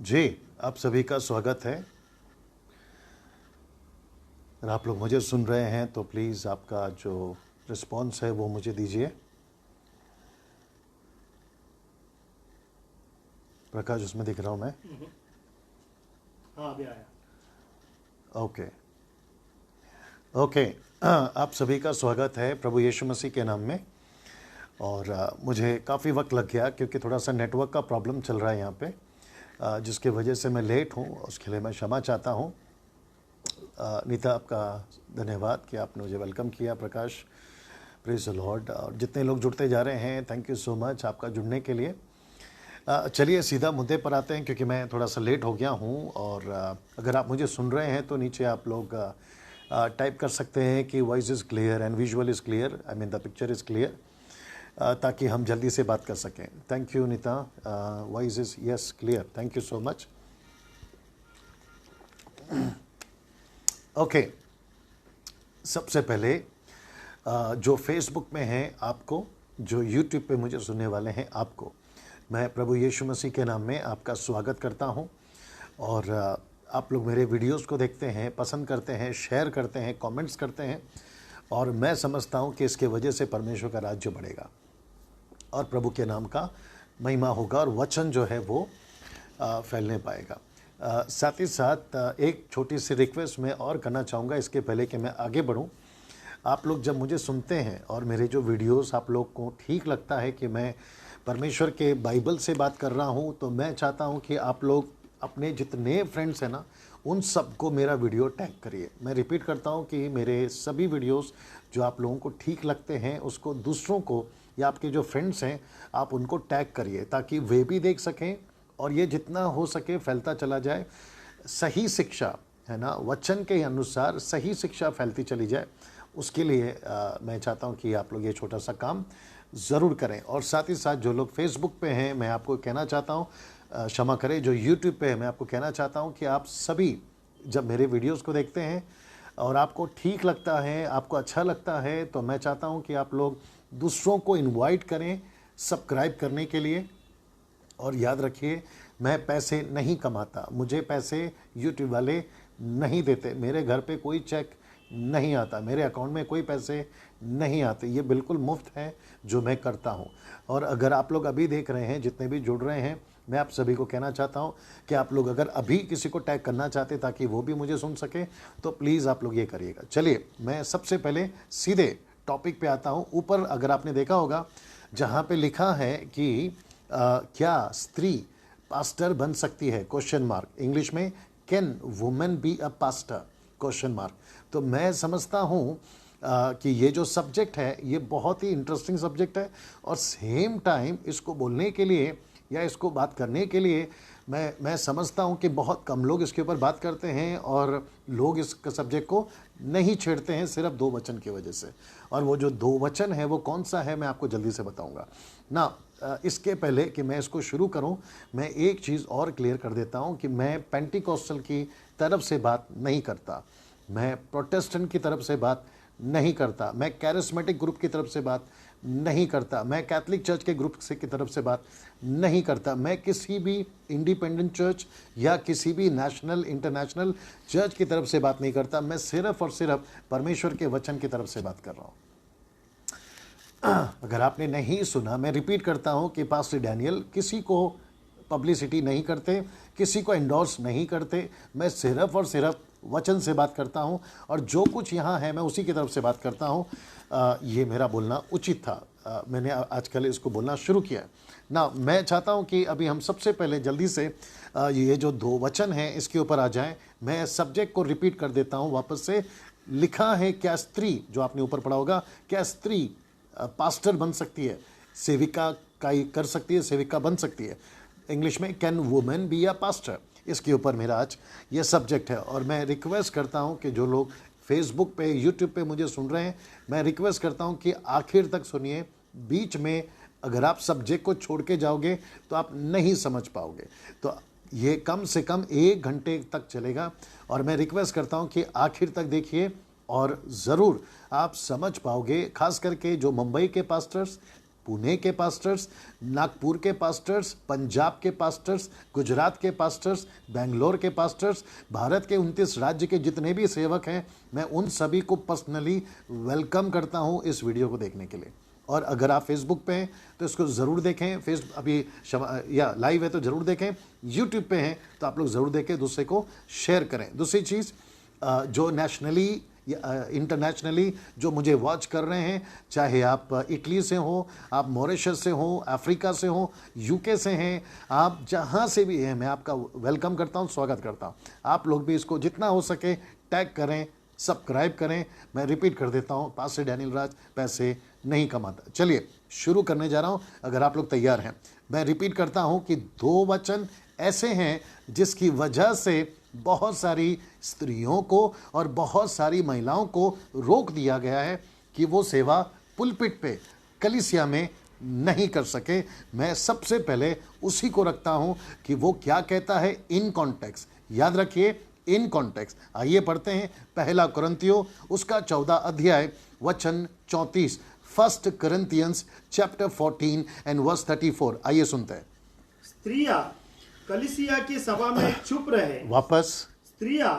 जी, आप सभी का स्वागत है। अगर आप लोग मुझे सुन रहे हैं तो प्लीज़ आपका जो रिस्पॉन्स है वो मुझे दीजिए। प्रकाश उसमें दिख रहा हूँ मैं। हाँ अभी आया। ओके ओके आप सभी का स्वागत है प्रभु यीशु मसीह के नाम में। और मुझे काफ़ी वक्त लग गया क्योंकि थोड़ा सा नेटवर्क का प्रॉब्लम चल रहा है यहाँ पे, जिसकी वजह से मैं लेट हूँ। उसके लिए मैं क्षमा चाहता हूँ। नीता, आपका धन्यवाद कि आपने मुझे वेलकम किया। प्रकाश, प्रेज द लॉर्ड। और जितने लोग जुड़ते जा रहे हैं, थैंक यू सो मच आपका जुड़ने के लिए। चलिए सीधा मुद्दे पर आते हैं क्योंकि मैं थोड़ा सा लेट हो गया हूँ। और अगर आप मुझे सुन रहे हैं तो नीचे आप लोग टाइप कर सकते हैं कि voice is clear and visual is clear, I mean the picture is clear, ताकि हम जल्दी से बात कर सकें। Thank you Neeta. Voice is yes clear, thank you so much. Okay, सबसे पहले जो फेसबुक में हैं आपको, जो यूट्यूब पे मुझे सुनने वाले हैं आपको, मैं प्रभु यीशु मसीह के नाम में आपका स्वागत करता हूं। और आप लोग मेरे वीडियोस को देखते हैं, पसंद करते हैं, शेयर करते हैं, कमेंट्स करते हैं, और मैं समझता हूं कि इसके वजह से परमेश्वर का राज्य बढ़ेगा और प्रभु के नाम का महिमा होगा और वचन जो है वो फैलने पाएगा। साथ ही साथ एक छोटी सी रिक्वेस्ट मैं और करना चाहूँगा इसके पहले कि मैं आगे बढ़ूँ। आप लोग जब मुझे सुनते हैं और मेरे जो वीडियोस आप लोग को ठीक लगता है कि मैं परमेश्वर के बाइबल से बात कर रहा हूँ, तो मैं चाहता हूँ कि आप लोग अपने जितने फ्रेंड्स हैं ना, उन सबको मेरा वीडियो टैग करिए। मैं रिपीट करता हूँ कि मेरे सभी वीडियोस जो आप लोगों को ठीक लगते हैं उसको दूसरों को, या आपके जो फ्रेंड्स हैं आप उनको टैग करिए ताकि वे भी देख सकें और ये जितना हो सके फैलता चला जाए। सही शिक्षा है ना, वचन के अनुसार सही शिक्षा फैलती चली जाए। उसके लिए मैं चाहता हूँ कि आप लोग ये छोटा सा काम ज़रूर करें। और साथ ही साथ जो लोग फेसबुक पे हैं, मैं आपको कहना चाहता हूँ, क्षमा करें, जो यूट्यूब पे है, मैं आपको कहना चाहता हूँ कि आप सभी जब मेरे वीडियोस को देखते हैं और आपको ठीक लगता है, आपको अच्छा लगता है, तो मैं चाहता हूँ कि आप लोग दूसरों को इनवाइट करें सब्सक्राइब करने के लिए। और याद रखिए, मैं पैसे नहीं कमाता, मुझे पैसे यूट्यूब वाले नहीं देते, मेरे घर पे कोई चेक नहीं आता, मेरे अकाउंट में कोई पैसे नहीं आते। ये बिल्कुल मुफ्त है जो मैं करता हूँ। और अगर आप लोग अभी देख रहे हैं, जितने भी जुड़ रहे हैं, मैं आप सभी को कहना चाहता हूँ कि आप लोग अगर अभी किसी को टैग करना चाहते ताकि वो भी मुझे सुन सके, तो प्लीज़ आप लोग ये करिएगा। चलिए मैं सबसे पहले सीधे टॉपिक पे आता हूँ। ऊपर अगर आपने देखा होगा जहाँ पे लिखा है कि क्या स्त्री पास्टर बन सकती है, क्वेश्चन मार्क। इंग्लिश में can women B a pastor, question mark. तो मैं समझता हूँ कि ये जो सब्जेक्ट है ये बहुत ही इंटरेस्टिंग सब्जेक्ट है। और सेम टाइम इसको बोलने के लिए या इसको बात करने के लिए मैं समझता हूँ कि बहुत कम लोग इसके ऊपर बात करते हैं और लोग इस सब्जेक्ट को नहीं छेड़ते हैं, सिर्फ दो वचन की वजह से। और वो जो दो वचन है वो कौन सा है मैं आपको जल्दी से बताऊंगा ना। इसके पहले कि मैं इसको शुरू करूं, मैं एक चीज़ और क्लियर कर देता हूं कि मैं पेंटिकॉस्टल की तरफ से बात नहीं करता, मैं प्रोटेस्टेंट की तरफ से बात नहीं करता, मैं कैरिस्मेटिक ग्रुप की तरफ से बात नहीं करता, मैं कैथलिक चर्च के ग्रुप से की तरफ से बात नहीं करता, मैं किसी भी इंडिपेंडेंट चर्च या किसी भी नेशनल इंटरनेशनल चर्च की तरफ से बात नहीं करता। मैं सिर्फ और सिर्फ परमेश्वर के वचन की तरफ से बात कर रहा हूँ। अगर आपने नहीं सुना, मैं रिपीट करता हूँ कि पास्टर डैनियल किसी को पब्लिसिटी नहीं करते, किसी को एंडोर्स नहीं करते। मैं सिर्फ और सिर्फ वचन से बात करता हूँ और जो कुछ यहाँ है मैं उसी की तरफ से बात करता हूँ। ये मेरा बोलना उचित था। मैंने आजकल इसको बोलना शुरू किया ना। मैं चाहता हूँ कि अभी हम सबसे पहले जल्दी से ये जो दो वचन हैं इसके ऊपर आ जाएं। मैं सब्जेक्ट को रिपीट कर देता हूँ वापस से। लिखा है क्या स्त्री, जो आपने ऊपर पढ़ा होगा, क्या स्त्री पास्टर बन सकती है, सेविका का कर सकती है, सेविका बन सकती है। इंग्लिश में can women B a pastor, इसके ऊपर मेरा आज ये सब्जेक्ट है। और मैं रिक्वेस्ट करता हूँ कि जो लोग फेसबुक पे, यूट्यूब पे मुझे सुन रहे हैं, मैं रिक्वेस्ट करता हूँ कि आखिर तक सुनिए। बीच में अगर आप सब्जेक्ट को छोड़ के जाओगे तो आप नहीं समझ पाओगे। तो ये कम से कम 1 घंटे तक चलेगा और मैं रिक्वेस्ट करता हूँ कि आखिर तक देखिए और ज़रूर आप समझ पाओगे। खास करके जो मुंबई के पास्टर्स, पुणे के पास्टर्स, नागपुर के पास्टर्स, पंजाब के पास्टर्स, गुजरात के पास्टर्स, बेंगलोर के पास्टर्स, भारत के 29 राज्य के जितने भी सेवक हैं, मैं उन सभी को पर्सनली वेलकम करता हूं इस वीडियो को देखने के लिए। और अगर आप फेसबुक पे हैं तो इसको ज़रूर देखें, अभी या लाइव है तो ज़रूर देखें, यूट्यूब पे हैं तो आप लोग ज़रूर देखें, दूसरे को शेयर करें। दूसरी चीज़, जो नेशनली इंटरनेशनली जो मुझे वॉच कर रहे हैं, चाहे आप इटली से हो, आप मॉरिशस से हो, अफ्रीका से हो, यूके से हैं, आप जहां से भी हैं, मैं आपका वेलकम करता हूं, स्वागत करता हूं। आप लोग भी इसको जितना हो सके टैग करें, सब्सक्राइब करें। मैं रिपीट कर देता हूं, पास्टर डैनियल राज पैसे नहीं कमाता। चलिए शुरू करने जा रहा हूं, अगर आप लोग तैयार हैं। मैं रिपीट करता हूं कि 2 वचन ऐसे हैं जिसकी वजह से बहुत सारी स्त्रियों को और बहुत सारी महिलाओं को रोक दिया गया है कि वो सेवा पुलपिट पे कलीसिया में नहीं कर सके। मैं सबसे पहले उसी को रखता हूं कि वो क्या कहता है इन कॉन्टेक्स्ट। याद रखिए, इन कॉन्टेक्स्ट। आइए पढ़ते हैं पहला कुरिन्थियों उसका 14 अध्याय वचन 34। 1 Corinthians chapter 14 and verse 34। आइए सुनते हैं। स्त्रियां कलीसिया की सभा में चुप रहे। वापस। स्त्रियां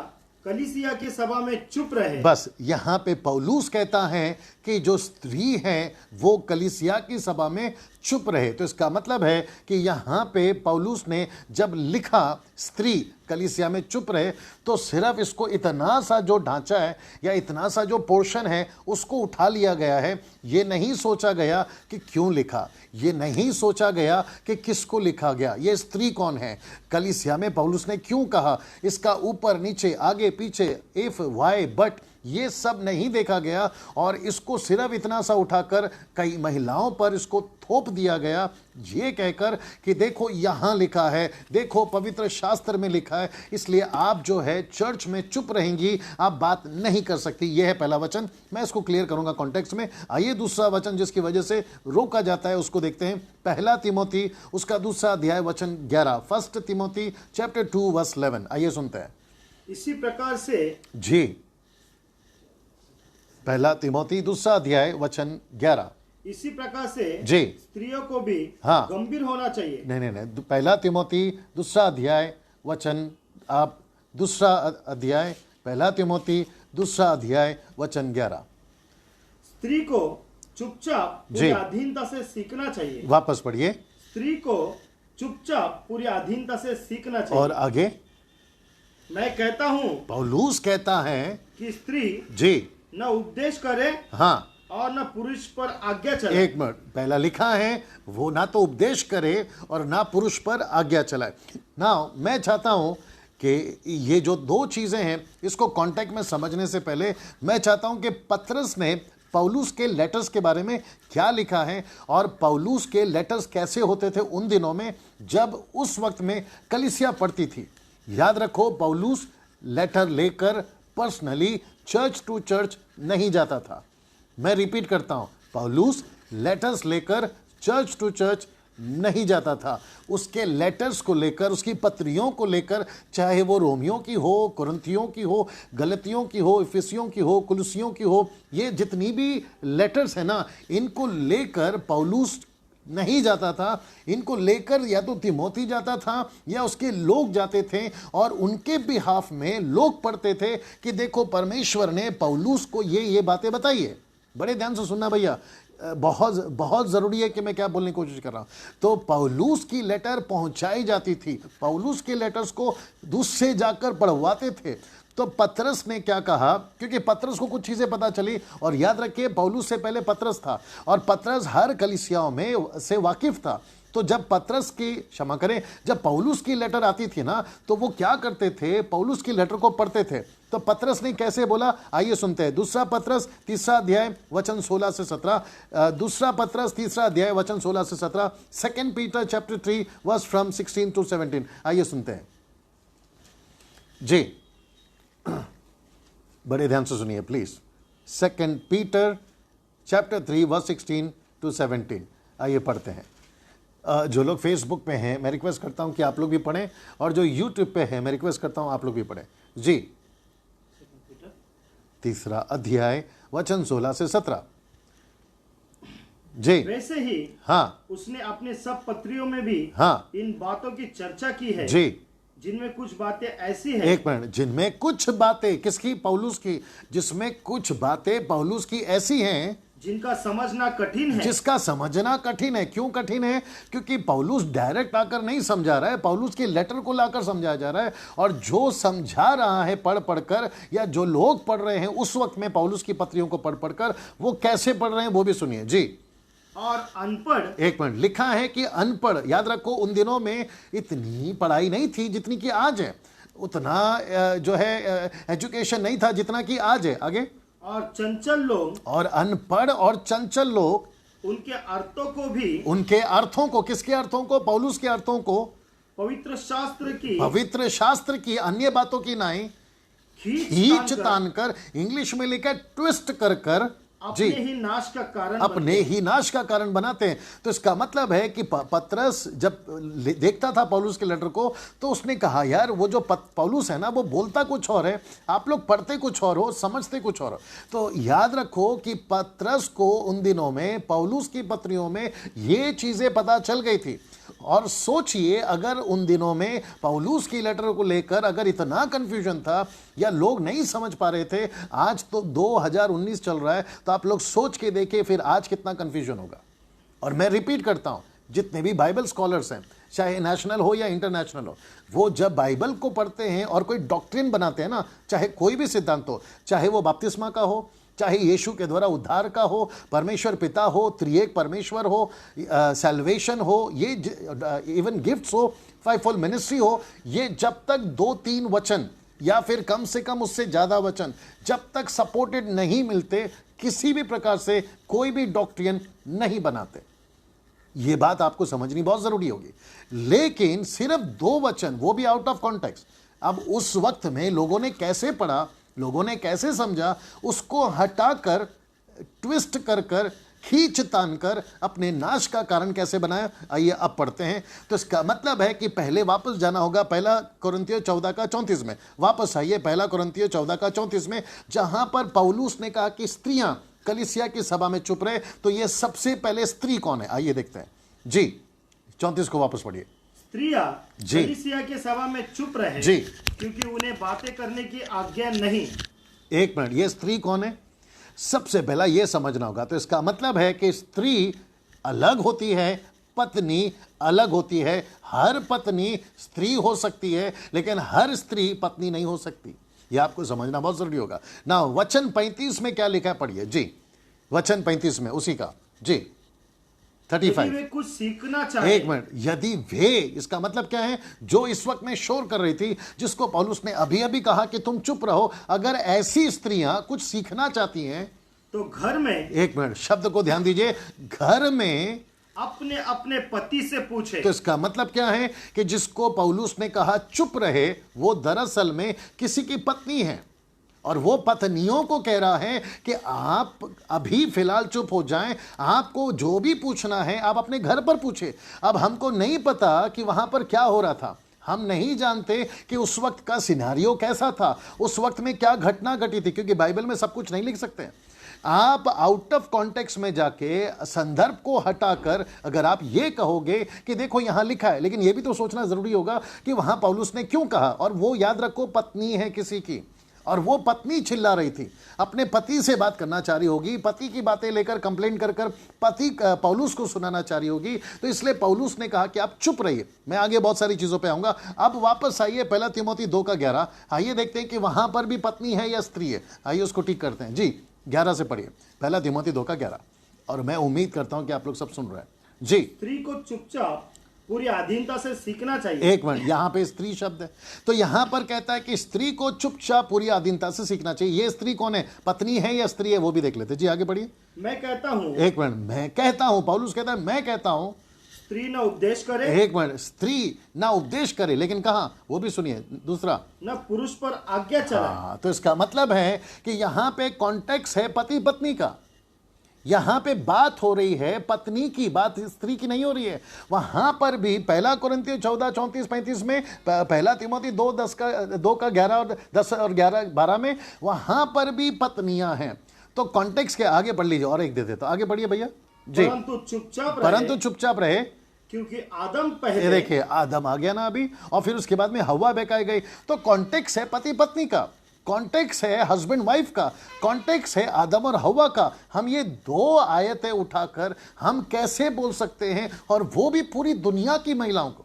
कलीसिया की सभा में चुप रहे। बस यहाँ पे पौलुस कहता है कि जो स्त्री है वो कलीसिया की सभा में चुप रहे। तो इसका मतलब है कि यहाँ पे पौलुस ने जब लिखा स्त्री कलीसिया में चुप रहे, तो सिर्फ इसको इतना सा जो ढांचा है या इतना सा जो पोर्शन है उसको उठा लिया गया है। ये नहीं सोचा गया कि क्यों लिखा, ये नहीं सोचा गया कि किसको लिखा गया, ये स्त्री कौन है, कलीसिया में पौलुस ने क्यों कहा, इसका ऊपर नीचे आगे पीछे इफ वाई बट ये सब नहीं देखा गया और इसको सिर्फ इतना सा उठाकर कई महिलाओं पर इसको थोप दिया गया, ये कहकर कि देखो यहां लिखा है, देखो पवित्र शास्त्र में लिखा है, इसलिए आप जो है चर्च में चुप रहेंगी, आप बात नहीं कर सकती। यह है पहला वचन। मैं इसको क्लियर करूंगा कॉन्टेक्स्ट में। आइए दूसरा वचन जिसकी वजह से रोका जाता है उसको देखते हैं। पहला तिमोथी उसका 2 अध्याय वचन 11। 1 Timothy chapter 2 verse 11। आइए सुनते हैं। इसी प्रकार से जी, पहला तिमोथी 2 अध्याय वचन 11। इसी प्रकार से जी, स्त्रियों को भी हाँ, गंभीर होना चाहिए। नहीं, पहला तिमोथी 2 अध्याय वचन, आप 2 अध्याय, पहला तिमोथी 2 अध्याय वचन 11। स्त्री को चुपचाप पूरी जी। अधीनता से सीखना चाहिए। वापस पढ़िए। स्त्री को चुपचाप पूरी अधीनता से सीखना चाहिए। और आगे मैं कहता हूँ पौलुस कहता है कि स्त्री जी, न उपदेश करे हाँ, और न पुरुष पर आज्ञा चले। एक मिनट, पहला लिखा है वो ना तो उपदेश करे और ना पुरुष पर आज्ञा चलाए। नाउ मैं चाहता हूं कि ये जो 2 चीजें हैं इसको कॉन्टेक्स्ट में समझने से पहले मैं चाहता हूं कि पतरस ने पौलुस के लेटर्स के बारे में क्या लिखा है और पौलुस के लेटर्स कैसे होते थे उन दिनों में जब उस वक्त में कलीसिया पढ़ती थी। याद रखो, पौलुस लेटर लेकर पर्सनली चर्च टू चर्च नहीं जाता था। मैं रिपीट करता हूं, पौलुस लेटर्स लेकर चर्च टू चर्च नहीं जाता था। उसके लेटर्स को लेकर, उसकी पत्रियों को लेकर, चाहे वो रोमियों की हो, कुरिन्थियों की हो, गलतियों की हो, इफिसियों की हो, कुलुसियों की हो, ये जितनी भी लेटर्स है ना, इनको लेकर पौलुस नहीं जाता था। इनको लेकर या तो तिमोथी जाता था या उसके लोग जाते थे और उनके बिहाफ में लोग पढ़ते थे कि देखो परमेश्वर ने पौलुस को ये बातें बताई है। बड़े ध्यान से सुनना भैया, बहुत बहुत ज़रूरी है कि मैं क्या बोलने की कोशिश कर रहा हूँ। तो पौलुस की लेटर पहुंचाई जाती थी, पौलुस के लेटर्स को दूसरे जाकर पढ़वाते थे। तो पतरस ने क्या कहा, क्योंकि पतरस को कुछ चीज़ें पता चली, और याद रखिए पौलुस से पहले पतरस था और पतरस हर कलीसियाओं में से वाकिफ था। तो जब पतरस की, क्षमा करें, जब पौलुस की लेटर आती थी ना, तो वो क्या करते थे, पौलुस की लेटर को पढ़ते थे। तो पतरस ने कैसे बोला, आइए सुनते हैं। 2 पतरस 3 अध्याय वचन 16 से 17। 2 पतरस 3 अध्याय वचन 16 से 17। 2 Peter chapter 3 verse from 16 to 17। आइए सुनते हैं जी, बड़े ध्यान से सुनिए please. 2 Peter chapter 3 verse 16 to 17। आइए पढ़ते हैं। जो लोग फेसबुक पे हैं मैं रिक्वेस्ट करता हूं कि आप लोग भी पढ़ें, और जो यूट्यूब पे है मैं रिक्वेस्ट करता हूं आप लोग भी पढ़ें जी। 3 अध्याय वचन 16 से 17। जी, वैसे ही हाँ, उसने अपने सब पत्रियों में भी हाँ, इन बातों की चर्चा की है, जी। जिनमें कुछ बातें ऐसी हैं एक मिनट, जिनमें कुछ बातें किसकी? पौलुस की। जिसमें कुछ बातें पौलुस की ऐसी हैं जिनका समझना कठिन है। जिसका समझना कठिन है। क्यों कठिन है? क्योंकि पौलुस डायरेक्ट आकर नहीं समझा रहा है, पौलुस के लेटर को लाकर समझाया जा रहा है। और जो समझा रहा है पढ़ पढ़कर, या जो लोग पढ़ रहे हैं उस वक्त में पौलुस की पत्रियों को पढ़ पढ़कर, वो कैसे पढ़ रहे हैं वो भी सुनिए जी। और अनपढ़, एक मिनट, लिखा है कि अनपढ़। याद रखो, उन दिनों में इतनी पढ़ाई नहीं थी जितनी कि आज है, उतना जो है एजुकेशन नहीं था जितना कि आज है। आगे, और चंचल लोग, और अनपढ़ और चंचल लोग उनके अर्थों को भी, उनके अर्थों को, किसके अर्थों को? पौलुस के अर्थों को, पवित्र शास्त्र की पवित्र शास्त्र की अन्य बातों की नहीं, खींच तान कर, इंग्लिश में लिखा ट्विस्ट कर कर, अपने ही नाश का कारण अपने ही नाश का कारण बनाते हैं। तो इसका मतलब है कि पतरस जब देखता था पौलुस के लेटर को, तो उसने कहा यार वो जो पौलुस है ना, वो बोलता कुछ और है, आप लोग पढ़ते कुछ और हो, समझते कुछ और हो। तो याद रखो कि पतरस को उन दिनों में पौलुस की पत्रियों में ये चीजें पता चल गई थी। और सोचिए, अगर उन दिनों में पौलुस की लेटर को लेकर अगर इतना कंफ्यूजन था या लोग नहीं समझ पा रहे थे, आज तो 2019 चल रहा है, तो आप लोग सोच के देखिए फिर आज कितना कंफ्यूजन होगा। और मैं रिपीट करता हूं, जितने भी बाइबल स्कॉलर्स हैं, चाहे नेशनल हो या इंटरनेशनल हो, वो जब बाइबल को पढ़ते हैं और कोई डॉक्ट्रिन बनाते हैं ना, चाहे कोई भी सिद्धांत हो, चाहे वो बपतिस्मा का हो, चाहे यीशु के द्वारा उद्धार का हो, परमेश्वर पिता हो, त्रिएक परमेश्वर हो, सैल्वेशन हो, ये इवन गिफ्ट्स हो, फाइवफोल्ड मिनिस्ट्री हो, ये जब तक 2-3 वचन या फिर कम से कम उससे ज्यादा वचन जब तक सपोर्टेड नहीं मिलते, किसी भी प्रकार से कोई भी डॉक्ट्रिन नहीं बनाते। ये बात आपको समझनी बहुत जरूरी होगी। लेकिन सिर्फ 2 वचन, वो भी आउट ऑफ कॉन्टेक्स्ट, अब उस वक्त में लोगों ने कैसे पढ़ा, लोगों ने कैसे समझा, उसको हटाकर ट्विस्ट कर कर, खींच तान कर अपने नाश का कारण कैसे बनाया। आइए अब पढ़ते हैं। तो इसका मतलब है कि पहले वापस जाना होगा 1 कुरिन्थियों 14 का 34 में। वापस आइए 1 कुरिन्थियों 14 का 34 में, जहां पर पौलुस ने कहा कि स्त्रियां कलीसिया की सभा में चुप रहे। तो ये सबसे पहले स्त्री कौन है, आइए देखते हैं जी। 34 को वापस पढ़िए। स्त्रियां जी। कलीसिया के सभा में चुप रहे जी। क्योंकि उन्हें बातें करने की आज्ञा नहीं। एक मिनट, ये स्त्री कौन है? सबसे पहला ये समझना होगा। तो इसका मतलब है कि स्त्री अलग होती है, पत्नी अलग होती है। हर पत्नी स्त्री हो सकती है, लेकिन हर स्त्री पत्नी नहीं हो सकती। यह आपको समझना बहुत जरूरी होगा ना। वचन 35 में क्या लिखा है, पढ़िए जी। वचन 35 में उसी का जी 35। यदि वे कुछ सीखना चाहे, एक मिनट, यदि वे, इसका मतलब क्या है? जो इस वक्त में शोर कर रही थी, जिसको पौलुस ने अभी अभी कहा कि तुम चुप रहो, अगर ऐसी स्त्रियां कुछ सीखना चाहती हैं तो घर में, एक मिनट, शब्द को ध्यान दीजिए, घर में अपने अपने पति से पूछे। तो इसका मतलब क्या है कि जिसको पौलुस ने कहा चुप रहे, वो दरअसल में किसी की पत्नी है। और वो पत्नियों को कह रहा है कि आप अभी फिलहाल चुप हो जाएं, आपको जो भी पूछना है आप अपने घर पर पूछे। अब हमको नहीं पता कि वहां पर क्या हो रहा था, हम नहीं जानते कि उस वक्त का सिनेरियो कैसा था, उस वक्त में क्या घटना घटी थी, क्योंकि बाइबल में सब कुछ नहीं लिख सकते। आप आउट ऑफ कॉन्टेक्स्ट में जाके संदर्भ को हटाकर अगर आप ये कहोगे कि देखो यहां लिखा है, लेकिन यह भी तो सोचना जरूरी होगा कि वहां पौलुस ने क्यों कहा। और वो याद रखो पत्नी है किसी की, और वो पत्नी चिल्ला रही थी, अपने पति से बात करना चाह रही होगी, पति की बातें लेकर कंप्लेंट कर कर पति पौलुस को सुनाना चाह रही होगी। तो इसलिए पौलुस ने कहा कि आप चुप रहिए। मैं आगे बहुत सारी चीजों पे आऊंगा। अब वापस आइए 1 तीमुथी 2 का 11। आइए देखते हैं कि वहां पर भी पत्नी है या स्त्री है। आइए उसको ठीक करते हैं जी। 11 से पढ़िए, 1 तीमुथी 2 का 11। और मैं उम्मीद करता हूं कि आप लोग सब सुन रहे हैं जी। स्त्री को चुपचाप पूरी अधीनता से सीखना चाहिए। एक मिनट, यहां पे स्त्री शब्द है, तो यहां पर कहता है कि स्त्री को चुपचाप पूरी अधीनता से सीखना चाहिए। ये स्त्री कौन है, पत्नी है या स्त्री है, वो भी देख लेते जी। आगे बढ़िए। मैं कहता हूँ, एक मिनट, मैं कहता हूं, पौलुस कहता है मैं कहता हूं, स्त्री न उपदेश करे, एक मिनट, स्त्री ना उपदेश करे, लेकिन कहा, वो भी सुनिए दूसरा, न पुरुष पर आज्ञा चलाए। तो इसका मतलब है कि यहां पे कॉन्टेक्स्ट है पति पत्नी का। यहां पे बात हो रही है पत्नी की, बात स्त्री की नहीं हो रही है। वहां पर भी 1 कुरिन्थियों 14, 34, 35 में, 1 तीमुथी 2 का 11 और 10 और 11, 12 में, वहां पर भी पत्नियां हैं। तो कॉन्टेक्स्ट के आगे पढ़ लीजिए। और एक दे देता, आगे बढ़िए भैया। जी। परंतु चुपचाप रहे क्योंकि आदम ये पहले देखिए आदम आ गया ना अभी, और फिर उसके बाद में हवा बहकाई गई। तो कॉन्टेक्स्ट है पति पत्नी का, कॉन्टेक्स्ट है हस्बैंड वाइफ का, कॉन्टेक्स्ट है आदम और हवा का। हम ये दो आयतें उठाकर हम कैसे बोल सकते हैं, और वो भी पूरी दुनिया की महिलाओं को।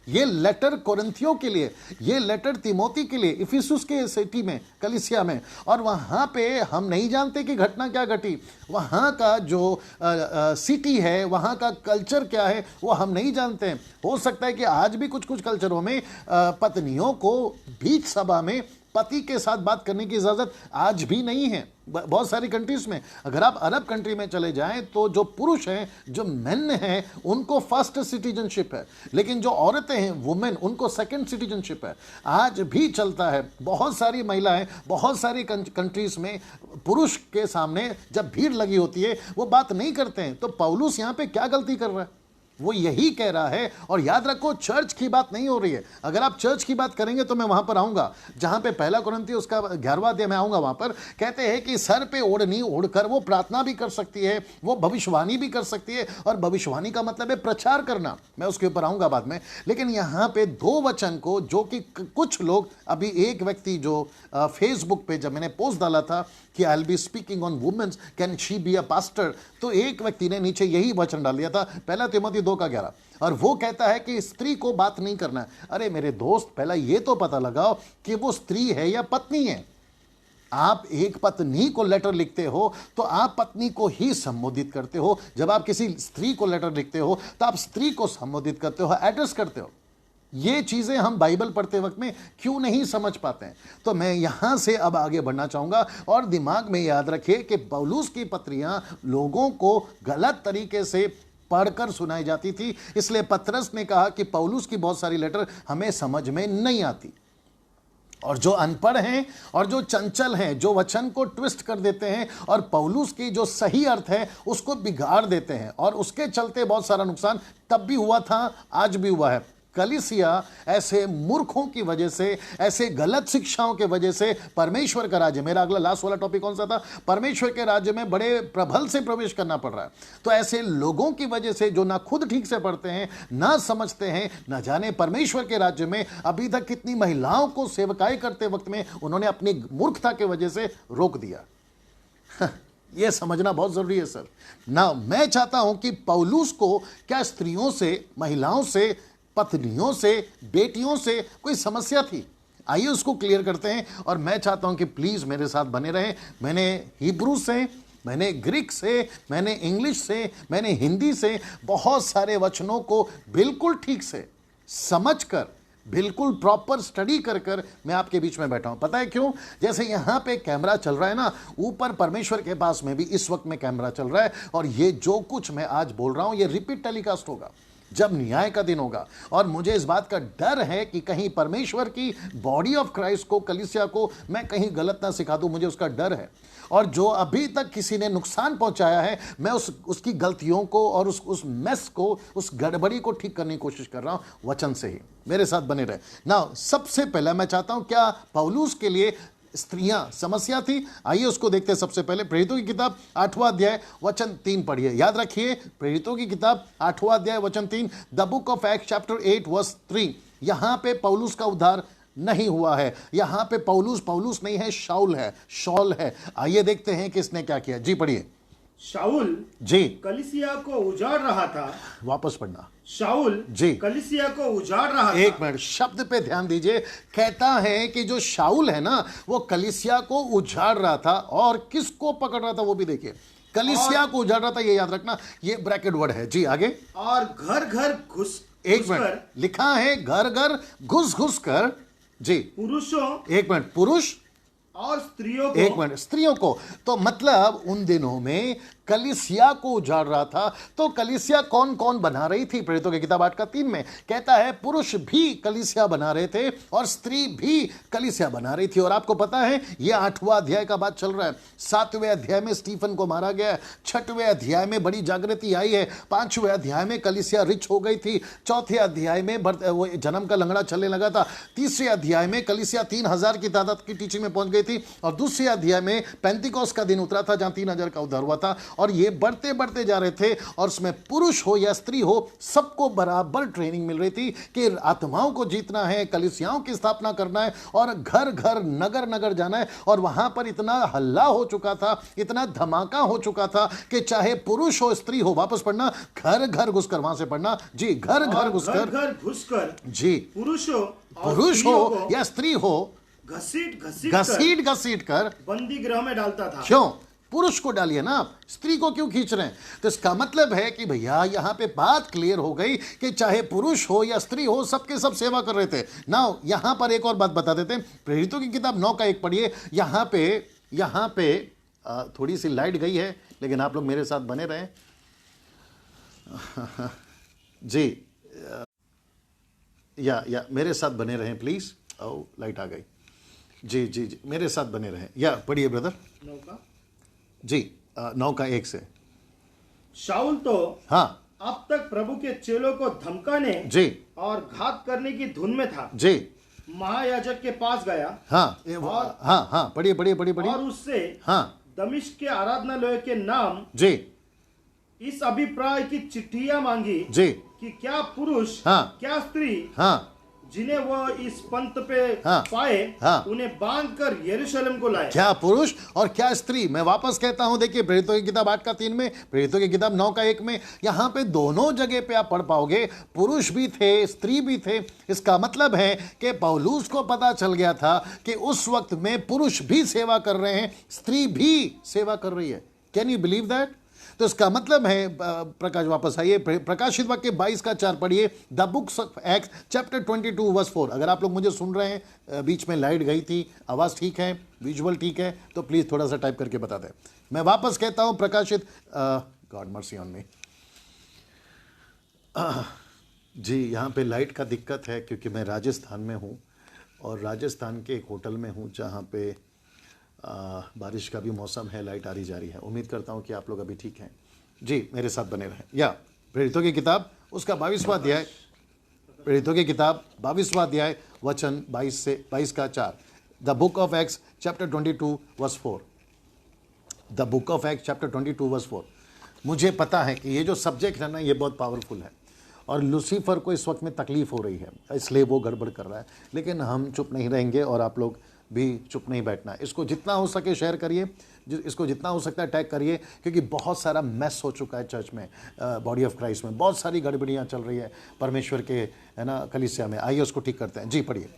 ये लेटर कोरिन्थियों के लिए, ये लेटर तिमोती के लिए, इफिसुस के सिटी में, कलीसिया में, और वहाँ पे हम नहीं जानते कि घटना क्या घटी। वहाँ का जो सिटी है, वहाँ का कल्चर क्या है, वो हम नहीं जानते हैं। हो सकता है कि आज भी कुछ कुछ कल्चरों में पत्नियों को बीच सभा में पति के साथ बात करने की इजाज़त आज भी नहीं है बहुत सारी कंट्रीज में। अगर आप अरब कंट्री में चले जाएं तो जो पुरुष हैं, जो मेन हैं, उनको फर्स्ट सिटीजनशिप है, लेकिन जो औरतें हैं, वुमेन, उनको सेकंड सिटीजनशिप है। आज भी चलता है। बहुत सारी महिलाएं बहुत सारी कंट्रीज में पुरुष के सामने जब भीड़ लगी होती है वो बात नहीं करते हैं। तो पौलुस यहाँ पे क्या गलती कर रहा है? वो यही कह रहा है। और याद रखो, चर्च की बात नहीं हो रही है। अगर आप चर्च की बात करेंगे तो मैं वहां पर आऊंगा जहां पे पहला कुरिन्थियों उसका 11वां अध्याय में आऊंगा। वहां पर कहते हैं कि सर पे ओढ़नी ओढ़कर वो प्रार्थना भी कर सकती है, वो भविष्यवाणी भी कर सकती है, और भविष्यवाणी का मतलब है प्रचार करना। मैं उसके ऊपर आऊंगा बाद में। लेकिन यहाँ पे दो वचन को, जो कि कुछ लोग, अभी एक व्यक्ति जो फेसबुक पे जब मैंने पोस्ट डाला था कि I will be speaking on women's, can she be a pastor, तो एक व्यक्ति ने नीचे यही वचन डाल दिया था, पहला तिमोथी 2:11, और वो कहता है कि स्त्री को बात नहीं करना है। अरे मेरे दोस्त, पहला ये तो पता लगाओ कि वो स्त्री है या पत्नी है। आप एक पत्नी को लेटर लिखते हो तो आप पत्नी को ही संबोधित करते हो। जब आप किसी स्त्री को लेटर लिखते हो तो आप स्त्री को संबोधित करते हो, एड्रेस करते हो। ये चीज़ें हम बाइबल पढ़ते वक्त में क्यों नहीं समझ पाते हैं? तो मैं यहाँ से अब आगे बढ़ना चाहूँगा, और दिमाग में याद रखिए कि पौलुस की पत्रियाँ लोगों को गलत तरीके से पढ़कर सुनाई जाती थी। इसलिए पतरस ने कहा कि पौलुस की बहुत सारी लेटर हमें समझ में नहीं आती, और जो अनपढ़ हैं और जो चंचल हैं, जो वचन को ट्विस्ट कर देते हैं और पौलुस की जो सही अर्थ है उसको बिगाड़ देते हैं, और उसके चलते बहुत सारा नुकसान तब भी हुआ था, आज भी हुआ है। कलीसिया ऐसे मूर्खों की वजह से, ऐसे गलत शिक्षाओं के वजह से परमेश्वर का राज्य, मेरा अगला लास्ट वाला टॉपिक कौन सा था, परमेश्वर के राज्य में बड़े प्रबल से प्रवेश करना पड़ रहा है। तो ऐसे लोगों की वजह से, जो ना खुद ठीक से पढ़ते हैं, ना समझते हैं, ना जाने परमेश्वर के राज्य में अभी तक कितनी महिलाओं को सेवकाई करते वक्त में उन्होंने अपनी मूर्खता की वजह से रोक दिया। यह समझना बहुत जरूरी है सर। ना मैं चाहता हूं कि पौलुस को क्या स्त्रियों से, महिलाओं से, पत्नियों से, बेटियों से कोई समस्या थी? आइए उसको क्लियर करते हैं। और मैं चाहता हूं कि प्लीज मेरे साथ बने रहें। मैंने हिब्रू से, मैंने ग्रीक से, मैंने इंग्लिश से, मैंने हिंदी से बहुत सारे वचनों को बिल्कुल ठीक से समझकर, बिल्कुल प्रॉपर स्टडी कर कर मैं आपके बीच में बैठा हूं। पता है क्यों? जैसे यहां पे कैमरा चल रहा है ना, ऊपर परमेश्वर के पास में भी इस वक्त में कैमरा चल रहा है, और ये जो कुछ मैं आज बोल रहा हूं ये रिपीट टेलीकास्ट होगा जब न्याय का दिन होगा। और मुझे इस बात का डर है कि कहीं परमेश्वर की बॉडी ऑफ क्राइस्ट को, कलीसिया को मैं कहीं गलत ना सिखा दूं, मुझे उसका डर है। और जो अभी तक किसी ने नुकसान पहुंचाया है, मैं उसकी गलतियों को और उस मेस को, उस गड़बड़ी को ठीक करने की कोशिश कर रहा हूं वचन से ही। मेरे साथ बने रहे ना। सबसे पहले मैं चाहता हूं, क्या पौलुस के लिए स्त्रियां समस्या थी? आइए उसको देखते हैं। सबसे पहले प्रेरितों की किताब 8वां अध्याय वचन 3 पढ़िए। याद रखिए, प्रेरितों की किताब 8वां अध्याय वचन 3, the book of Act chapter 8 verse 3। यहां पे पौलुस का उद्धार नहीं हुआ है। यहां पे पौलुस नहीं है, शाऊल है, शॉल है। आइए देखते हैं कि इसने क्या किया। जी पढ़िए। शाऊल जी कलीसिया को उजाड़ रहा था। वापस पढ़ना। शाऊल जी कलीसिया को उजाड़ रहा था। एक मिनट, शब्द पे ध्यान दीजिए। कहता है कि जो शाऊल है ना, वो कलीसिया को उजाड़ रहा था, और किसको पकड़ रहा था वो भी देखिए। कलीसिया को उजाड़ रहा था, ये याद रखना, ये ब्रैकेट वर्ड है। जी आगे। और घर घर घुस एक मिनट, लिखा है घर घर घुस घुस कर। जी पुरुषों, एक मिनट, पुरुष और स्त्रियों को, एक मिनट, स्त्रियों को। तो मतलब उन दिनों में कलीसिया को उजाड़ रहा था। तो कलीसिया कौन कौन बना रही थी? प्रेरितों की किताब 8:3 में कहता है पुरुष भी कलीसिया बना रहे थे और स्त्री भी कलीसिया बना रही थी। और आपको पता है ये 8वां अध्याय का बात चल रहा है। 7वें अध्याय में स्टीफन को मारा गया, 6वें अध्याय में बड़ी जागृति आई है, 5वें अध्याय में कलीसिया रिच हो गई थी, 4थे अध्याय में वो जन्म का लंगड़ा चलने लगा था, 3रे अध्याय में कलीसिया 3000 की तादाद की टीचिंग में पहुंच गई थी, और दूसरे अध्याय में पेंतिकोस्त का दिन उतरा था जहां 3000 का उद्धार हुआ था, और ये बढ़ते बढ़ते जा रहे थे और उसमें पुरुष हो या स्त्री हो सबको बराबर ट्रेनिंग मिल रही थी कि आत्माओं को जीतना है, कलीसियाओं की स्थापना करना है और घर घर नगर नगर जाना है। और वहां पर इतना हल्ला हो चुका था, इतना धमाका हो चुका था कि चाहे पुरुष हो स्त्री हो, वापस पढ़ना, घर घर घुसकर, वहां से पढ़ना जी, घर घर घुसकर, घर घुसकर जी, पुरुष हो और पुरुष स्त्रियों हो को या स्त्री हो घसीट घसीट घसीट कर बंदी गृह में डालता था। क्यों पुरुष को डालिए ना आप, स्त्री को क्यों खींच रहे हैं? तो इसका मतलब है कि भैया यहां पे बात क्लियर हो गई कि चाहे पुरुष हो या स्त्री हो सबके सब सेवा कर रहे थे। नाउ यहां पर एक और बात बता देते हैं, प्रेरितों की किताब 9 का 1 पढ़िए। यहां पे थोड़ी सी लाइट गई है, लेकिन आप लोग मेरे साथ बने रहें जी, या मेरे साथ बने रहें प्लीज। ओ लाइट आ गई जी जी जी, मेरे साथ बने रहें। या पढ़िए ब्रदर जी, 9 का 1 से। शाऊल तो हाँ अब तक प्रभु के चेलों को धमकाने जी और घात करने की धुन में था। जी, महायाजक के पास गया हाँ हाँ पढ़िए पढ़िए पढ़िए पढ़िए। और उससे हाँ दमिश्क के आराधनालय के नाम जी इस अभिप्राय की चिट्ठियां मांगी जी कि क्या पुरुष हाँ क्या स्त्री हाँ जिन्हें वह इस पंथ पे हाँ, पाए हाँ, उन्हें बांधकर यरूशलेम को लाए। क्या पुरुष और क्या स्त्री। मैं वापस कहता हूं, देखिए प्रेरितों की किताब 8 का 3 में, प्रेरितों की किताब 9 का 1 में, यहां पे दोनों जगह पे आप पढ़ पाओगे पुरुष भी थे स्त्री भी थे। इसका मतलब है कि पौलुस को पता चल गया था कि उस वक्त में पुरुष भी सेवा कर रहे हैं, स्त्री भी सेवा कर रही है। Can you believe that? तो इसका मतलब है, प्रकाश वापस आइए, प्रकाशित वाक्य 22 का 4 पढ़िए। The books of Acts chapter 22 verse 4। अगर आप लोग मुझे सुन रहे हैं, बीच में लाइट गई थी, आवाज़ ठीक है, विजुअल ठीक है, तो प्लीज़ थोड़ा सा टाइप करके बता दें। मैं वापस कहता हूं, प्रकाशित, गॉड मर्सी ऑन मी जी, यहाँ पे लाइट का दिक्कत है क्योंकि मैं राजस्थान में हूँ और राजस्थान के एक होटल में हूँ जहाँ पे बारिश का भी मौसम है, लाइट आ रही जा रही है। उम्मीद करता हूँ कि आप लोग अभी ठीक हैं जी, मेरे साथ बने रहें। या प्रेरितों की किताब उसका 22वां अध्याय, प्रेरितों की किताब 22वां अध्याय वचन 22 का 4। The book of Acts chapter 22 verse 4। The book of Acts chapter 22 verse 4। मुझे पता है कि ये जो सब्जेक्ट है ना, ये बहुत पावरफुल है और लूसीफर को इस वक्त में तकलीफ हो रही है, इसलिए वो गड़बड़ कर रहा है। लेकिन हम चुप नहीं रहेंगे और आप लोग भी चुप नहीं बैठना। इसको जितना हो सके शेयर करिए, इसको जितना हो सकता है टैग करिए, क्योंकि बहुत सारा मैस हो चुका है चर्च में, बॉडी ऑफ क्राइस्ट में बहुत सारी गड़बड़ियाँ चल रही है परमेश्वर के, है ना, कलीसिया में। आइए उसको ठीक करते हैं जी। पढ़िए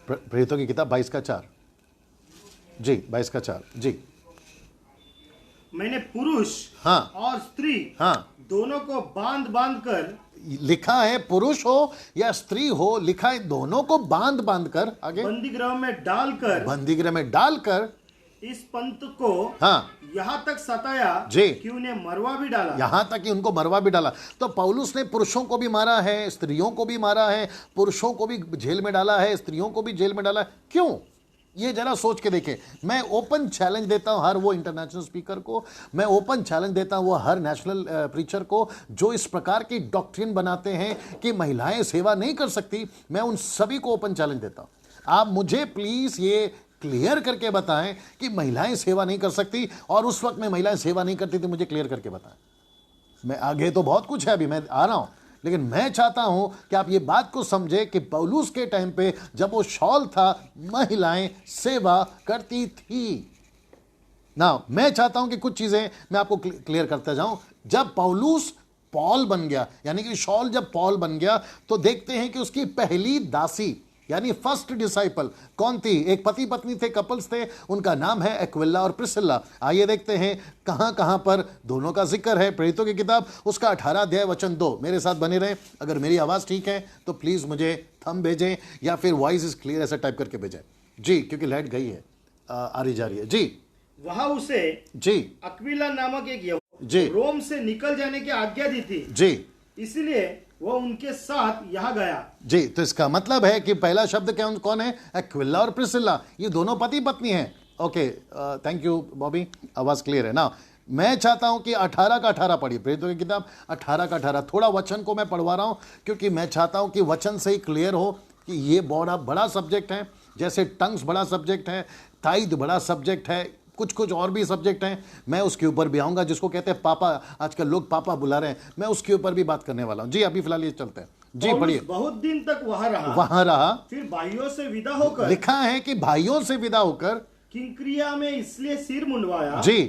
प्रेरितों की किताब 22 का 4 जी, 22 का 4 जी। मैंने पुरुष हाँ और स्त्री हाँ दोनों को बांध बांध कर, लिखा है पुरुष हो या स्त्री हो, लिखा है दोनों को बांध बांध कर, आगे बंदी गृह में डालकर इस पंथ को हाँ यहाँ तक सताया जी कि उन्हें मरवा भी डाला। यहां तक कि उनको मरवा भी डाला। तो पौलुस ने पुरुषों को भी मारा है, स्त्रियों को भी मारा है, पुरुषों को भी जेल में डाला है, स्त्रियों को भी जेल में डाला है। क्यों? ये जरा सोच के देखें। मैं ओपन चैलेंज देता हूं हर वो इंटरनेशनल स्पीकर को, मैं ओपन चैलेंज देता हूं वो हर नेशनल प्रीचर को जो इस प्रकार की डॉक्ट्रिन बनाते हैं कि महिलाएं सेवा नहीं कर सकती। मैं उन सभी को ओपन चैलेंज देता हूं। आप मुझे प्लीज ये क्लियर करके बताएं कि महिलाएं सेवा नहीं कर सकती, और उस वक्त में महिलाएं सेवा नहीं करती थी, मुझे क्लियर करके बताएं। मैं आगे तो बहुत कुछ है, अभी मैं आ रहा हूं, लेकिन मैं चाहता हूं कि आप ये बात को समझे कि पौलुस के टाइम पे जब वो शॉल था, महिलाएं सेवा करती थी ना। मैं चाहता हूं कि कुछ चीजें मैं आपको क्लियर करता जाऊं। जब पौलुस पॉल बन गया, यानी कि शॉल जब पॉल बन गया, तो देखते हैं कि उसकी पहली दासी यानी फर्स्ट डिसाइपल कौन थी? एक पति पत्नी थे, कपल्स थे, उनका नाम है एक्विला और प्रिसिल्ला। आइए देखते हैं कहां कहां पर दोनों का जिक्र है। प्रेरितों की किताब उसका 18 अध्याय वचन 2। मेरे साथ बने रहे। अगर मेरी आवाज ठीक है तो प्लीज मुझे थंब भेजें या फिर वॉइस इज क्लियर ऐसा टाइप करके भेजें जी, क्योंकि लाइट गई है, आ रही जा रही है जी। वहां उसे जी अक्विला नामक एक यहूदी जी रोम से निकल जाने की आज्ञा दी थी जी, इसलिए वो उनके साथ यहाँ गया जी। तो इसका मतलब है कि पहला शब्द क्या कौन है? एक्विला और प्रिसिल्ला, ये दोनों पति पत्नी हैं। ओके, थैंक यू बॉबी, आवाज क्लियर है ना। मैं चाहता हूं कि 18 का 18 पढ़िए, प्रेरितों की किताब 18 का 18। थोड़ा वचन को मैं पढ़वा रहा हूं क्योंकि मैं चाहता हूं कि वचन से ही क्लियर हो कि ये बड़ा बड़ा सब्जेक्ट है। जैसे टंग्स बड़ा सब्जेक्ट है, ताइद बड़ा सब्जेक्ट है, कुछ कुछ और भी सब्जेक्ट हैं, मैं उसके ऊपर भी आऊंगा, जिसको कहते हैं पापा, आजकल लोग पापा बुला रहे हैं, मैं उसके ऊपर भी बात करने वाला हूं। जी अभी फिलहाल ये चलते हैं। जी पौलुस पढ़िए। बहुत दिन तक वहां रहा, फिर भाइयों से विदा होकर लिखा है कि भाइयों से विदा होकर, किंक्रिया में इसलिए सिर मुंडवाया जी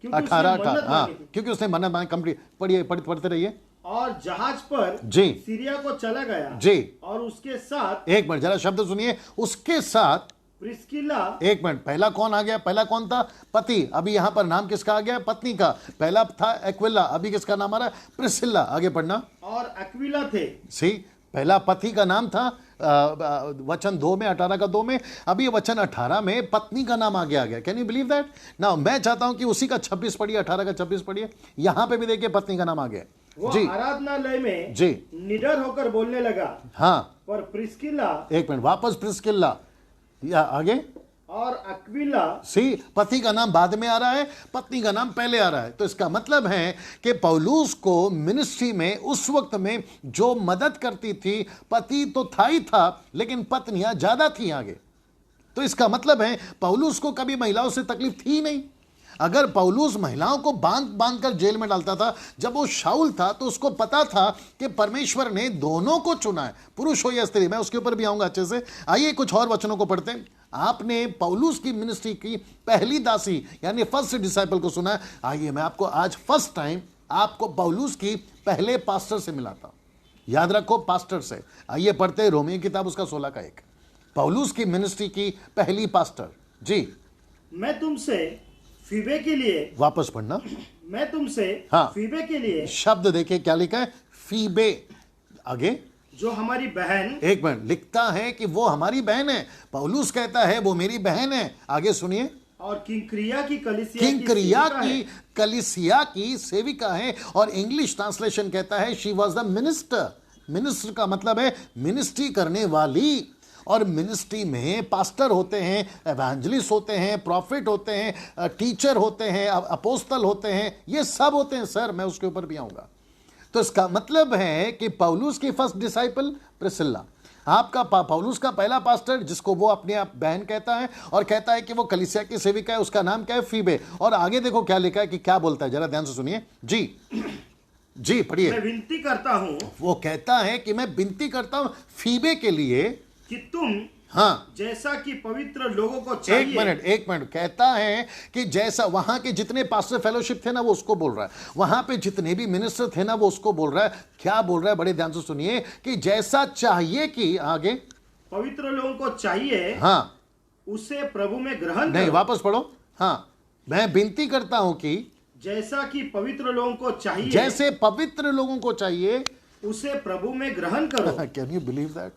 क्योंकि उसने 18 मन्नत हाँ, मांगी थी। क्योंकि उसने मन्नत मांगी। कंप्लीट पढ़िए, पढ़ते रहिए। और जहाज पर जी सीरिया को चला गया जी, और उसके साथ एक मिनट जरा शब्द सुनिए, उसके साथ। प्रिस्किला, एक मिनट, पहला कौन आ गया? पहला कौन था? पति। अभी यहां पर नाम किसका आ गया? पत्नी का। पहला था एक्विला, अभी किसका नाम आ रहा है? प्रिस्किला। आगे पढ़ना। और अक्विला थे। सी, पहला पति का नाम था वचन 2 में, 18 का 2 में। अभी वचन 18 में पत्नी का नाम आगे आ गया। Can you believe that? ना मैं चाहता हूं कि उसी का 26 पढ़िए, 18 का 26 पढ़िए। यहां पे भी देखिए पत्नी का नाम आ गया। वो जी आराधनालय में जी, निडर होकर बोलने लगा। हाँ पर प्रिस्किला एक मिनट, वापस प्रिस्किल्ला, या आगे और अक्विला, सी, पति का नाम बाद में आ रहा है, पत्नी का नाम पहले आ रहा है। तो इसका मतलब है कि पौलुस को मिनिस्ट्री में उस वक्त में जो मदद करती थी, पति तो था ही था, लेकिन पत्नियां ज्यादा थी आगे। तो इसका मतलब है पौलुस को कभी महिलाओं से तकलीफ थी नहीं। अगर पौलुस महिलाओं को बांध कर जेल में डालता था, जब वो शाऊल था, तो उसको पता था कि परमेश्वर ने दोनों को चुना है, पुरुष हो या स्त्री। मैं उसके ऊपर भी आऊंगा अच्छे से। आइए कुछ और वचनों को पढ़ते हैं। आपने पौलुस की मिनिस्ट्री की पहली दासी यानी फर्स्ट डिसाइपल को सुना है। आइए मैं आपको आज फर्स्ट टाइम आपको पौलुस की पहले पास्टर से मिलाता हूं। याद रखो, पास्टर से। आइए पढ़ते हैं रोमियो किताब उसका 16 का 1। पौलुस की मिनिस्ट्री की पहली पास्टर। जी, मैं तुमसे फीबे के लिए, वापस पढ़ना। मैं तुमसे हाँ। फीबे के लिए, शब्द देखिए क्या लिखा है, फीबे। आगे जो हमारी बहन, एक मिनट, लिखता है कि वो हमारी बहन है। पौलुस कहता है वो मेरी बहन है। आगे सुनिए। और किंक्रिया की कलीसिया किंक्रिया सेविका की है। कलीसिया की सेविका है। और इंग्लिश ट्रांसलेशन कहता है she was the minister. Minister का मतलब है मिनिस्ट्री करने वाली। और मिनिस्ट्री में पास्टर होते हैं, एवेंजलिस्ट होते हैं, प्रॉफिट होते हैं, टीचर होते हैं, अपोस्तल होते हैं, ये सब होते हैं सर। मैं उसके ऊपर भी आऊंगा। तो इसका मतलब है कि पौलुस की फर्स्ट डिसाइपल प्रिस्किल्ला, आपका पौलुस का पहला पास्टर, जिसको वो अपने आप बहन कहता है और कहता है कि वो कलीसिया की सेविका है, उसका नाम क्या है? फीबे। और आगे देखो क्या लिखा है कि क्या बोलता है, जरा ध्यान से सुनिए। जी जी पढ़िए। मैं विनती करता हूं वो कहता है कि मैं विनती करता हूं फीबे के लिए कि तुम हाँ, जैसा कि पवित्र लोगों को एक चाहिए। मिनट, कहता है कि जैसा वहां के जितने पास्टर फेलोशिप थे ना, वो उसको बोल रहा है। वहां पे जितने भी मिनिस्टर थे ना, वो उसको बोल रहा है। क्या बोल रहा है? बड़े ध्यान से सुनिए कि जैसा चाहिए कि आगे पवित्र लोगों को चाहिए, हाँ, उसे प्रभु में ग्रहण नहीं करो। वापस पढ़ो। हाँ, मैं विनती करता हूं कि जैसा कि पवित्र लोगों को चाहिए, जैसे पवित्र लोगों को चाहिए, उसे प्रभु में ग्रहण करो। Can you believe that?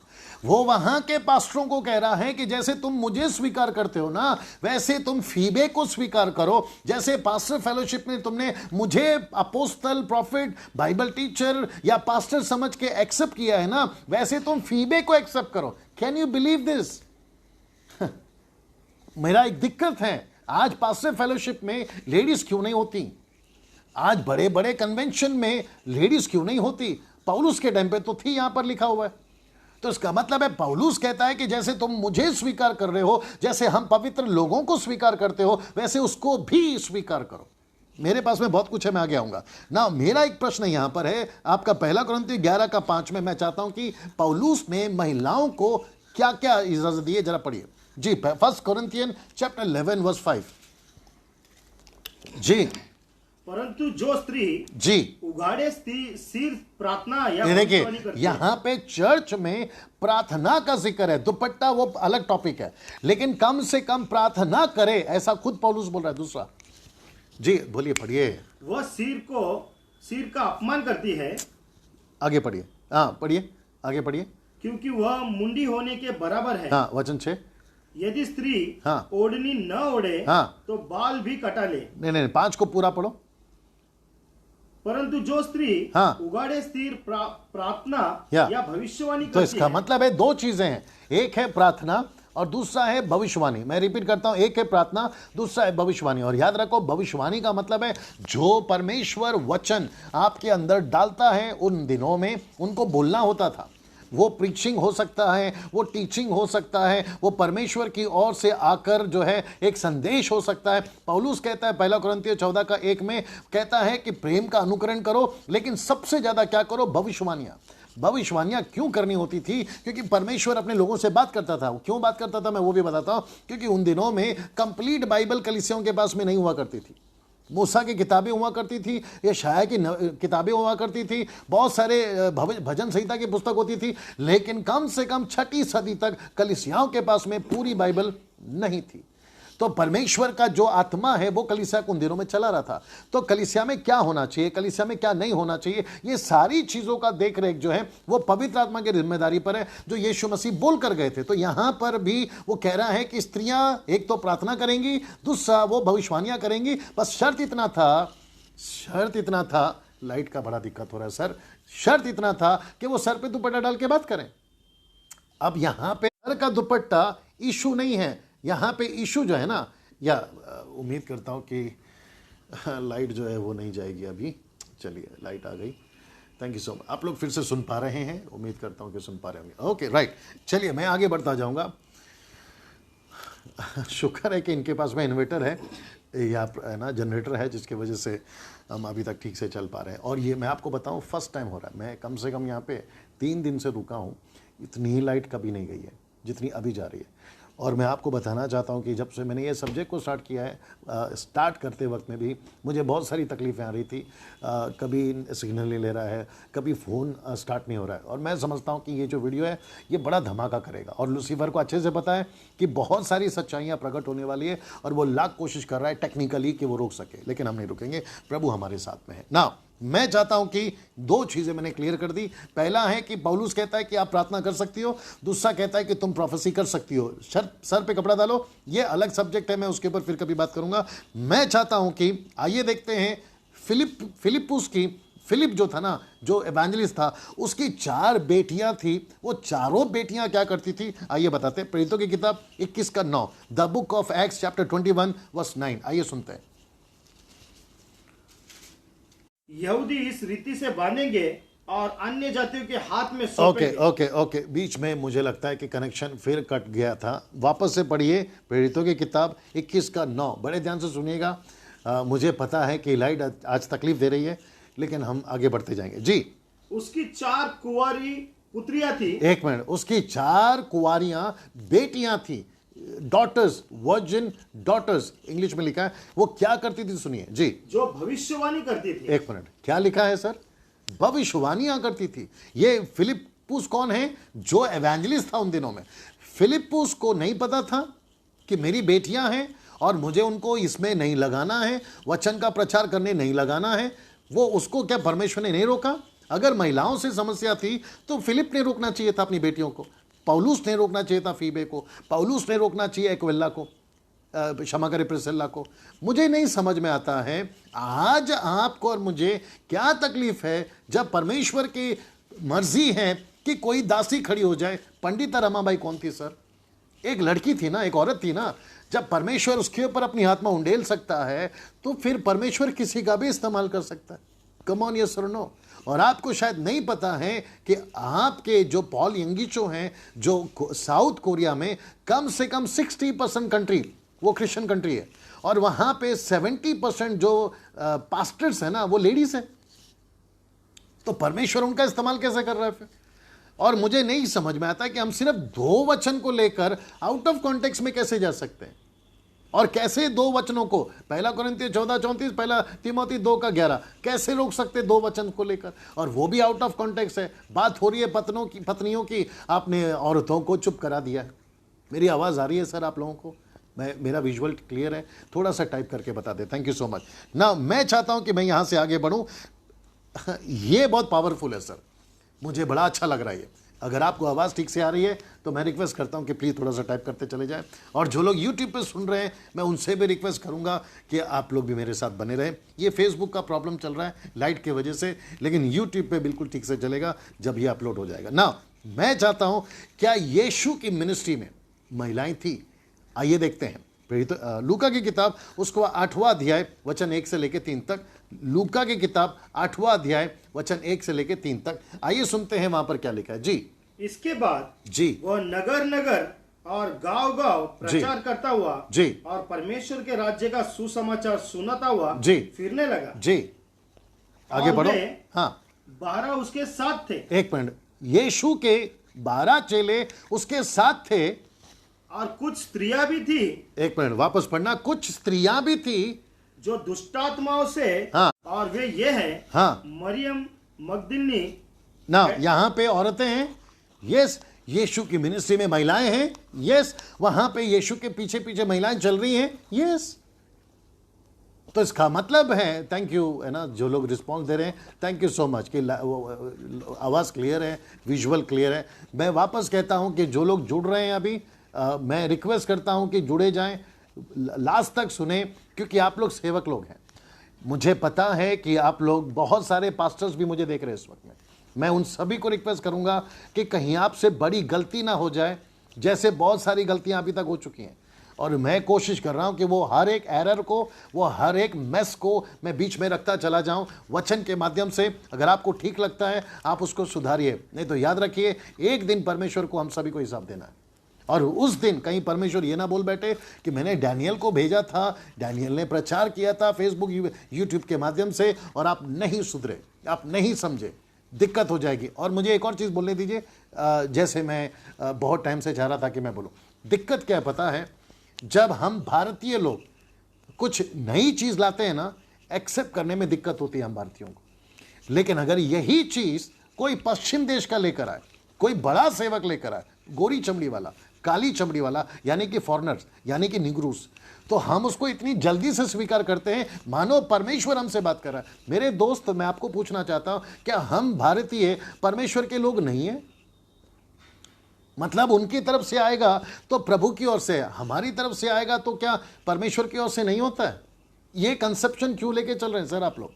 वो वहां के पास्टरों को कह रहा है कि जैसे तुम मुझे स्वीकार करते हो ना, वैसे तुम फीबे को स्वीकार करो। जैसे पास्टर फेलोशिप में तुमने मुझे अपोस्तल, प्रॉफिट, बाइबल टीचर या पास्टर समझ के एक्सेप्ट किया है ना, वैसे तुम फीबे को एक्सेप्ट करो। Can you believe this? मेरा एक दिक्कत है, आज पास्टर फेलोशिप में लेडीज क्यों नहीं होती? आज बड़े बड़े कन्वेंशन में लेडीज क्यों नहीं होती? पौलुस के टाइम पे तो थी, यहां पर लिखा हुआ है। तो इसका मतलब है पौलुस कहता है कि जैसे तुम मुझे स्वीकार कर रहे हो, जैसे हम पवित्र लोगों को स्वीकार करते हो, वैसे उसको भी स्वीकार करो। मेरे पास में बहुत कुछ है, मैं आगे आऊंगा ना। मेरा एक प्रश्न यहां पर है, आपका पहला कुरिन्थियों 11 का 5 में मैं चाहता हूं कि पौलुस ने महिलाओं को क्या क्या इजाजत दी है, जरा पढ़िए। जी, फर्स्ट कुरिन्थियन चैप्टर 11 वर्स 5। जी, परंतु जो स्त्री जी, उघाड़े सिर प्रार्थना या ये देखिए भविष्यवाणी करती है, यहां पे चर्च में प्रार्थना का जिक्र है। दुपट्टा वो अलग टॉपिक है, लेकिन कम से कम प्रार्थना करे, ऐसा खुद पौलुस बोल रहा है। दूसरा, जी बोलिए, पढ़िए। वह सिर का अपमान करती है, आगे पढ़िए। हाँ पढ़िए, आगे पढ़िए। क्योंकि वह मुंडी होने के बराबर है। हाँ, वचन 6। यदि स्त्री हाँ। ओढ़नी न ओढ़े हाँ। तो बाल भी कटा ले। नहीं, 5 को पूरा पढ़ो। परंतु जो स्त्री हाँ। उघाड़े सिर प्रार्थना या या भविष्यवाणी तो करती इसका है, मतलब है दो चीजें हैं, एक है प्रार्थना और दूसरा है भविष्यवाणी। मैं रिपीट करता हूं, एक है प्रार्थना, दूसरा है भविष्यवाणी। और याद रखो, भविष्यवाणी का मतलब है जो परमेश्वर वचन आपके अंदर डालता है, उन दिनों में उनको बोलना होता था। वो प्रीचिंग हो सकता है, वो टीचिंग हो सकता है, वो परमेश्वर की ओर से आकर जो है एक संदेश हो सकता है। पौलुस कहता है 1 कुरिन्थियों 14:1 में कहता है कि प्रेम का अनुकरण करो, लेकिन सबसे ज्यादा क्या करो? भविष्यवाणियां क्यों करनी होती थी? क्योंकि परमेश्वर अपने लोगों से बात करता था। क्यों बात करता था मैं वो भी बताता हूं। क्योंकि उन दिनों में कंप्लीट बाइबल कलीसियाओं के पास में नहीं हुआ करती थी। मूसा की किताबें हुआ करती थी, यशायाह की किताबें हुआ करती थी, बहुत सारे भजन संहिता की पुस्तक होती थी, लेकिन कम से कम 6वीं सदी तक कलीसियाओं के पास में पूरी बाइबल नहीं थी। तो परमेश्वर का जो आत्मा है वो कलीसिया उन दिनों में चला रहा था। तो कलीसिया में क्या होना चाहिए, कलीसिया में क्या नहीं होना चाहिए, ये सारी चीजों का देख रेख जो है वो पवित्र आत्मा की जिम्मेदारी पर है, जो यीशु मसीह बोल कर गए थे। तो यहां पर भी वो कह रहा है कि स्त्रियां एक तो प्रार्थना करेंगी, दूसरा वो भविष्यवाणियां करेंगी। बस शर्त इतना था, लाइट का बड़ा दिक्कत हो रहा है सर। शर्त इतना था कि वो सर पे दुपट्टा डाल के बात करें। अब यहां पे सर का दुपट्टा इशू नहीं है, यहाँ पे इशू जो है ना, या उम्मीद करता हूँ कि लाइट जो है वो नहीं जाएगी अभी। चलिए, लाइट आ गई, थैंक यू सो मच। आप लोग फिर से सुन पा रहे हैं, उम्मीद करता हूँ कि सुन पा रहे होंगे। ओके राइट, चलिए मैं आगे बढ़ता जाऊँगा। शुक्र है कि इनके पास में इन्वर्टर है या ना जनरेटर है, जिसकी वजह से हम अभी तक ठीक से चल पा रहे हैं। और ये मैं आपको बताऊँ फर्स्ट टाइम हो रहा है, मैं कम से कम यहाँ पे 3 दिन से रुका हूँ, इतनी लाइट कभी नहीं गई है जितनी अभी जा रही है। और मैं आपको बताना चाहता हूं कि जब से मैंने ये सब्जेक्ट को स्टार्ट किया है, स्टार्ट करते वक्त में भी मुझे बहुत सारी तकलीफ़ें आ रही थी। कभी सिग्नल नहीं ले रहा है, कभी फ़ोन स्टार्ट नहीं हो रहा है। और मैं समझता हूं कि ये जो वीडियो है ये बड़ा धमाका करेगा। और लूसीफर को अच्छे से पता है कि बहुत सारी सच्चाइयाँ प्रकट होने वाली है, और वो लाख कोशिश कर रहा है टेक्निकली कि वो रोक सके, लेकिन हम नहीं रुकेंगे। प्रभु हमारे साथ में है ना। मैं चाहता हूं कि 2 चीजें मैंने क्लियर कर दी। पहला है कि पौलुस कहता है कि आप प्रार्थना कर सकती हो, दूसरा कहता है कि तुम प्रोफेसी कर सकती हो। सर पे कपड़ा डालो, ये अलग सब्जेक्ट है, मैं उसके ऊपर फिर कभी बात करूंगा। मैं चाहता हूं कि आइए देखते हैं फिलिप जो था ना, जो एवेंजलिस्ट था, उसकी 4 बेटियां थी। वो चारों बेटियां क्या करती थी आइए बताते हैं। प्रेरितों की किताब 21:9, the book of Acts chapter 21:9। आइए सुनते हैं। यहूदी इस रीति से बांधेंगे और अन्य जातियों के हाथ में सौंपेंगे। ओके, बीच में मुझे लगता है कि कनेक्शन फिर कट गया था। वापस से पढ़िए प्रेरितों की किताब 21:9, बड़े ध्यान से सुनिएगा। मुझे पता है कि लाइट आज तकलीफ दे रही है, लेकिन हम आगे बढ़ते जाएंगे जी। उसकी 4 कुंवारी पुत्रियां थी। एक मिनट, उसकी 4 कुंवारियां बेटियां थी, डॉटर्स, वर्जिन डॉटर्स इंग्लिश में लिखा है। वो क्या करती थी सुनिए जी। जो भविष्यवाणी करती थी। एक मिनट, क्या लिखा है सर? भविष्यवाणियां करती थी। ये फिलिप्पुस कौन है? जो एवेंजलिस्ट था उन दिनों में। फिलिप्पुस को नहीं पता था कि मेरी बेटियां हैं और मुझे उनको इसमें नहीं लगाना है, वचन का प्रचार करने नहीं लगाना है। वो उसको क्या परमेश्वर ने नहीं रोका? अगर महिलाओं से समस्या थी तो फिलिप ने रोकना चाहिए था अपनी बेटियों को, पौलुस ने रोकना चाहिए था फीबे को, पौलुस ने रोकना चाहिए एक्विला को, क्षमा करे प्रिस्किल्ला को। मुझे नहीं समझ में आता है आज आपको और मुझे क्या तकलीफ है जब परमेश्वर की मर्जी है कि कोई दासी खड़ी हो जाए। पंडिता रमाबाई कौन थी सर? एक लड़की थी ना, एक औरत थी ना। जब परमेश्वर उसके ऊपर अपनी आत्मा उंडेल सकता है तो फिर परमेश्वर किसी का भी इस्तेमाल कर सकता है। कम ऑन, यस और नो। और आपको शायद नहीं पता है कि आपके जो पॉल यंगीचो हैं, जो साउथ कोरिया में कम से कम 60% कंट्री वो क्रिश्चियन कंट्री है, और वहां पे 70% जो पास्टर्स है ना वो लेडीज है। तो परमेश्वर उनका इस्तेमाल कैसे कर रहा है फिर? और मुझे नहीं समझ में आता कि हम सिर्फ 2 वचन को लेकर आउट ऑफ कॉन्टेक्स्ट में कैसे जा सकते हैं, और कैसे 2 वचनों को 1 कुरिन्थियों 14:34, 1 तीमोथी 2:11 कैसे रोक सकते 2 वचन को लेकर, और वो भी आउट ऑफ कॉन्टेक्स्ट है। बात हो रही है पत्नियों की, आपने औरतों को चुप करा दिया है। मेरी आवाज़ आ रही है सर आप लोगों को? मेरा विजुअल क्लियर है? थोड़ा सा टाइप करके बता दे, थैंक यू सो मच ना। मैं चाहता हूं कि मैं यहां से आगे बढ़ूं। ये बहुत पावरफुल है सर, मुझे बड़ा अच्छा लग रहा है ये। अगर आपको आवाज़ ठीक से आ रही है तो मैं रिक्वेस्ट करता हूं कि प्लीज़ थोड़ा सा टाइप करते चले जाएं। और जो लोग यूट्यूब पे सुन रहे हैं मैं उनसे भी रिक्वेस्ट करूंगा कि आप लोग भी मेरे साथ बने रहें। ये फेसबुक का प्रॉब्लम चल रहा है लाइट की वजह से, लेकिन यूट्यूब पे बिल्कुल ठीक से चलेगा जब ये अपलोड हो जाएगा ना। मैं चाहता हूं, क्या यीशु की मिनिस्ट्री में महिलाएं थी? आइए देखते हैं। लूका की किताब उसको 8वां अध्याय वचन 1 से लेकर 3 तक। लूका की किताब 8वां अध्याय वचन 1 से लेकर 3 तक। आइए सुनते हैं वहां पर क्या लिखा है जी। इसके बाद जी वह नगर नगर और गांव गांव प्रचार करता हुआ जी और परमेश्वर के राज्य का सुसमाचार सुनाता हुआ जी फिरने लगा। जी आगे और बढ़ो। वे हाँ 12 उसके साथ थे एक मिनट, यीशु के 12 चेले उसके साथ थे। और कुछ स्त्रियां भी थी एक मिनट वापस पढ़ना, कुछ स्त्रियां भी थी जो दुष्टात्माओं से, हाँ और वे ये हैं हाँ मरियम मगदलिनी। ना, यहां पे औरतें हैं, यस। यीशु की मिनिस्ट्री में महिलाएं हैं, यस। वहां पे यीशु के पीछे पीछे महिलाएं चल रही हैं, यस। तो इसका मतलब है, थैंक यू, है ना, जो लोग रिस्पॉन्स दे रहे हैं, थैंक यू सो मच कि आवाज़ क्लियर है, विजुअल क्लियर है। मैं वापस कहता हूं कि जो लोग जुड़ रहे हैं अभी, मैं रिक्वेस्ट करता हूं कि जुड़े जाएं, लास्ट तक सुने, क्योंकि आप लोग सेवक लोग हैं। मुझे पता है कि आप लोग, बहुत सारे पास्टर्स भी मुझे देख रहे हैं इस वक्त में। मैं उन सभी को रिक्वेस्ट करूंगा कि कहीं आपसे बड़ी गलती ना हो जाए, जैसे बहुत सारी गलतियां अभी तक हो चुकी हैं। और मैं कोशिश कर रहा हूं कि वो हर एक एरर को, वो हर एक मेस को मैं बीच में रखता चला जाऊं वचन के माध्यम से। अगर आपको ठीक लगता है आप उसको सुधारिए, नहीं तो याद रखिए एक दिन परमेश्वर को हम सभी को हिसाब देना है। और उस दिन कहीं परमेश्वर ये ना बोल बैठे कि मैंने डैनियल को भेजा था, डैनियल ने प्रचार किया था फेसबुक यूट्यूब के माध्यम से, और आप नहीं सुधरे, आप नहीं समझे, दिक्कत हो जाएगी। और मुझे एक और चीज़ बोलने दीजिए, जैसे मैं बहुत टाइम से चाह रहा था कि मैं बोलूँ, दिक्कत क्या पता है, जब हम भारतीय लोग कुछ नई चीज़ लाते हैं ना, एक्सेप्ट करने में दिक्कत होती है हम भारतीयों को। लेकिन अगर यही चीज़ कोई पश्चिम देश का लेकर आए, कोई बड़ा सेवक लेकर आए, गोरी चमड़ी वाला, काली चमड़ी वाला, यानी कि फॉरेनर्स, यानी कि निग्रूस, तो हम उसको इतनी जल्दी से स्वीकार करते हैं मानो परमेश्वर हमसे बात कर रहा है। मेरे दोस्त, मैं आपको पूछना चाहता हूं, क्या हम भारतीय परमेश्वर के लोग नहीं हैं? मतलब उनकी तरफ से आएगा तो प्रभु की ओर से, हमारी तरफ से आएगा तो क्या परमेश्वर की ओर से नहीं होता है? ये कंसेप्शन क्यों लेके चल रहे हैं सर आप लोग?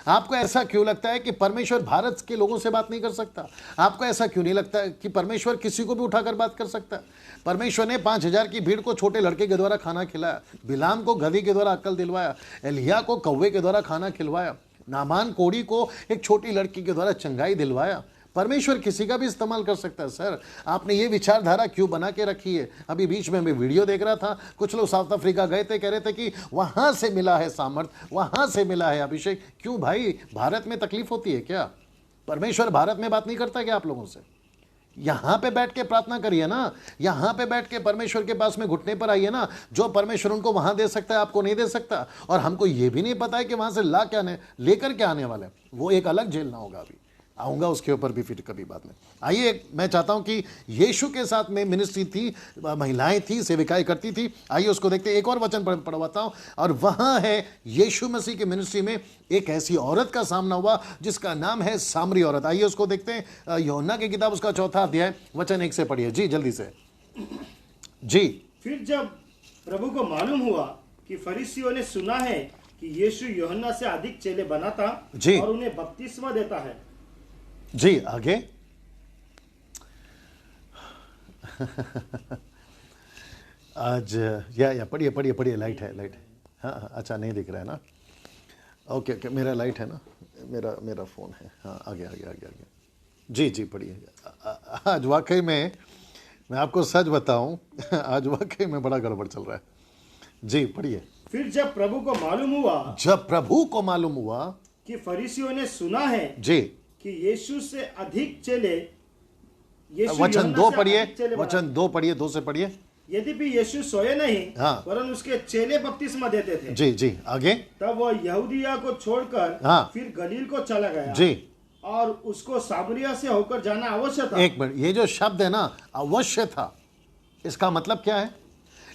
आपको ऐसा क्यों लगता है कि परमेश्वर भारत के लोगों से बात नहीं कर सकता? आपको ऐसा क्यों नहीं लगता कि परमेश्वर किसी को भी उठाकर बात कर सकता है? परमेश्वर ने 5000 की भीड़ को छोटे लड़के के द्वारा खाना खिलाया, बिलाम को गधी के द्वारा अक्ल दिलवाया, एलिया को कौवे के द्वारा खाना खिलवाया, नामान कोड़ी को एक छोटी लड़की के द्वारा चंगाई दिलवाया। परमेश्वर किसी का भी इस्तेमाल कर सकता है सर। आपने ये विचारधारा क्यों बना के रखी है? अभी बीच में मैं वीडियो देख रहा था, कुछ लोग साउथ अफ्रीका गए थे, कह रहे थे कि वहां से मिला है सामर्थ्य, वहां से मिला है अभिषेक। क्यों भाई, भारत में तकलीफ होती है क्या? परमेश्वर भारत में बात नहीं करता क्या आप लोगों से? यहां पे बैठ के प्रार्थना करिए ना, यहां पे बैठ के परमेश्वर के पास में घुटने पर आइए ना। जो परमेश्वर उनको वहां दे सकता है आपको नहीं दे सकता। और हमको ये भी नहीं पता है कि वहां से लेकर क्या आने वाले, वो एक अलग झेलना होगा। अभी आऊँगा उसके ऊपर भी फिर कभी बाद में। आइए, मैं चाहता हूं कि यीशु के साथ में मिनिस्ट्री थी, महिलाएं थी, सेविकाएं करती थी। आइए उसको देखते हैं। एक और वचन पढ़वाता हूं, और वहां है यीशु मसीह की मिनिस्ट्री में एक ऐसी औरत का सामना हुआ जिसका नाम है सामरी औरत। आइए उसको देखते हैं। यूहन्ना की किताब उसका 4था अध्याय वचन 1 से पढ़िए जी, जल्दी से जी। फिर जब प्रभु को मालूम हुआ कि फरीसियों ने सुना है कि यीशु यूहन्ना से अधिक चेले बनाता जी। और उन्हें बपतिस्मा देता है। जी आगे। आज या पढ़िए पढ़िए पढ़िए, लाइट है, लाइट है। हाँ, अच्छा नहीं दिख रहा है ना? ओके ओके, मेरा लाइट है ना, मेरा फ़ोन है। हाँ, आगे आगे आगे आगे जी जी पढ़िए। आज वाकई में मैं आपको सच बताऊं, आज वाकई में बड़ा गड़बड़ चल रहा है जी। पढ़िए। फिर जब प्रभु को मालूम हुआ कि फरीसियों ने सुना है जी कि यीशु से अधिक चेले, वचन 2 पढ़िए, वचन 2 पढ़िए, 2 से पढ़िए। यद्यपि यीशु सोए नहीं, हाँ। वरन उसके चेले बपतिस्मा देते थे। जी जी आगे। तब वह यहूदिया को छोड़कर हाँ। फिर गलील को चला गया जी। और उसको सामरिया से होकर जाना अवश्य था। एक मिनट, ये जो शब्द है ना, अवश्य था, इसका मतलब क्या है?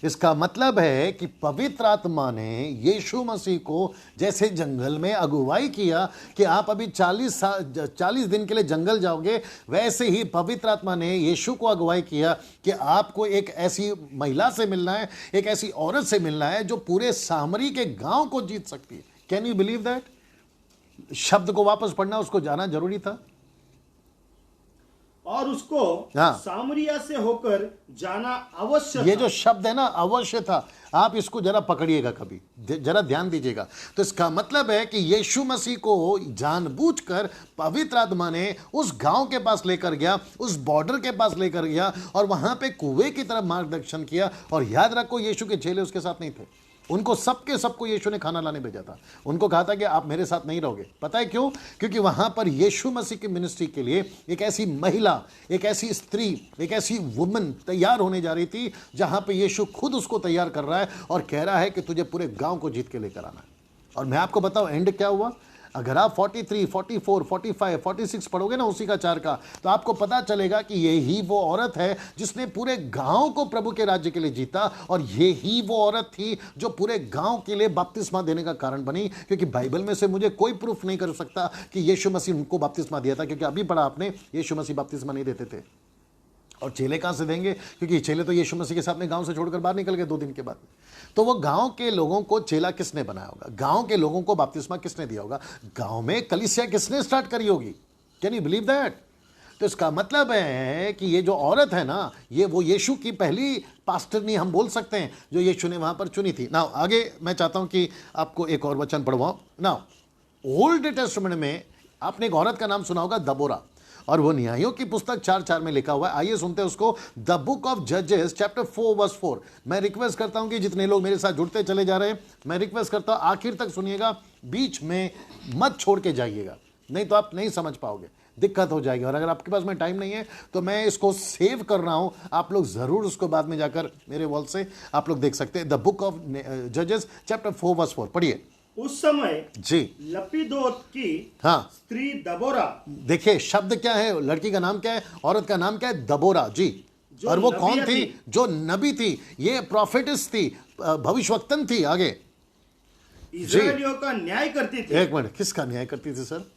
इसका मतलब है कि पवित्र आत्मा ने यीशु मसीह को जैसे जंगल में अगुवाई किया कि आप अभी 40 दिन के लिए जंगल जाओगे, वैसे ही पवित्र आत्मा ने यीशु को अगुवाई किया कि आपको एक ऐसी महिला से मिलना है, एक ऐसी औरत से मिलना है जो पूरे सामरी के गांव को जीत सकती है। Can you believe that? शब्द को वापस पढ़ना, उसको जाना जरूरी था। और उसको हाँ। सामरिया से होकर जाना अवश्य ये था। जो शब्द है ना, अवश्य था, आप इसको जरा पकड़िएगा, कभी जरा ध्यान दीजिएगा। तो इसका मतलब है कि यीशु मसीह को जानबूझकर पवित्र आत्मा ने उस गांव के पास लेकर गया, उस बॉर्डर के पास लेकर गया और वहां पे कुएं की तरफ मार्गदर्शन किया। और याद रखो, यीशु के चेले उसके साथ नहीं थे, उनको सबको यीशु ने खाना लाने भेजा था। उनको कहा था कि आप मेरे साथ नहीं रहोगे। पता है क्यों? क्योंकि वहां पर यीशु मसीह की मिनिस्ट्री के लिए एक ऐसी महिला, एक ऐसी स्त्री, एक ऐसी वुमन तैयार होने जा रही थी, जहां पे यीशु खुद उसको तैयार कर रहा है और कह रहा है कि तुझे पूरे गांव को जीत के लेकर आना है। और मैं आपको बताऊं एंड क्या हुआ। अगर आप 43, 44, 45, 46 पढ़ोगे ना उसी का 4 का, तो आपको पता चलेगा कि यही वो औरत है जिसने पूरे गांव को प्रभु के राज्य के लिए जीता। और यही वो औरत थी जो पूरे गांव के लिए बपतिस्मा देने का कारण बनी। क्योंकि बाइबल में से मुझे कोई प्रूफ नहीं कर सकता कि यीशु मसीह उनको बपतिस्मा दिया था, क्योंकि अभी पढ़ा आपने, यीशु मसीह बपतिस्मा नहीं देते थे। और चेले कहां से देंगे? क्योंकि चेले तो यीशु मसीह के साथ में गांव से छोड़कर बाहर निकल गए 2 दिन के बाद। तो वो गांव के लोगों को चेला किसने बनाया होगा? गांव के लोगों को बपतिस्मा किसने दिया होगा? गांव में कलीसिया किसने स्टार्ट करी होगी? Can you believe that? तो इसका मतलब है कि ये जो औरत है ना, ये वो यीशु की पहली पास्टरनी हम बोल सकते हैं जो यीशु ने वहां पर चुनी थी। ना आगे मैं चाहता हूं कि आपको एक और वचन पढ़वाऊं ना। ओल्ड टेस्टामेंट में आपने एक औरत का नाम सुना होगा, दबोरा, और वो न्यायों की पुस्तक 4:4 में लिखा हुआ है। आइए सुनते हैं उसको। द बुक ऑफ जजेस चैप्टर 4 वर्स 4। मैं रिक्वेस्ट करता हूं कि जितने लोग मेरे साथ जुड़ते चले जा रहे हैं, मैं रिक्वेस्ट करता हूं आखिर तक सुनिएगा, बीच में मत छोड़ के जाइएगा, नहीं तो आप नहीं समझ पाओगे, दिक्कत हो जाएगी। और अगर आपके पास में टाइम नहीं है तो मैं इसको सेव कर रहा हूं, आप लोग जरूर उसको बाद में जाकर मेरे वॉल से आप लोग देख सकते हैं। द बुक ऑफ जजेस चैप्टर 4 वर्स 4 पढ़िए। उस समय जी लपीदोत की हाँ, स्त्री दबोरा, देखिए शब्द क्या है, लड़की का नाम क्या है, औरत का नाम क्या है? दबोरा जी। जो और वो नबिया कौन थी? थी। जो नबी थी, ये प्रॉफिटिस थी, भविष्यवक्तन थी। आगे इजरायलियों का न्याय करती थी। एक मिनट, किसका न्याय करती थी सर?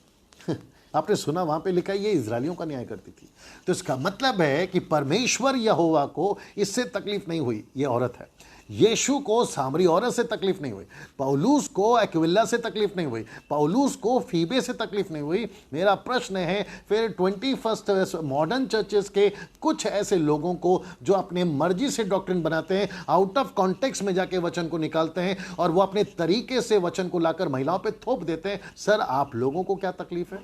आपने सुना, वहां पे लिखा है ये इजरायलियों का न्याय करती थी। तो इसका मतलब है कि परमेश्वर यहोवा को इससे तकलीफ नहीं हुई, ये औरत है। यीशु को सामरी औरत से तकलीफ नहीं हुई, पौलुस को एक्विला से तकलीफ नहीं हुई, पौलुस को फीबे से तकलीफ नहीं हुई। मेरा प्रश्न है फिर 21st मॉडर्न चर्चेस के कुछ ऐसे लोगों को जो अपने मर्जी से डॉक्ट्रिन बनाते हैं, आउट ऑफ कॉन्टेक्स्ट में जाके वचन को निकालते हैं और वो अपने तरीके से वचन को लाकर महिलाओं पे थोप देते हैं। सर आप लोगों को क्या तकलीफ है?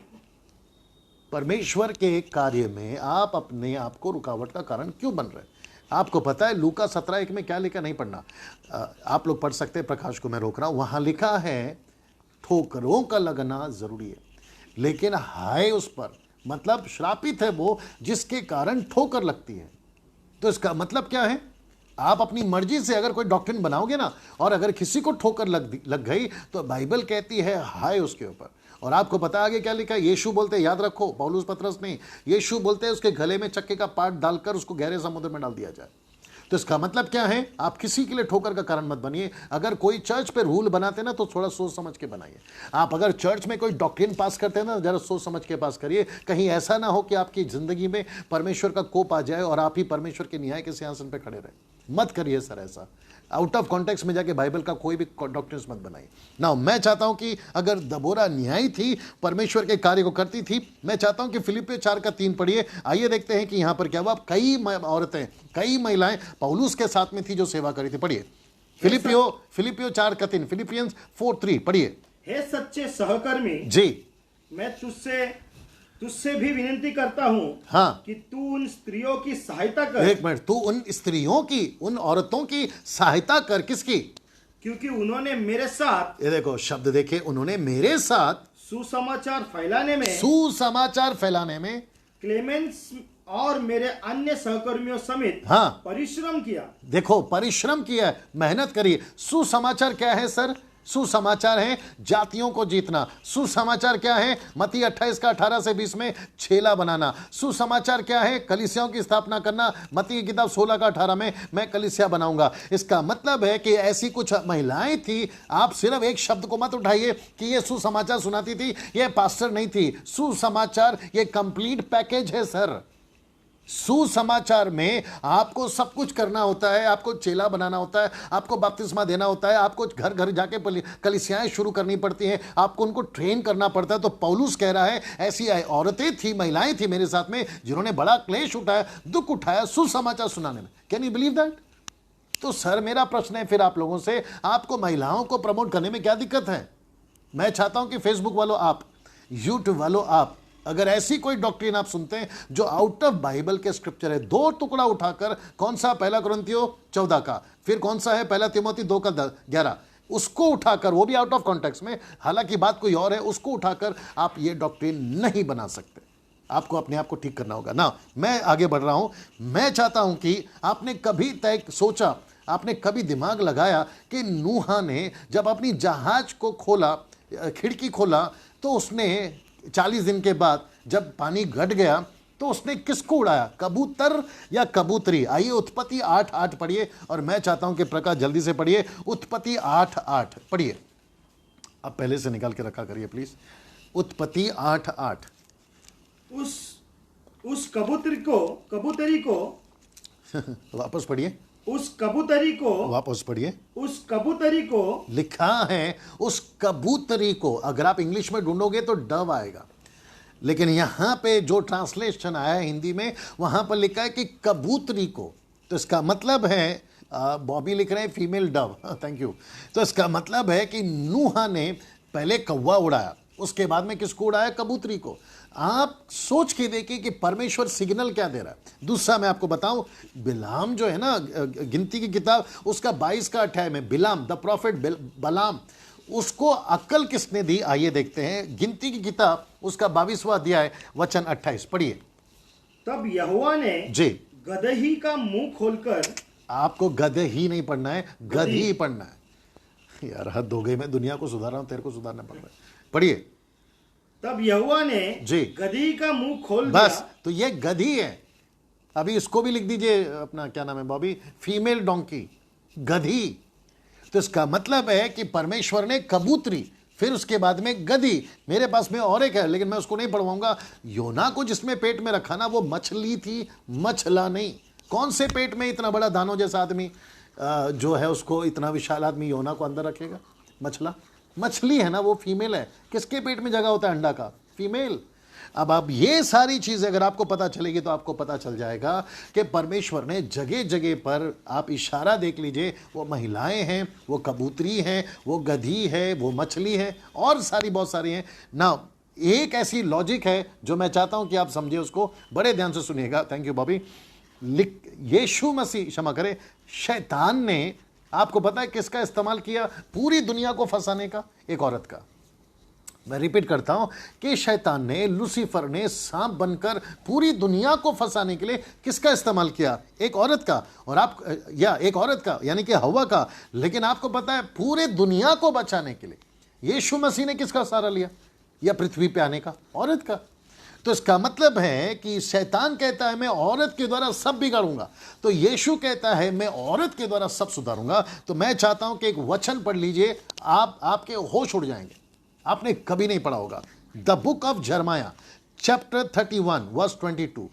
परमेश्वर के कार्य में आप अपने आप को रुकावट का कारण क्यों बन रहे हैं? आपको पता है लूका 17:1 में क्या लिखा? नहीं पढ़ना, आप लोग पढ़ सकते हैं, प्रकाश को मैं रोक रहा हूं। वहां लिखा है ठोकरों का लगना जरूरी है, लेकिन हाय उस पर, मतलब श्रापित है वो जिसके कारण ठोकर लगती है। तो इसका मतलब क्या है? आप अपनी मर्जी से अगर कोई डॉक्ट्रिन बनाओगे ना, और अगर किसी को ठोकर लग गई तो बाइबल कहती है हाय उसके ऊपर। और आपको पता आगे क्या लिखा है? यीशु बोलते हैं, याद रखो, पौलुस पतरस नहीं, यीशु बोलते हैं उसके गले में चक्के का पाट डालकर उसको गहरे समुद्र में डाल दिया जाए। तो इसका मतलब क्या है? आप किसी के लिए ठोकर का कारण मत बनिए। अगर कोई चर्च पे रूल बनाते ना तो थोड़ा सोच समझ के बनाइए। आप अगर चर्च में कोई डॉक्ट्रिन पास करते हैं ना, जरा सोच समझ के पास करिए। कहीं ऐसा ना हो कि आपकी जिंदगी में परमेश्वर का कोप आ जाए और आप ही परमेश्वर के न्याय के सिंहासन पे खड़े रहे। मत करिए सर ऐसा। आउट ऑफ कॉन्टेक्स्ट में जाके बाइबल का कोई भी डॉक्ट्रिन मत बनाइए ना। मैं चाहता हूं कि अगर दबोरा न्यायी थी, परमेश्वर के कार्य को करती थी, मैं चाहता हूं कि फिलिपियों 4:3 पढ़िए। आइए देखते हैं कि यहां पर क्या हुआ। कई औरतें, कई महिलाएं पौलुस के साथ में थी जो सेवा करी थी। पढ़िए फिलिपियों 4:3, फिलिपियंस 4:3 पढ़िए। हे सच्चे सहकर्मी जी, मैं तुझसे भी विनती करता हूँ हाँ, कि तू उन स्त्रियों की सहायता कर। एक मिनट, तू उन स्त्रियों की, उन औरतों की सहायता कर। किसकी? क्योंकि उन्होंने मेरे साथ, ये देखो शब्द देखे, उन्होंने मेरे साथ सुसमाचार फैलाने में क्लेमेंस और मेरे अन्य सहकर्मियों समेत हाँ, परिश्रम किया। देखो परिश्रम किया, मेहनत करिए। सुसमाचार क्या है सर? सुसमाचार है जातियों को जीतना। सुसमाचार क्या है? मत्ती 28:18-20 में छेला बनाना। सुसमाचार क्या है? कलीसियाओं की स्थापना करना। मत्ती की किताब 16:18 में मैं कलीसिया बनाऊंगा। इसका मतलब है कि ऐसी कुछ महिलाएं थी। आप सिर्फ एक शब्द को मत उठाइए कि ये सुसमाचार सुनाती थी, ये पास्टर नहीं थी। सुसमाचार ये कंप्लीट पैकेज है सर। सुसमाचार में आपको सब कुछ करना होता है, आपको चेला बनाना होता है, आपको बपतिस्मा देना होता है, आपको घर घर जाके कलीसियाएं शुरू करनी पड़ती हैं, आपको उनको ट्रेन करना पड़ता है। तो पौलुस कह रहा है ऐसी औरतें थी, महिलाएं थी मेरे साथ में जिन्होंने बड़ा क्लेश उठाया, दुख उठाया सुसमाचार सुनाने में। Can you believe that? तो सर मेरा प्रश्न है फिर आप लोगों से, आपको महिलाओं को प्रमोट करने में क्या दिक्कत है? मैं चाहता हूं कि फेसबुक वालों आप, यूट्यूब वालों आप, अगर ऐसी कोई डॉक्ट्रिन आप सुनते हैं जो आउट ऑफ बाइबल के स्क्रिप्चर है, दो टुकड़ा उठाकर, कौन सा? पहला कुरिन्थियों 14 का, फिर कौन सा है? पहला तिमोथी 2 का 11, उसको उठाकर, वो भी आउट ऑफ कॉन्टेक्स्ट में, हालांकि बात कोई और है, उसको उठाकर आप ये डॉक्ट्रिन नहीं बना सकते। आपको अपने आप को ठीक करना होगा ना। मैं आगे बढ़ रहा हूं। मैं चाहता हूं कि आपने कभी तय सोचा, आपने कभी दिमाग लगाया कि नूहा ने जब अपनी जहाज को खोला, खिड़की खोला, तो उसने 40 दिन के बाद जब पानी घट गया तो उसने किसको उड़ाया? कबूतर या कबूतरी? आइए उत्पत्ति 8:8 पढ़िए, और मैं चाहता हूं कि प्रकाश जल्दी से पढ़िए उत्पत्ति 8:8 पढ़िए। अब पहले से निकाल के रखा करिए प्लीज। उत्पत्ति 8:8। उस कबूतरी को वापस पढ़िए। उस कबूतरी को वापस पढ़िए। उस कबूतरी को लिखा है उस कबूतरी को। अगर आप इंग्लिश में ढूंढोगे तो डव आएगा, लेकिन यहां पे जो ट्रांसलेशन आया है हिंदी में, वहां पर लिखा है कि कबूतरी को। तो इसका मतलब है, बॉबी लिख रहे हैं फीमेल डव, थैंक यू। तो इसका मतलब है कि नूहा ने पहले कौवा उड़ाया, उसके बाद में किसको उड़ाया? कबूतरी को। आप सोच के देखिए कि परमेश्वर सिग्नल क्या दे रहा है। दूसरा मैं आपको बताऊं, बिलाम जो है ना, गिनती की किताब उसका 22 का अध्याय में, बिलाम द प्रॉफिट बलाम, उसको अक्ल किसने दी? आइए देखते हैं। गिनती की किताब उसका 22वां अध्याय वचन 28 पढ़िए। तब यहोवा ने जी, गदही का मुंह खोलकर, आपको गधे ही नहीं पढ़ना है, गधी ही पढ़ना है। यार हद हो गई, मैं दुनिया को सुधार रहा हूं, तेरे को सुधारना पड़ रहा है। पढ़िए। तब यहोवा ने जी, गदही का मुंह खोल बस। दिया। तो ये गधी है। अभी इसको भी लिख दीजिए, अपना क्या नाम है बॉबी, फीमेल डोंकी, गधी। तो इसका मतलब है कि परमेश्वर ने कबूतरी, फिर उसके बाद में गधी। मेरे पास में और एक है, लेकिन मैं उसको नहीं पढ़वाऊंगा। योना को जिसमें पेट में रखा ना, वो मछली थी, मछला नहीं। कौन से पेट में इतना बड़ा दानव जैसा आदमी जो है, उसको इतना विशाल आदमी योना को अंदर रखेगा? मछला, मछली है ना, वो फीमेल है। किसके पेट में जगह होता है अंडा का? फीमेल। अब आप ये सारी चीजें अगर आपको पता चलेगी तो आपको पता चल जाएगा कि परमेश्वर ने जगह जगह पर, आप इशारा देख लीजिए, वो महिलाएं हैं, वो कबूतरी हैं, वो गधी है, वो मछली है, और सारी बहुत सारी हैं ना। एक ऐसी लॉजिक है जो मैं चाहता हूं कि आप समझे, उसको बड़े ध्यान से सुनिएगा। Thank you Bobby. यीशु मसीह, क्षमा करें, शैतान ने, आपको पता है किसका इस्तेमाल किया पूरी दुनिया को फंसाने का? एक औरत का। मैं रिपीट करता हूं कि शैतान ने, लूसीफर ने सांप बनकर पूरी दुनिया को फंसाने के लिए किसका इस्तेमाल किया? एक औरत का। और आप, या एक औरत का यानी कि हवा का। लेकिन आपको पता है पूरे दुनिया को बचाने के लिए यीशु मसीह ने किसका सहारा लिया? या पृथ्वी पे आने का? औरत का। तो इसका मतलब है कि शैतान कहता है मैं औरत के द्वारा सब बिगाड़ूंगा, तो यीशु कहता है मैं औरत के द्वारा सब सुधारूंगा। तो मैं चाहता हूं कि एक वचन पढ़ लीजिए, आपके होश उड़ जाएंगे। आपने कभी नहीं पढ़ा होगा। The book of Jeremiah chapter 31 verse 22।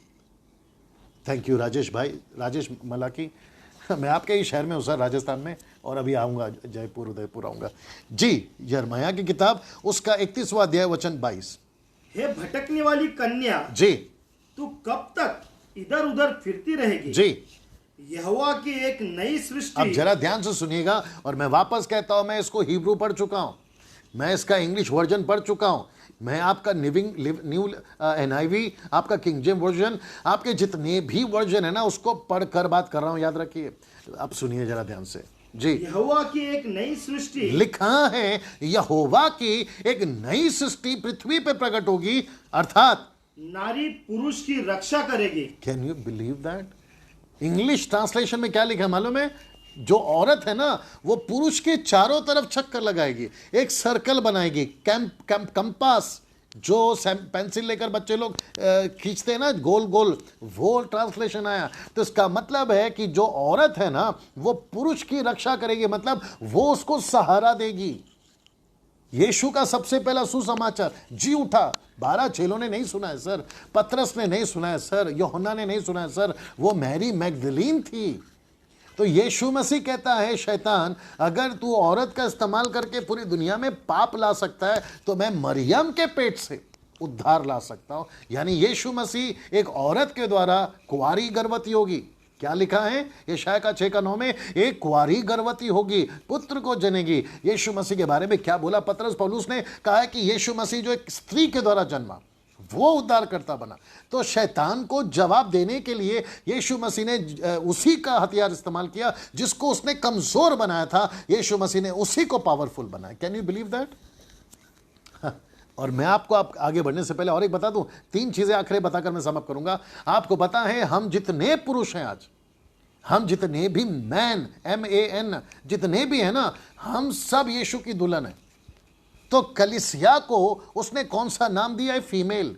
Thank you Rajesh भाई, राजेश मलाकी। मैं आपके ही शहर में हूं सर, राजस्थान में, और अभी आऊंगा जयपुर, उदयपुर आऊंगा जी। यिर्मयाह की किताब उसका 31वां अध्याय वचन 22। हे भटकने वाली कन्या जी, तू कब तक इधर उधर फिरती रहेगी? जी, यहोवा की एक नई अब सृष्टि। जरा ध्यान से सुनिएगा, और मैं वापस कहता हूं, मैं इसको हिब्रू पढ़ चुका हूं, मैं इसका इंग्लिश वर्जन पढ़ चुका हूं, मैं आपका न्यू NIV, आपका किंग जेम्स वर्जन, आपके जितने भी वर्जन है ना, उसको पढ़कर बात कर रहा हूं, याद रखिए। अब सुनिए जरा ध्यान से जी। यहोवा की एक नई सृष्टि, लिखा है यहोवा की एक नई सृष्टि पृथ्वी पे प्रकट होगी, अर्थात नारी पुरुष की रक्षा करेगी। Can you believe that? English translation में क्या लिखा है मालूम है? जो औरत है ना, वो पुरुष के चारों तरफ चक्कर लगाएगी, एक सर्कल बनाएगी, कंपास, जो पेंसिल लेकर बच्चे लोग खींचते हैं ना गोल गोल, वो ट्रांसलेशन आया। तो इसका मतलब है कि जो औरत है ना, वो पुरुष की रक्षा करेगी, मतलब वो उसको सहारा देगी। यीशु का सबसे पहला सुसमाचार जी उठा 12 चेलों ने नहीं सुना है सर, पतरस ने नहीं सुना है सर, यूहन्ना ने नहीं सुना है सर, वो मैरी मैगदलीन थी। तो यीशु मसीह कहता है शैतान अगर तू औरत का इस्तेमाल करके पूरी दुनिया में पाप ला सकता है तो मैं मरियम के पेट से उद्धार ला सकता हूं। यानी यीशु मसीह एक औरत के द्वारा कुंवारी गर्भवती होगी। क्या लिखा है यशायाह का 6:9 में, एक कुंवारी गर्भवती होगी, पुत्र को जनेगी। यीशु मसीह के बारे में क्या बोला पतरस पौलुस ने, कहा है कि यीशु मसीह जो एक स्त्री के द्वारा जन्मा वो उद्धारकर्ता बना। तो शैतान को जवाब देने के लिए यीशु मसीह ने उसी का हथियार इस्तेमाल किया जिसको उसने कमजोर बनाया था, यीशु मसीह ने उसी को पावरफुल बनाया। Can you believe that? और मैं आपको आगे बढ़ने से पहले और एक बता दूं, 3 चीजें आखिरी बताकर मैं समाप्त करूंगा। आपको पता है हम जितने पुरुष हैं आज, हम जितने भी मैन MAN जितने भी हैं ना, हम सब यीशु की दुल्हन है। तो कलीसिया को उसने कौन सा नाम दिया है? फीमेल।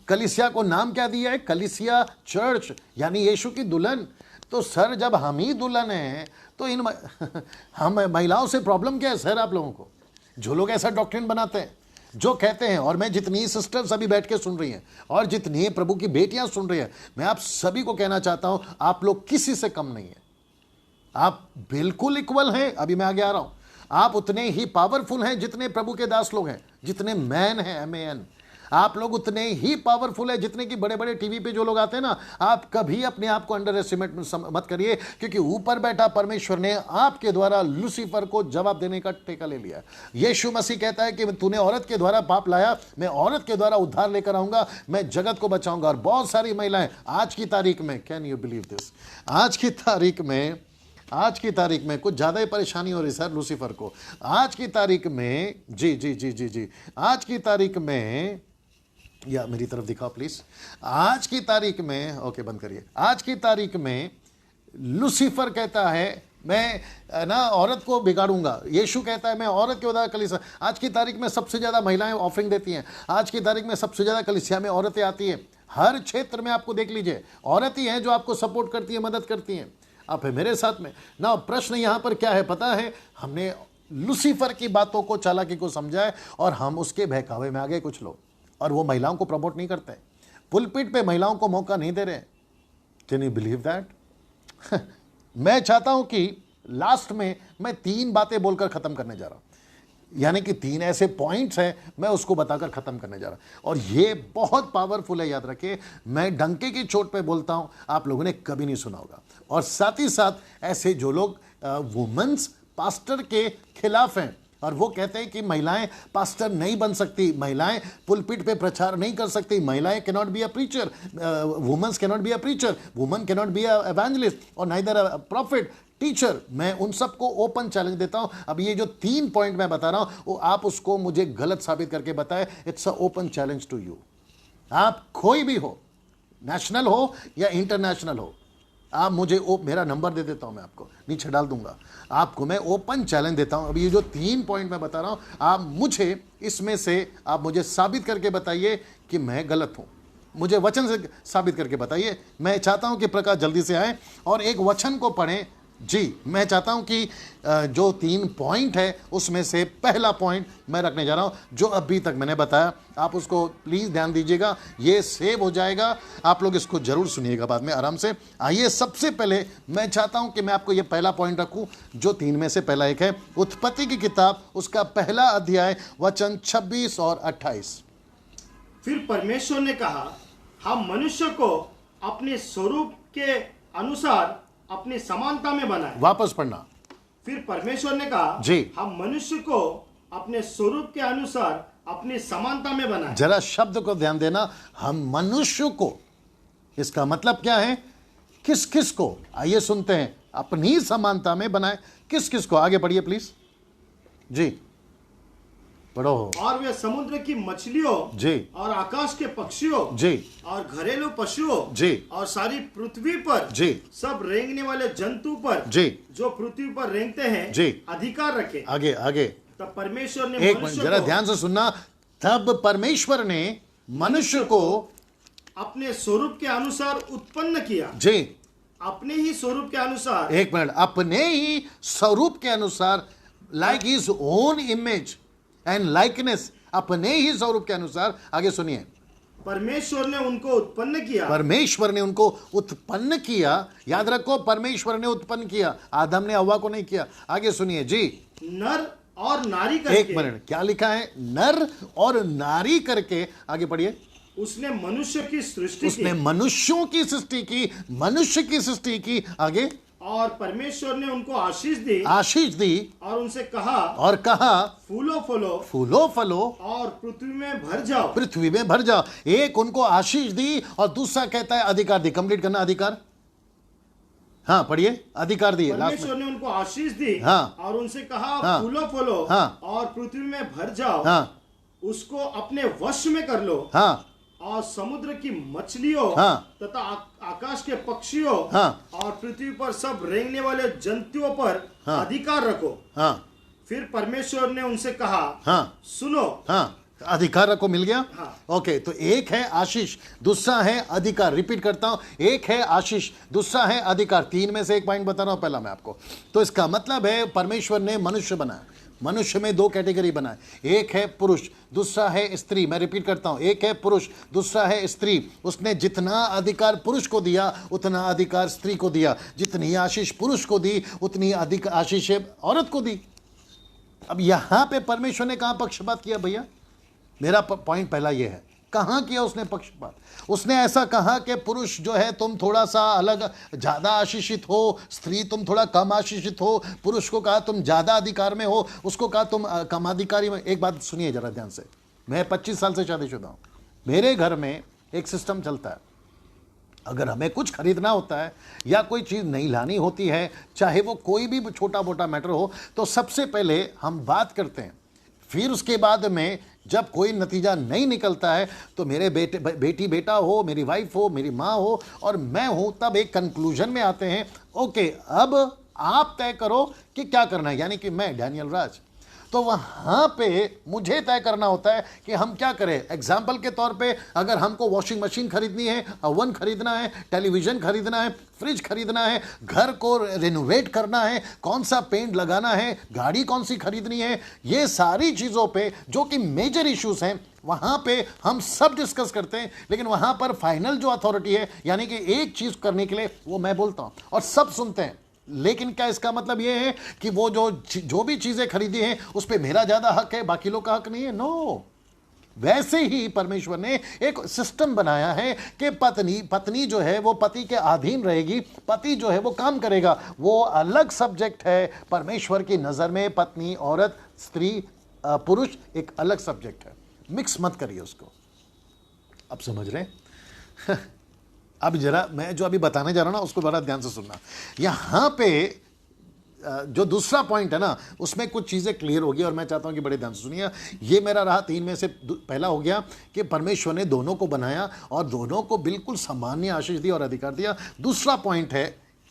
कलीसिया को नाम क्या दिया है? कलीसिया चर्च, यानी यीशु की दुल्हन। तो सर जब हम ही दुल्हन हैं तो इन हम महिलाओं से प्रॉब्लम क्या है सर आप लोगों को? जो लोग ऐसा डॉक्ट्रिन बनाते हैं, जो कहते हैं, और मैं जितनी सिस्टर्स अभी बैठ के सुन रही हैं और जितनी प्रभु की बेटियां सुन रही हैं, मैं आप सभी को कहना चाहता हूं आप लोग किसी से कम नहीं है, आप बिल्कुल इक्वल हैं। अभी मैं आगे आ रहा हूं। आप उतने ही पावरफुल हैं जितने प्रभु के दास लोग हैं, जितने मैन हैं MAN। आप लोग उतने ही पावरफुल है जितने कि बड़े बड़े टीवी पे जो लोग आते हैं ना। आप कभी अपने आप को अंडर एस्टिमेट मत करिए, क्योंकि ऊपर बैठा परमेश्वर ने आपके द्वारा लूसीफर को जवाब देने का ठेका ले लिया। यीशु मसीह कहता है कि तूने औरत के द्वारा पाप लाया, मैं औरत के द्वारा उद्धार लेकर आऊंगा, मैं जगत को बचाऊंगा। और बहुत सारी महिलाएं आज की तारीख में, कैन यू बिलीव दिस, आज की तारीख में कुछ ज़्यादा ही परेशानी हो रही सर लूसीफर को। आज की तारीख में जी आज की तारीख में, या मेरी तरफ दिखाओ प्लीज। आज की तारीख में, ओके बंद करिए। आज की तारीख में लूसीफर कहता है मैं ना औरत को बिगाड़ूंगा, यीशु कहता है मैं औरत के उदाहरण कलीसिया। आज की तारीख में सबसे ज़्यादा महिलाएं ऑफरिंग देती हैं, आज की तारीख में सबसे ज़्यादा कलीसिया में औरतें आती हैं। हर क्षेत्र में आपको देख लीजिए औरत ही हैं जो आपको सपोर्ट करती है, मदद करती हैं। आप है मेरे साथ में ना। प्रश्न यहाँ पर क्या है पता है? हमने लूसीफर की बातों को, चालाकी को समझा है और हम उसके बहकावे में आ गए कुछ लोग, और वो महिलाओं को प्रमोट नहीं करते, पुलपिट पे महिलाओं को मौका नहीं दे रहे। Can you believe that? मैं चाहता हूं कि लास्ट में मैं 3 बातें बोलकर खत्म करने जा रहा हूं, यानी कि 3 ऐसे पॉइंट्स हैं मैं उसको बताकर खत्म करने जा रहा हूं। और ये बहुत पावरफुल है, याद रखिए। मैं डंके की चोट पे बोलता हूं, आप लोगों ने कभी नहीं सुना होगा। और साथ ही साथ ऐसे जो लोग वुमेन्स पास्टर के खिलाफ हैं और वो कहते हैं कि महिलाएं पास्टर नहीं बन सकती, महिलाएं पुलपिट पे प्रचार नहीं कर सकती, महिलाएं can not be a preacher, women's can not be a preacher, women can not be a evangelist और नाइदर अ प्रॉफिट टीचर। मैं उन सबको ओपन चैलेंज देता हूं। अब ये जो 3 पॉइंट मैं बता रहा हूं वो आप उसको मुझे गलत साबित करके बताएं। It's a open challenge to you. आप कोई भी हो, नेशनल हो या इंटरनेशनल हो, आप मुझे मेरा नंबर दे देता हूं, मैं आपको नीचे डाल दूंगा। आपको मैं ओपन चैलेंज देता हूं। अब ये जो 3 पॉइंट मैं बता रहा हूं, आप मुझे इसमें से आप मुझे साबित करके बताइए कि मैं गलत हूं। मुझे वचन से साबित करके बताइए। मैं चाहता हूं कि प्रकाश जल्दी से आए और एक वचन को पढ़ें। जी, मैं चाहता हूं कि जो 3 पॉइंट है उसमें से पहला पॉइंट मैं रखने जा रहा हूं जो अभी तक मैंने बताया। आप उसको प्लीज ध्यान दीजिएगा, ये सेव हो जाएगा। आप लोग इसको जरूर सुनिएगा बाद में आराम से। आइए, सबसे पहले मैं चाहता हूं कि मैं आपको ये पहला पॉइंट रखूं जो 3 में से पहला एक है। उत्पत्ति की किताब उसका पहला अध्याय वचन 26 और 28। फिर परमेश्वर ने कहा, हम मनुष्य को अपने स्वरूप के अनुसार अपनी समानता में बनाए। वापस पढ़ना। फिर परमेश्वर ने कहा, जी, हम मनुष्य को अपने स्वरूप के अनुसार अपनी समानता में बनाए। जरा शब्द को ध्यान देना, हम मनुष्य को, इसका मतलब क्या है? किस किस को? आइए सुनते हैं। अपनी समानता में बनाए, किस किस को? आगे पढ़िए प्लीज। जी पढ़ो। और वे समुद्र की मछलियों जी और आकाश के पक्षियों जी और घरेलू पशुओं जी और सारी पृथ्वी पर जी सब रेंगने वाले जंतु पर जी जो पृथ्वी पर रेंगते हैं जी अधिकार रखे। आगे आगे तब परमेश्वर ने एक मिनट मनुष्य जरा को ध्यान से सुनना। तब परमेश्वर ने मनुष्य को अपने स्वरूप के अनुसार उत्पन्न किया। जी अपने ही स्वरूप के अनुसार। एक मिनट, अपने ही स्वरूप के अनुसार, like his own image and likeness, अपने ही स्वरूप के अनुसार। आगे सुनिए, परमेश्वर ने उनको उत्पन्न किया। परमेश्वर ने उनको उत्पन्न किया। याद रखो, परमेश्वर ने उत्पन्न किया, आदम ने हव्वा को नहीं किया। आगे सुनिए जी, नर और नारी करके। एक मिनट, क्या लिखा है? नर और नारी करके। आगे पढ़िए। उसने मनुष्य की सृष्टि उसने की मनुष्यों की सृष्टि की, मनुष्य की सृष्टि की। आगे, और परमेश्वर ने उनको आशीष दी आशीष दी और उनसे कहा, और कहा, फूलो फलो फूलो फलो और पृथ्वी में भर जाओ। पृथ्वी में भर जाओ। एक उनको आशीष दी और दूसरा कहता है अधिकार दी। कंप्लीट करना, अधिकार। हाँ पढ़िए, अधिकार दिए लास्ट में। परमेश्वर ने उनको आशीष दी हाँ। और उनसे कहा, हाँ। फूलो फलो हाँ। और पृथ्वी में भर जाओ। हाँ उसको अपने वश में कर लो हाँ और समुद्र की मछलियों हाँ। तथा आकाश के पक्षियों हाँ। और पृथ्वी पर सब रेंगने वाले जंतुओं पर हाँ। अधिकार रखो। हाँ फिर परमेश्वर ने उनसे कहा, हाँ सुनो। हाँ, अधिकार रखो, मिल गया। हाँ। ओके, तो एक है आशीष, दूसरा है अधिकार। रिपीट करता हूं, एक है आशीष, दूसरा है अधिकार। तीन में से एक पॉइंट बता रहा हूं पहला मैं आपको। तो इसका मतलब है परमेश्वर ने मनुष्य बनाया। मनुष्य में दो कैटेगरी बनाए, एक है पुरुष, दूसरा है स्त्री। मैं रिपीट करता हूं, एक है पुरुष, दूसरा है स्त्री। उसने जितना अधिकार पुरुष को दिया उतना अधिकार स्त्री को दिया। जितनी आशीष पुरुष को दी उतनी अधिक आशीष औरत को दी। अब यहां पे परमेश्वर ने कहां पक्षपात किया भैया? मेरा पॉइंट पहला यह है, कहां किया उसने पक्षपात? उसने ऐसा कहा कि पुरुष जो है तुम थोड़ा सा अलग, ज्यादा आशीषित हो, स्त्री तुम थोड़ा कम आशीषित हो। पुरुष को कहा तुम ज्यादा अधिकार में हो, उसको कहा तुम कम अधिकारी में। एक बात सुनिए जरा ध्यान से, मैं 25 साल से शादीशुदा हूं। मेरे घर में एक सिस्टम चलता है, अगर हमें कुछ खरीदना होता है या कोई चीज़ नहीं लानी होती है, चाहे वो कोई भी छोटा मोटा मैटर हो, तो सबसे पहले हम बात करते हैं। फिर उसके बाद में जब कोई नतीजा नहीं निकलता है तो मेरे बेटी बेटा हो, मेरी वाइफ हो, मेरी माँ हो और मैं हूँ, तब एक कंक्लूजन में आते हैं, ओके अब आप तय करो कि क्या करना है। यानी कि मैं डैनियल राज, तो वहाँ पे मुझे तय करना होता है कि हम क्या करें। एग्जाम्पल के तौर पे अगर हमको वॉशिंग मशीन खरीदनी है, ओवन खरीदना है, टेलीविज़न खरीदना है, फ्रिज खरीदना है, घर को रेनोवेट करना है, कौन सा पेंट लगाना है, गाड़ी कौन सी खरीदनी है, ये सारी चीज़ों पे जो कि मेजर इश्यूज हैं वहाँ पे हम सब डिस्कस करते हैं। लेकिन वहाँ पर फाइनल जो अथॉरिटी है, यानी कि एक चीज़ करने के लिए, वो मैं बोलता हूँ और सब सुनते हैं। लेकिन क्या इसका मतलब यह है कि वो जो भी चीजें खरीदी हैं उस पर मेरा ज्यादा हक है, बाकी लोग का हक नहीं है? नो। वैसे ही परमेश्वर ने एक सिस्टम बनाया है कि पत्नी जो है वो पति के अधीन रहेगी, पति जो है वो काम करेगा। वो अलग सब्जेक्ट है परमेश्वर की नजर में। पत्नी, औरत, स्त्री, पुरुष एक अलग सब्जेक्ट है, मिक्स मत करिए उसको। अब समझ रहे हैं? अब जरा मैं जो अभी बताने जा रहा हूं ना उसको बड़ा ध्यान से सुनना। यहां पे जो दूसरा पॉइंट है ना, उसमें कुछ चीजें क्लियर होगी और मैं चाहता हूं कि बड़े ध्यान से सुनिए। ये मेरा रहा तीन में से पहला हो गया कि परमेश्वर ने दोनों को बनाया और दोनों को बिल्कुल सामान्य आशीष दी और अधिकार दिया। दूसरा पॉइंट है,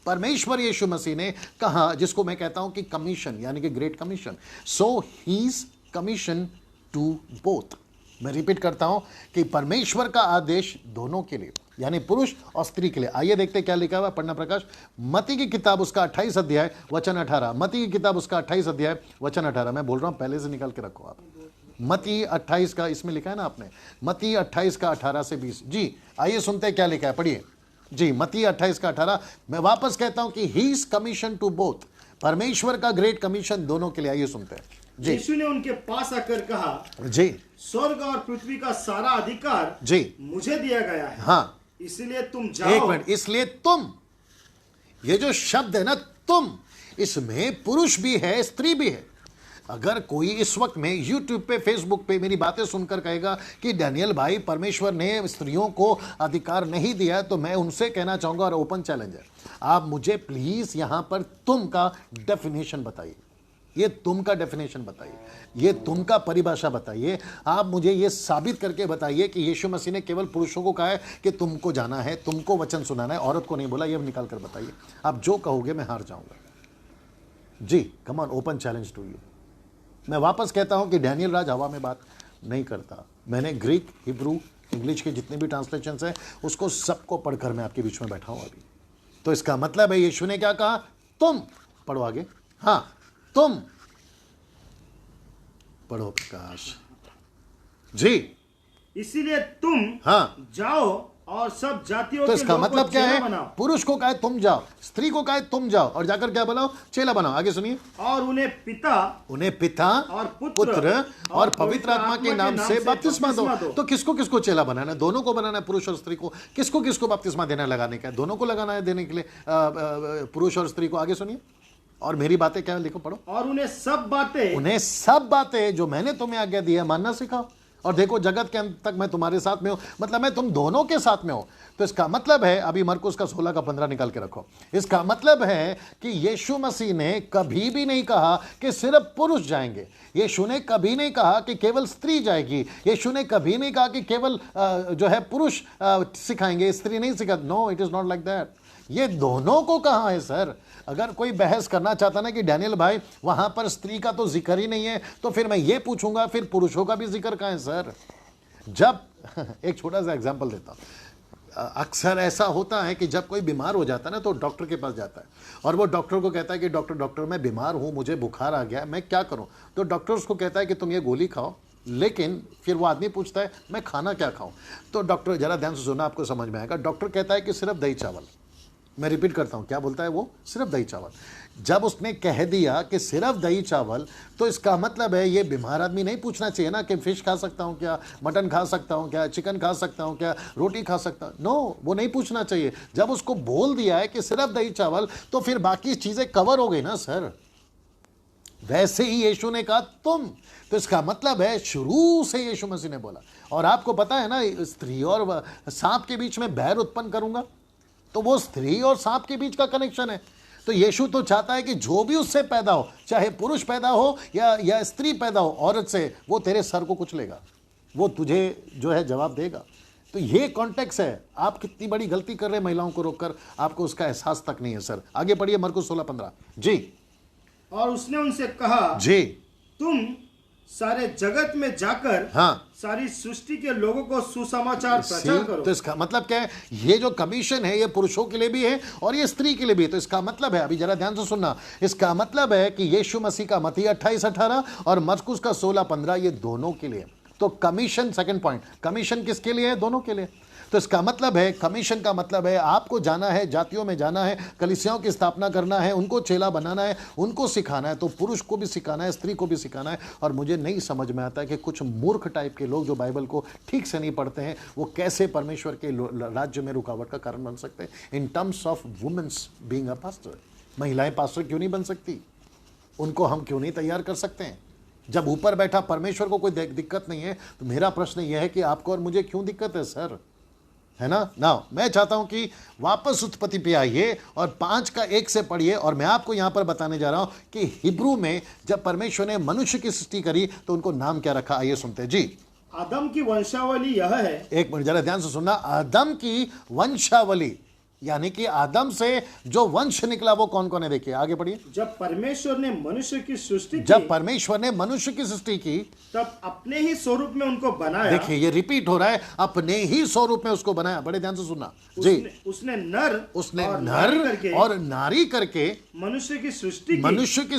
परमेश्वर यीशु मसीह ने कहा, जिसको मैं कहता हूं कि कमीशन, यानी कि great commission. So he is commission to both. मैं रिपीट करता हूं कि परमेश्वर का आदेश दोनों के लिए, यानी पुरुष और स्त्री के लिए। आइए देखते क्या लिखा हुआ पढ़ना प्रकाश। मत्ती की किताब उसका 28 अध्याय वचन 18। मत्ती की किताब उसका 28 अध्याय वचन 18। मैं बोल रहा हूं, पहले से निकाल के रखो आप। मत्ती 28 का, इसमें लिखा है ना आपने, मत्ती 28 का 18 से 20। जी आइए सुनते हैं क्या लिखा है, पढ़िए जी। मत्ती 28 का 18। मैं वापस कहता हूं कि he is commission to both. परमेश्वर का ग्रेट कमीशन दोनों के लिए। आइए सुनते हैं जी। यीशु ने उनके पास आकर कहा, जी, स्वर्ग और पृथ्वी का सारा अधिकार जी मुझे दिया गया है। हाँ, इसलिए तुम जाओ। एक मिनट, इसलिए तुम, ये जो शब्द है ना तुम, इसमें पुरुष भी है स्त्री भी है। अगर कोई इस वक्त में यूट्यूब पे, फेसबुक पे मेरी बातें सुनकर कहेगा कि डैनियल भाई परमेश्वर ने स्त्रियों को अधिकार नहीं दिया, तो मैं उनसे कहना चाहूंगा, और ओपन चैलेंज है, आप मुझे प्लीज यहां पर तुम का डेफिनेशन बताइए। ये तुम का डेफिनेशन बताइए, ये तुम का परिभाषा बताइए। आप मुझे ये साबित करके बताइए कि यीशु मसीह ने केवल पुरुषों को कहा है कि तुमको जाना है, तुमको वचन सुनाना है, औरत को नहीं बोला। ये निकाल कर बताइए। आप जो कहोगे मैं हार जाऊंगा। जी come on, open challenge to you. मैं वापस कहता हूं कि डैनियल राज हवा में बात नहीं करता। मैंने ग्रीक, हिब्रू, इंग्लिश के जितने भी ट्रांसलेशन हैं उसको सबको पढ़कर मैं आपके बीच में बैठा हूं अभी। तो इसका मतलब है यीशु ने क्या कहा? तुम। पढ़ो आगे। हाँ, तुम पढ़ो प्रकाश जी। इसीलिए तुम हाँ, जाओ और सब जातियों तो के इसका लोगों को मतलब क्या चेला है? बनाओ पुरुष को कहे तुम जाओ, स्त्री को कहे तुम जाओ, और जाकर क्या बनाओ? चेला बनाओ। आगे सुनिए। और उन्हें पिता और पुत्र और पवित्र आत्मा के नाम से बपतिस्मा दो। दो। तो किसको किसको चेला बनाना है? दोनों को बनाना है, पुरुष और स्त्री को। किसको किसको बपतिस्मा देना लगाने का है? दोनों को लगाना है देने के लिए, पुरुष और स्त्री को। आगे सुनिए, और मेरी बातें क्या है लिखो, पढ़ो। और उन्हें सब बातें जो मैंने तुम्हें आज्ञा दी है मानना सिखाओ, और देखो जगत के अंत तक मैं तुम्हारे साथ में हूं। मतलब मैं तुम दोनों के साथ में हूं। तो इसका मतलब है, अभी मरकुस का 16 का 15 निकाल के रखो। इसका मतलब है कि यीशु मसीह ने कभी भी नहीं कहा कि सिर्फ पुरुष जाएंगे। यीशु ने कभी नहीं कहा कि केवल स्त्री जाएगी। यीशु ने कभी नहीं कहा कि केवल जो है पुरुष सिखाएंगे, स्त्री नहीं सिखा। No, it is not like that. ये दोनों को कहा है सर। अगर कोई बहस करना चाहता ना कि डैनियल भाई वहां पर स्त्री का तो जिक्र ही नहीं है, तो फिर मैं ये पूछूंगा फिर पुरुषों का भी जिक्र कहां है सर? जब एक छोटा सा एग्जांपल देता हूं। अक्सर ऐसा होता है कि जब कोई बीमार हो जाता है ना, तो डॉक्टर के पास जाता है और वो डॉक्टर को कहता है कि डॉक्टर मैं बीमार हूं, मुझे बुखार आ गया, मैं क्या करूं? तो डॉक्टर उसको कहता है कि तुम ये गोली खाओ। लेकिन फिर वो आदमी पूछता है मैं खाना क्या खाऊं? तो डॉक्टर, जरा ध्यान से सुना, आपको समझ में आएगा। डॉक्टर कहता है कि सिर्फ दही चावल। मैं रिपीट करता हूं, क्या बोलता है वो? सिर्फ दही चावल। जब उसने कह दिया कि सिर्फ दही चावल, तो इसका मतलब है ये बीमार आदमी नहीं पूछना चाहिए ना कि फिश खा सकता हूं क्या, मटन खा सकता हूं क्या, चिकन खा सकता हूं क्या, रोटी खा सकता हूं? नो, वो नहीं पूछना चाहिए। जब उसको बोल दिया है कि सिर्फ दही चावल, तो फिर बाकी चीजें कवर हो गई ना सर। वैसे ही यीशु ने कहा तुम। तो इसका मतलब है शुरू से यीशु मसीह ने बोला। और आपको पता है ना, स्त्री और सांप के बीच में बैर उत्पन्न करूंगा, तो वो स्त्री और सांप के बीच का कनेक्शन है। तो यीशु तो चाहता है कि जो भी उससे पैदा हो, चाहे पुरुष पैदा हो या स्त्री पैदा हो औरत से, वो तेरे सर को कुचलेगा, वो तुझे जो है जवाब देगा। तो ये कॉन्टेक्स्ट है। आप कितनी बड़ी गलती कर रहे हैं महिलाओं को रोककर, आपको उसका एहसास तक नहीं है सर। आगे पढ़िए मरकुस 16:15 जी। और उसने उनसे कहा जी, तुम सारे जगत में जाकर सारी सृष्टि के लोगों को सुसमाचार प्रचार करो। तो इसका मतलब क्या है? ये जो कमीशन है ये पुरुषों के लिए भी है और ये स्त्री के लिए भी है। तो इसका मतलब है, अभी जरा ध्यान से सुनना, इसका मतलब है कि यीशु मसीह का मत्ती 28:18 और मरकुस का 16:15 ये दोनों के लिए। तो कमीशन, सेकंड पॉइंट, कमीशन किसके लिए है? दोनों के लिए। तो इसका मतलब है, कमीशन का मतलब है आपको जाना है, जातियों में जाना है, कलीसियाओं की स्थापना करना है, उनको चेला बनाना है, उनको सिखाना है। तो पुरुष को भी सिखाना है, स्त्री को भी सिखाना है। और मुझे नहीं समझ में आता है कि कुछ मूर्ख टाइप के लोग जो बाइबल को ठीक से नहीं पढ़ते हैं, वो कैसे परमेश्वर के राज्य में रुकावट का कारण बन सकते हैं। In terms of women's being a pastor, महिलाएं पास्टर क्यों नहीं बन सकती? उनको हम क्यों नहीं तैयार कर सकते हैं? जब ऊपर बैठा परमेश्वर को कोई दिक्कत नहीं है, तो मेरा प्रश्न यह है कि आपको और मुझे क्यों दिक्कत है सर? है ना? मैं चाहता हूं कि वापस उत्पत्ति पे आइए और 5:1 से पढ़िए। और मैं आपको यहां पर बताने जा रहा हूं कि हिब्रू में जब परमेश्वर ने मनुष्य की सृष्टि करी तो उनको नाम क्या रखा। आइए सुनते हैं जी। आदम की वंशावली यह है। एक मिनट जरा ध्यान से सुनना। आदम की वंशावली यानी कि आदम से जो वंश निकला वो कौन कौन है? देखिए, आगे पढ़िए। जब परमेश्वर ने मनुष्य की सृष्टि की, तब अपने ही स्वरूप में उनको बनाया। देखिए, ये रिपीट हो रहा है, अपने ही स्वरूप में उसको बनाया। बड़े ध्यान से सुनना जी। उसने नर और नारी करके मनुष्य की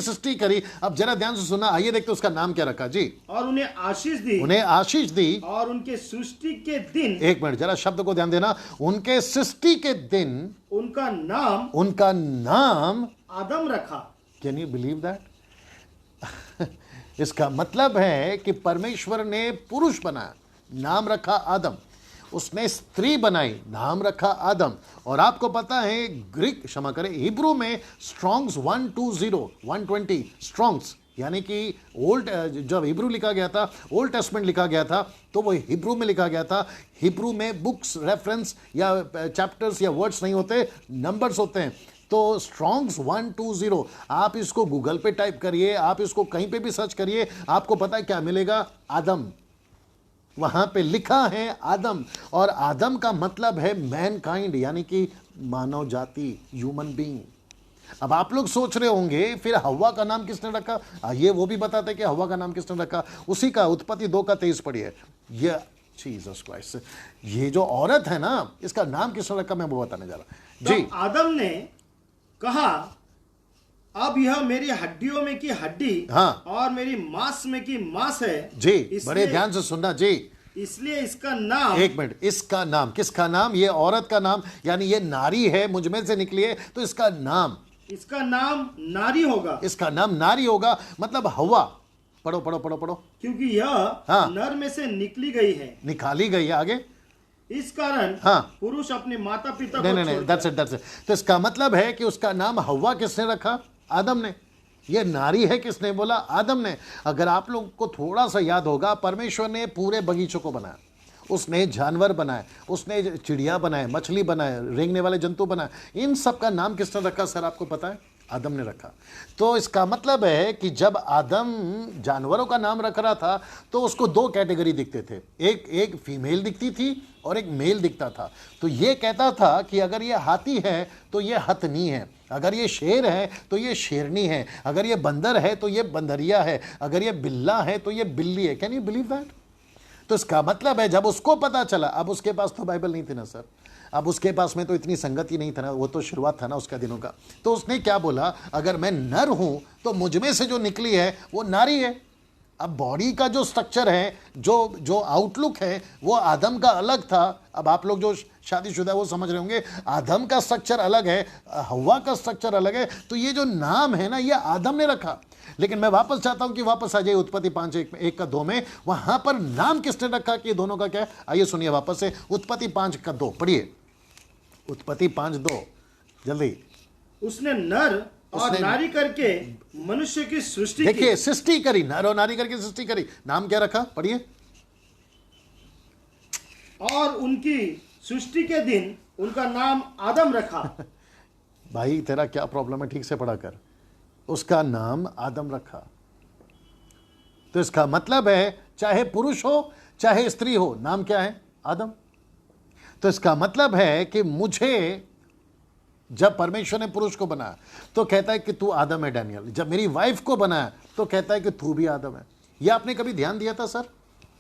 सृष्टि करी। अब जरा ध्यान से सुनना, आइए देखते उसका नाम क्या रखा जी। और उन्हें आशीष दी और उनके सृष्टि के दिन, एक मिनट जरा शब्द को ध्यान देना, उनके सृष्टि के दिन उनका नाम आदम रखा। Can you believe that? इसका मतलब है कि परमेश्वर ने पुरुष बनाया, नाम रखा आदम। उसने स्त्री बनाई, नाम रखा आदम। और आपको पता है ग्रीक, क्षमा करें, हिब्रू में स्ट्रॉन्ग्स 120 स्ट्रॉन्ग्स, यानी कि ओल्ड, जब हिब्रू लिखा गया था, ओल्ड टेस्टमेंट लिखा गया था, तो वो हिब्रू में लिखा गया था। हिब्रू में बुक्स, रेफरेंस या चैप्टर्स या वर्ड्स नहीं होते, नंबर्स होते हैं। तो स्ट्रॉन्ग्स 120, आप इसको गूगल पे टाइप करिए, आप इसको कहीं पे भी सर्च करिए, आपको पता है क्या मिलेगा? आदम। वहां पे लिखा है आदम। और आदम का मतलब है मैनकाइंड, यानी कि मानव जाति, ह्यूमन बीइंग। अब आप लोग सोच रहे होंगे फिर हव्वा का नाम किसने रखा? ये वो भी बताते कि हव्वा का नाम किसने रखा। उसी का उत्पत्ति 2:23 पढ़िए। ये जीसस क्राइस्ट, ये जो औरत है ना, इसका नाम किसने रखा मैं वो बताने जा रहा जी। आदम ने कहा अब यह मेरी हड्डियों में की हड्डी हाँ। और मेरी मांस में की मांस है। जी, इसलिए- बड़े ध्यान से सुनना जी। इसलिए इसका नाम, एक मिनट, इसका नाम, किसका नाम? ये औरत का नाम, यानी ये नारी है, मुझ में से निकली है, तो इसका नाम नारी होगा। इसका नाम नारी होगा, मतलब हवा। पढ़ो पढ़ो पढ़ो पढ़ो। क्योंकि यह हाँ। नर में से निकली गई है। निकाली गई है। आगे? इस कारण हाँ। पुरुष अपने माता पिता नहीं को नहीं नहीं, छोड़कर- दैट्स इट। तो इसका मतलब है कि उसका नाम हवा किसने रखा? आदम ने। ये नारी है किसने बोला? आदम ने। अगर आप लोग को थोड़ा सा याद होगा, परमेश्वर ने पूरे बगीचों को बनाया, उसने जानवर बनाए, उसने चिड़िया बनाए, मछली बनाए, रेंगने वाले जंतु बनाए। इन सब का नाम किसने रखा सर, आपको पता है? आदम ने रखा। तो इसका मतलब है कि जब आदम जानवरों का नाम रख रहा था तो उसको दो कैटेगरी दिखते थे, एक फीमेल दिखती थी और एक मेल दिखता था। तो ये कहता था कि अगर ये हाथी है तो ये हथनी है, अगर ये शेर है तो ये शेरनी है, अगर ये बंदर है तो ये बंदरिया है, अगर ये बिल्ला है तो ये बिल्ली है। Can you believe that? तो इसका मतलब है जब उसको पता चला, अब उसके पास तो बाइबल नहीं थी ना सर, अब उसके पास में तो इतनी संगति नहीं था ना, वो तो शुरुआत था ना उसका दिनों का। तो उसने क्या बोला, अगर मैं नर हूं तो मुझ में से जो निकली है वो नारी है। अब बॉडी का जो स्ट्रक्चर है, जो आउटलुक है, वो आदम का अलग था। अब आप लोग जो शादीशुदा वो समझ रहे होंगे, आदम का स्ट्रक्चर अलग है, हवा का स्ट्रक्चर अलग है। तो ये जो नाम है ना, ये आदम ने रखा। लेकिन मैं वापस चाहता हूं कि वापस आ जाइए उत्पत्ति 5:1-2 में, वहां पर नाम किसने रखा कि दोनों का क्या है? आइए सुनिए वापस से, उत्पत्ति 5:2 पढ़िए। उत्पत्ति 5:2 जल्दी। उसने नर और उसने- नारी करके मनुष्य की सृष्टि देखिए, की। सृष्टि करी, नर और नारी करके सृष्टि करी। नाम क्या रखा? पढ़िए। और उनकी सृष्टि के दिन उनका नाम आदम रखा। भाई तेरा क्या प्रॉब्लम है, ठीक से पढ़ा कर। उसका नाम आदम रखा। तो इसका मतलब है चाहे पुरुष हो चाहे स्त्री हो, नाम क्या है? आदम। तो इसका मतलब है कि मुझे जब परमेश्वर ने पुरुष को बनाया तो कहता है कि तू आदम है डैनियल। जब मेरी वाइफ को बनाया तो कहता है कि तू भी आदम है। यह आपने कभी ध्यान दिया था सर?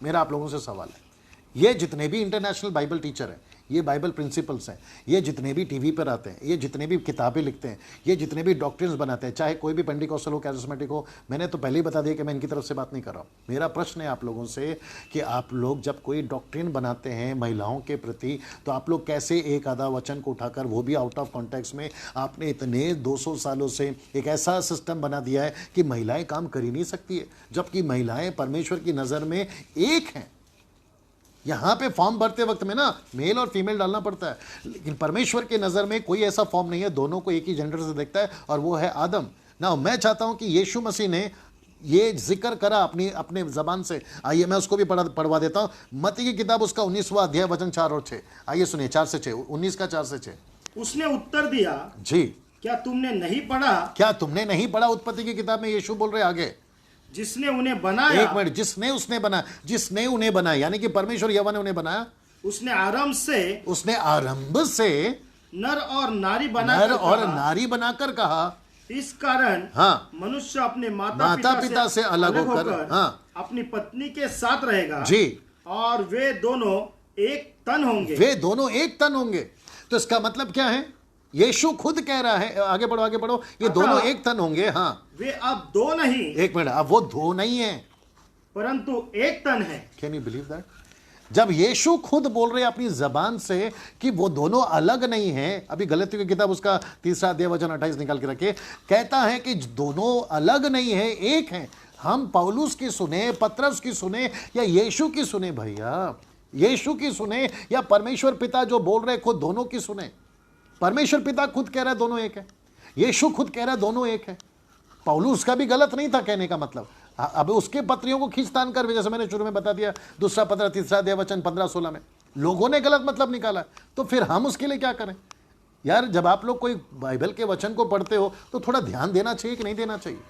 मेरा आप लोगों से सवाल है, ये जितने भी इंटरनेशनल बाइबल टीचर हैं, ये बाइबल प्रिंसिपल्स हैं, ये जितने भी टीवी पर आते हैं, ये जितने भी किताबें लिखते हैं, ये जितने भी डॉक्ट्रिन्स बनाते हैं, चाहे कोई भी पेंटिकॉस्टल हो, कैरिस्मेटिक हो, मैंने तो पहले ही बता दिया कि मैं इनकी तरफ से बात नहीं कर रहा हूँ। मेरा प्रश्न है आप लोगों से कि आप लोग जब कोई डॉक्ट्रिन बनाते हैं महिलाओं के प्रति, तो आप लोग कैसे एक आधा वचन को उठाकर, वो भी आउट ऑफ कॉन्टेक्स्ट में, आपने इतने 200 सालों से एक ऐसा सिस्टम बना दिया है कि महिलाएं काम कर ही नहीं सकती है, जबकि महिलाएं परमेश्वर की नज़र में एक हैं। यहां पे फॉर्म भरते वक्त में ना मेल और फीमेल डालना पड़ता है, लेकिन परमेश्वर के नज़र में कोई ऐसा फॉर्म नहीं है, दोनों को एक ही जेंडर से देखता है, और वो है आदम। ना मैं चाहता हूं कि यीशु मसीह ने ये जिक्र करा अपने जबान से। आइए मैं उसको भी पढ़वा देता हूं। मत्ती की किताब उसका 19वां अध्याय वचन 4 और 6। आइए सुनिए, 4 से 6, 19 का 4 से 6। उसने उत्तर दिया, जी, क्या तुमने नहीं पढ़ा? क्या तुमने नहीं पढ़ा? उत्पत्ति की किताब में यीशु बोल रहे आगे। जिसने उन्हें बनाया, एक मिनट, जिसने बनाया, जिसने उन्हें बनाया, यानी कि परमेश्वर यहोवा ने उन्हें बनाया। उसने आरंभ से नर और नारी नर और नारी बनाकर कहा। इस कारण हाँ, मनुष्य अपने माता पिता से अलग होकर, हाँ, अपनी पत्नी के साथ रहेगा जी, और वे दोनों एक तन होंगे। वे दोनों एक तन होंगे। तो इसका मतलब क्या है? यीशु खुद कह रहा है, आगे बढ़ो आगे बढ़ो, ये दोनों एक तन होंगे। हाँ, वे अब दो नहीं, एक मिनट, अब वो दो नहीं है परंतु एक तन है। Can you believe that? जब यीशु खुद बोल रहे अपनी जबान से कि वो दोनों अलग नहीं हैं, अभी गलतियों की किताब उसका 3 अध्याय वचन 28 निकाल के रखे, कहता है कि दोनों अलग नहीं है, एक हैं। हम पौलुस की सुने, पतरस की सुने, या यीशु की सुने? भैया यीशु की सुने या परमेश्वर पिता जो बोल रहे खुद, दोनों की सुने? परमेश्वर पिता खुद कह रहा है दोनों एक है, यीशु खुद कह रहा है दोनों एक है। पौलुस का भी गलत नहीं था कहने का मतलब। अब उसके पत्रियों को खींचतान कर, जैसे मैंने शुरू में बता दिया, 2 पत्र 3 अध्याय वचन 15-16 में लोगों ने गलत मतलब निकाला, तो फिर हम उसके लिए क्या करें यार? जब आप लोग कोई बाइबल के वचन को पढ़ते हो तो थोड़ा ध्यान देना चाहिए कि नहीं देना चाहिए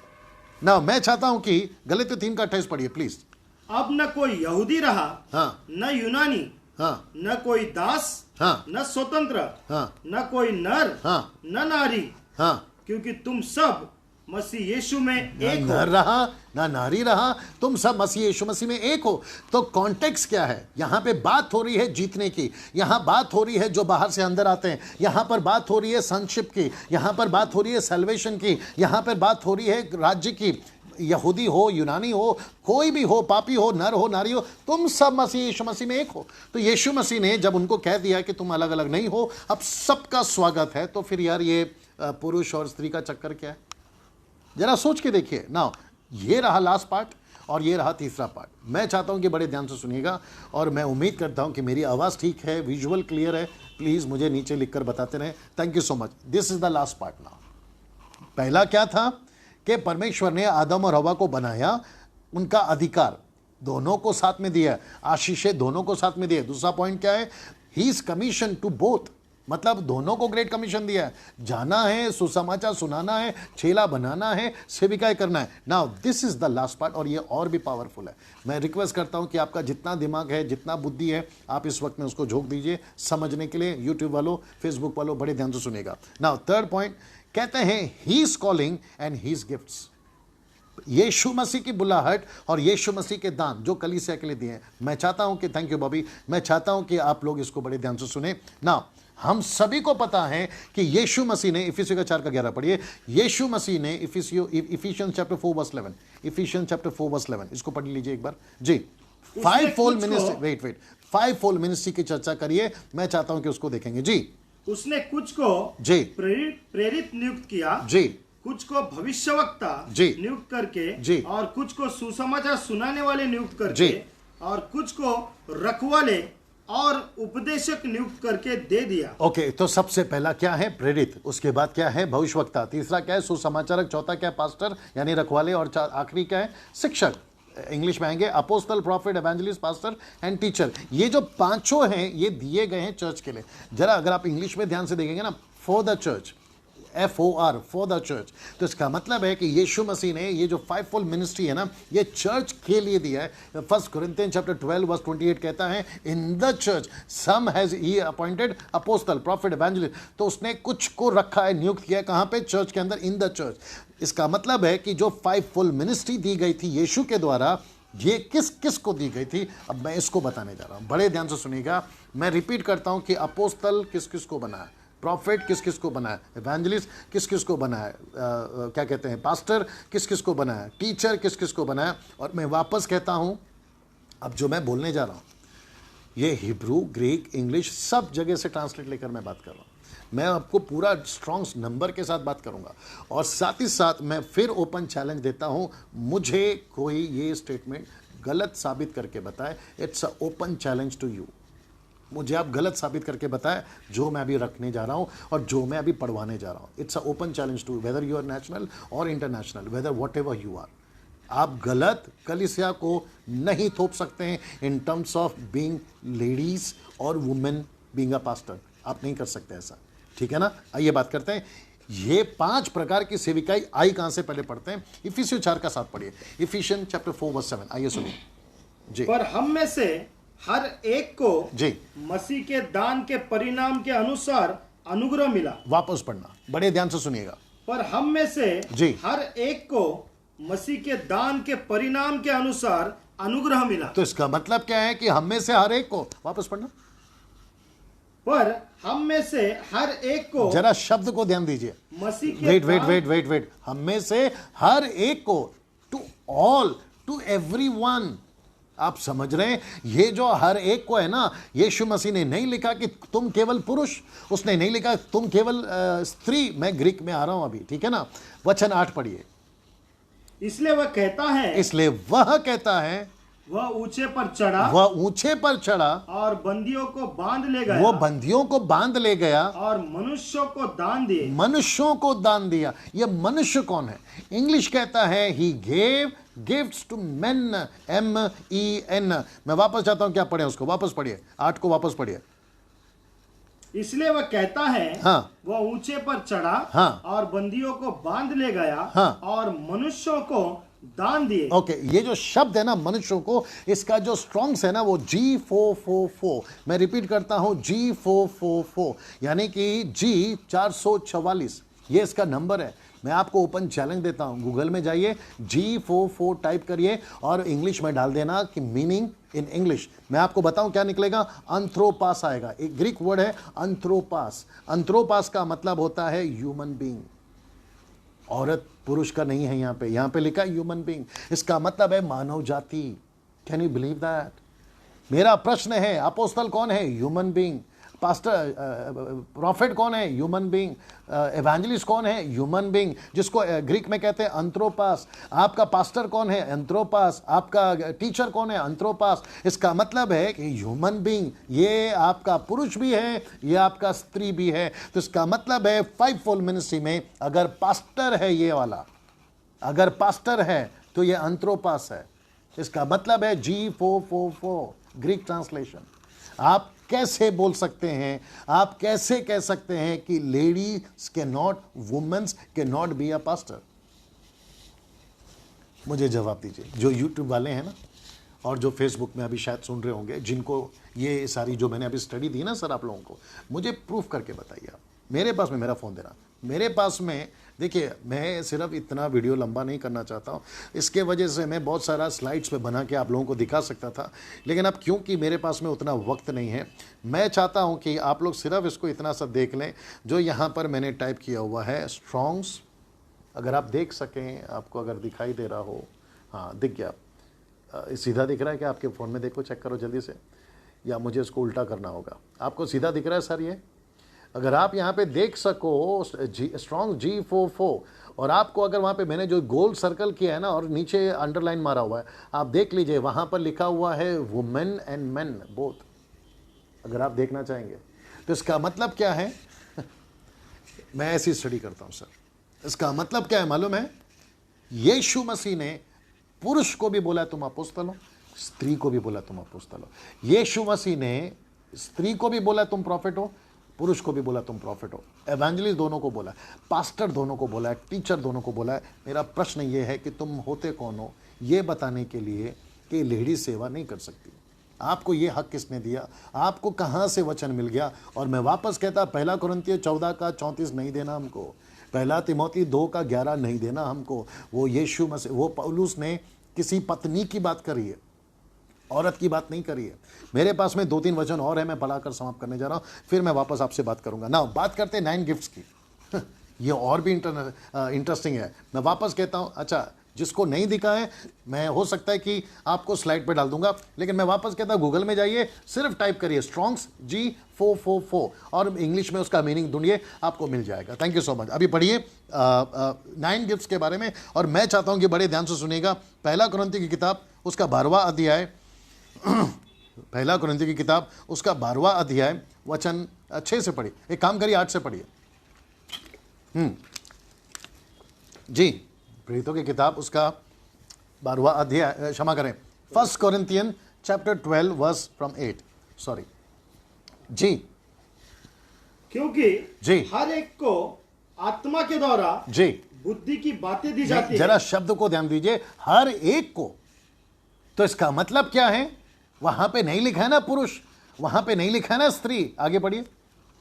ना? मैं चाहता हूं कि गलतियों 3 का 28 पढ़िए प्लीज। अब न कोई यहूदी रहा, हाँ, न यूनानी, हाँ, न कोई दास, हाँ, न स्वतंत्र, हाँ, न कोई नर, हाँ, न नारी, हाँ, क्योंकि तुम सब मसीह यीशु में ना एक हो। नर रहा ना नारी रहा, तुम सब मसीह यीशु मसीह में एक हो। तो कॉन्टेक्स्ट क्या है? यहाँ पे बात हो रही है जीतने की, यहाँ बात हो रही है जो बाहर से अंदर आते हैं, यहाँ पर बात हो रही है संशिप की, यहाँ पर बात हो रही है सैल्वेशन की, यहाँ पर बात हो रही है राज्य की। यहूदी हो, यूनानी हो, कोई भी हो, पापी हो, नर हो, नारी हो, तुम सब मसीह यीशु मसीह में एक हो। तो यीशु मसीह ने जब उनको कह दिया कि तुम अलग अलग नहीं हो, अब सबका स्वागत है, तो फिर यार ये पुरुष और स्त्री का चक्कर क्या है? जरा सोच के देखिए ना। ये रहा लास्ट पार्ट और ये रहा तीसरा पार्ट। मैं चाहता हूं कि बड़े ध्यान से सुनिएगा और मैं उम्मीद करता हूं कि मेरी आवाज़ ठीक है, विजुअल क्लियर है। प्लीज़ मुझे नीचे लिखकर बताते रहें। Thank you so much. This is the last part now. पहला क्या था कि परमेश्वर ने आदम और हवा को बनाया, उनका अधिकार दोनों को साथ में दिया, आशीषें दोनों को साथ में दिया। दूसरा पॉइंट क्या है? He is commission to both, मतलब दोनों को ग्रेट कमीशन दिया है। जाना है, सुसमाचार सुनाना है, चेला बनाना है, सेविकाएं करना है। Now this is the last part और ये और भी पावरफुल है। मैं रिक्वेस्ट करता हूं कि आपका जितना दिमाग है, जितना बुद्धि है, आप इस वक्त में उसको झोंक दीजिए समझने के लिए। यूट्यूब वालों, फेसबुक वालों, बड़े ध्यान से सुनेगा। नाउ थर्ड पॉइंट कहते हैं he is calling and he is gifts. यीशु मसीह की बुलाहट और यीशु मसीह के दान जो कलीसिया के लिए दिए हैं। मैं चाहता हूं कि, थैंक यू बॉबी, मैं चाहता हूं कि आप लोग इसको बड़े ध्यान से सुने। ना हम सभी को पता है कि यीशु मसीह ने, इफिसियों का 4:11 पढ़िए, यीशु मसीह ने इफिशियंस चैप्टर 4:11, इफिशियंस चैप्टर 4:11 इसको पढ़ लीजिए एक बार जी। Five fold ministry, wait, five fold ministry की चर्चा करिए। मैं चाहता हूं कि उसको देखेंगे जी। उसने कुछ को जी प्रेरित नियुक्त किया जी, कुछ को भविष्यवक्ता जी नियुक्त करके जी, और कुछ को सुसमाचार सुनाने वाले नियुक्त करके जी, और कुछ को रखवाले और उपदेशक नियुक्त करके दे दिया। ओके, तो सबसे पहला क्या है? प्रेरित। उसके बाद क्या है? भविष्यवक्ता। तीसरा क्या है? सुसमाचारक। चौथा क्या है? पास्टर यानी रखवाले। और आखिरी क्या है? शिक्षक। इंग्लिश में आएंगे apostle, prophet, evangelist, pastor and teacher. ये जो पांचों हैं ये दिए गए हैं चर्च के लिए। जरा अगर आप इंग्लिश में ध्यान से देखेंगे ना, for the church, FOR, for the church. तो इसका मतलब है कि यीशु मसीह ने ये जो फाइव फोल्ड मिनिस्ट्री है ना, ये चर्च के लिए दिया है। 1 कोरिन्थियंस चैप्टर 12:28 कहता है in the church some has he appointed apostle, prophet, evangelist. तो उसने कुछ को रखा है, नियुक्त किया है। कहां पे? चर्च के अंदर, इन द चर्च। इसका मतलब है कि जो फाइव फोल्ड मिनिस्ट्री दी गई थी यीशु के द्वारा, ये किस किस को दी गई थी, अब मैं इसको बताने जा रहा हूं। बड़े ध्यान से सुनिएगा। मैं रिपीट करता हूं कि अपोस्टल किस किस को बनाया, प्रॉफिट किस किस को बनाया, एवेंजलिस्ट किस किस को बनाया, क्या कहते हैं, पास्टर किस किस को बनाया, टीचर किस किस को बनाया। और मैं वापस कहता हूं, अब जो मैं बोलने जा रहा हूं ये हिब्रू, ग्रीक, इंग्लिश सब जगह से ट्रांसलेट लेकर मैं बात कर रहा हूं। मैं आपको पूरा स्ट्रॉन्ग नंबर के साथ बात करूंगा और साथ ही साथ मैं फिर ओपन चैलेंज देता हूं, मुझे कोई ये स्टेटमेंट गलत साबित करके बताए। It's a open challenge to you. मुझे आप गलत साबित करके बताएं जो मैं अभी रखने जा रहा हूं और जो मैं अभी पढ़वाने जा रहा हूं। It's a open challenge to whether you are national और international, whether whatever you are. आप गलत कलीसिया को नहीं थोप सकते हैं in terms of being ladies और वुमेन बीइंग अ पास्टर। आप नहीं कर सकते ऐसा, ठीक है ना। आइए बात करते हैं। ये 5 प्रकार की सेविकाई आई कहां से, पहले पढ़ते हैं। इफिसियों 4:7 पढ़िए, इफिशियन चैप्टर 4:7। आइए सुनिए जी। पर हम में से हर एक को जी मसीह के दान के परिणाम के अनुसार अनुग्रह मिला। वापस पढ़ना, बड़े ध्यान से सुनिएगा। पर हम में से जी हर एक को मसीह के दान के परिणाम के अनुसार अनुग्रह मिला। तो इसका मतलब क्या है कि हम में से हर एक को, वापस पढ़ना, पर हम में से हर एक को, जरा शब्द को ध्यान दीजिए। मसीह के वेट वेट दान- वेट वेट वेट, हम में से हर एक को, टू ऑल, टू एवरीवन। आप समझ रहे हैं? ये जो हर एक को है ना, यीशु मसीह ने नहीं लिखा कि तुम केवल पुरुष, उसने नहीं लिखा तुम केवल स्त्री। मैं ग्रीक में आ रहा हूं अभी, ठीक है ना। वचन 8 पढ़िए। इसलिए वह कहता है, इसलिए वह कहता है, वह ऊंचे पर चढ़ा वह ऊंचे पर चढ़ा, और बंदियों को बांध ले गया, वो बंदियों को बांध ले गया और मनुष्यों को दान दिए। मनुष्यों को दान दिया। ये मनुष्य कौन है? इंग्लिश कहता है he gave gifts to men, MEN। मैं वापस चाहता हूं, क्या पढ़े उसको, वापस पढ़िए, 8 को वापस पढ़िए। इसलिए वह कहता है, हाँ, वह ऊंचे पर चढ़ा हाँ, और बंदियों को बांध ले गया, हाँ, और मनुष्यों को दान दिए। ओके। ये जो शब्द है ना मनुष्यों को, इसका जो स्ट्रॉन्ग्स है ना वो G444। मैं रिपीट करता हूं, G444, यानी कि G 444, ये इसका नंबर है। मैं आपको ओपन चैलेंज देता हूं, गूगल में जाइए, G44 टाइप करिए और इंग्लिश में डाल देना कि मीनिंग इन इंग्लिश। मैं आपको बताऊं क्या निकलेगा, अंथ्रोपास आएगा। एक ग्रीक वर्ड है अंथ्रोपास। अंथ्रोपास का मतलब होता है ह्यूमन बीइंग। औरत पुरुष का नहीं है, यहां पे लिखा है ह्यूमन बीइंग। इसका मतलब है मानव जाति। Can you believe that? मेरा प्रश्न है, अपोस्तल कौन है? Human being. पास्टर प्रॉफिट कौन है? Human being. एवेंजलिस्ट कौन है? ह्यूमन बीइंग, जिसको ग्रीक में कहते हैं अंथ्रोपास। आपका पास्टर कौन है? अंथ्रोपास। आपका टीचर कौन है? अंथ्रोपास। इसका मतलब है कि ह्यूमन बीइंग, ये आपका पुरुष भी है, ये आपका स्त्री भी है। तो इसका मतलब है फाइव फोल्ड मिनिस्ट्री में अगर पास्टर है, ये वाला अगर पास्टर है तो ये अंथ्रोपास है। इसका मतलब है G444 ग्रीक ट्रांसलेशन। आप कैसे बोल सकते हैं, आप कैसे कह सकते हैं कि लेडीज के नॉट, वुमेन्स के नॉट बी अ पास्टर? मुझे जवाब दीजिए। जो यूट्यूब वाले हैं ना, और जो फेसबुक में अभी शायद सुन रहे होंगे, जिनको ये सारी जो मैंने अभी स्टडी दी ना सर आप लोगों को, मुझे प्रूफ करके बताइए आप। मेरे पास में मेरा फ़ोन देना, मेरे पास में देखिए, मैं सिर्फ इतना वीडियो लंबा नहीं करना चाहता हूँ, इसके वजह से मैं बहुत सारा स्लाइड्स पे बना के आप लोगों को दिखा सकता था, लेकिन अब क्योंकि मेरे पास में उतना वक्त नहीं है, मैं चाहता हूँ कि आप लोग सिर्फ इसको इतना सा देख लें जो यहाँ पर मैंने टाइप किया हुआ है, स्ट्रॉन्ग्स। अगर आप देख सकें, आपको अगर दिखाई दे रहा हो, हाँ दिख गया, सीधा दिख रहा है क्या आपके फ़ोन में? देखो, चेक करो जल्दी से, या मुझे इसको उल्टा करना होगा। आपको सीधा दिख रहा है सर? ये अगर आप यहाँ पे देख सको स्ट्रॉन्ग G44, और आपको अगर वहाँ पे मैंने जो गोल सर्कल किया है ना और नीचे अंडरलाइन मारा हुआ है, आप देख लीजिए, वहाँ पर लिखा हुआ है वुमेन एंड मेन बोथ। अगर आप देखना चाहेंगे तो इसका मतलब क्या है? मैं ऐसी स्टडी करता हूँ सर। इसका मतलब क्या है मालूम है? यीशु मसीह ने पुरुष को भी बोला तुम अपोस्तल हो, स्त्री को भी बोला तुम अपोस्तल हो। यीशु मसीह ने स्त्री को भी बोला तुम प्रॉफिट हो, पुरुष को भी बोला तुम प्रॉफिट हो। एवेंजलिस्ट दोनों को बोला, पास्टर दोनों को बोला है, टीचर दोनों को बोला है। मेरा प्रश्न ये है कि तुम होते कौन हो ये बताने के लिए कि लेडीज सेवा नहीं कर सकती? आपको ये हक किसने दिया? आपको कहाँ से वचन मिल गया? और मैं वापस कहता, 1 कुरिन्थियों 14 का 34 नहीं देना हमको, 1 तिमोथी 2 का 11 नहीं देना हमको। वो यीशु मसीह, वो पौलुस ने किसी पत्नी की बात करी है, औरत की बात नहीं करी है। मेरे पास में 2-3 वचन और है, मैं पढ़ाकर समाप्त करने जा रहा हूँ, फिर मैं वापस आपसे बात करूंगा ना। बात करते हैं 9 गिफ्ट्स की। ये और भी इंटरेस्टिंग है। मैं वापस कहता हूँ, अच्छा जिसको नहीं दिखा है, मैं हो सकता है कि आपको स्लाइड पे डाल दूंगा, लेकिन मैं वापस कहता हूँ गूगल में जाइए, सिर्फ टाइप करिए स्ट्रॉन्ग्स G444 और इंग्लिश में उसका मीनिंग ढूंढिए, आपको मिल जाएगा। Thank you so much. अभी पढ़िए 9 गिफ्ट्स के बारे में, और मैं चाहता हूँ कि बड़े ध्यान से सुनिएगा। 1 कुरिन्थियों की किताब उसका 12वां अध्याय 1 कुरिन्थियों की किताब उसका 12वां अध्याय वचन 6 से पढ़िए। एक काम करिए, 8 से पढ़िए। जी, प्रेरितों की किताब उसका 12वां अध्याय, क्षमा करें, 1 Corinthian chapter 12 verse from 8, sorry जी। क्योंकि जी, हर एक को आत्मा के द्वारा जी, बुद्धि की बातें दी जाती है। जरा शब्द को ध्यान दीजिए, हर एक को। तो इसका मतलब क्या है? वहां पे नहीं लिखा है ना पुरुष, वहां पे नहीं लिखा है ना स्त्री। आगे पढ़िए।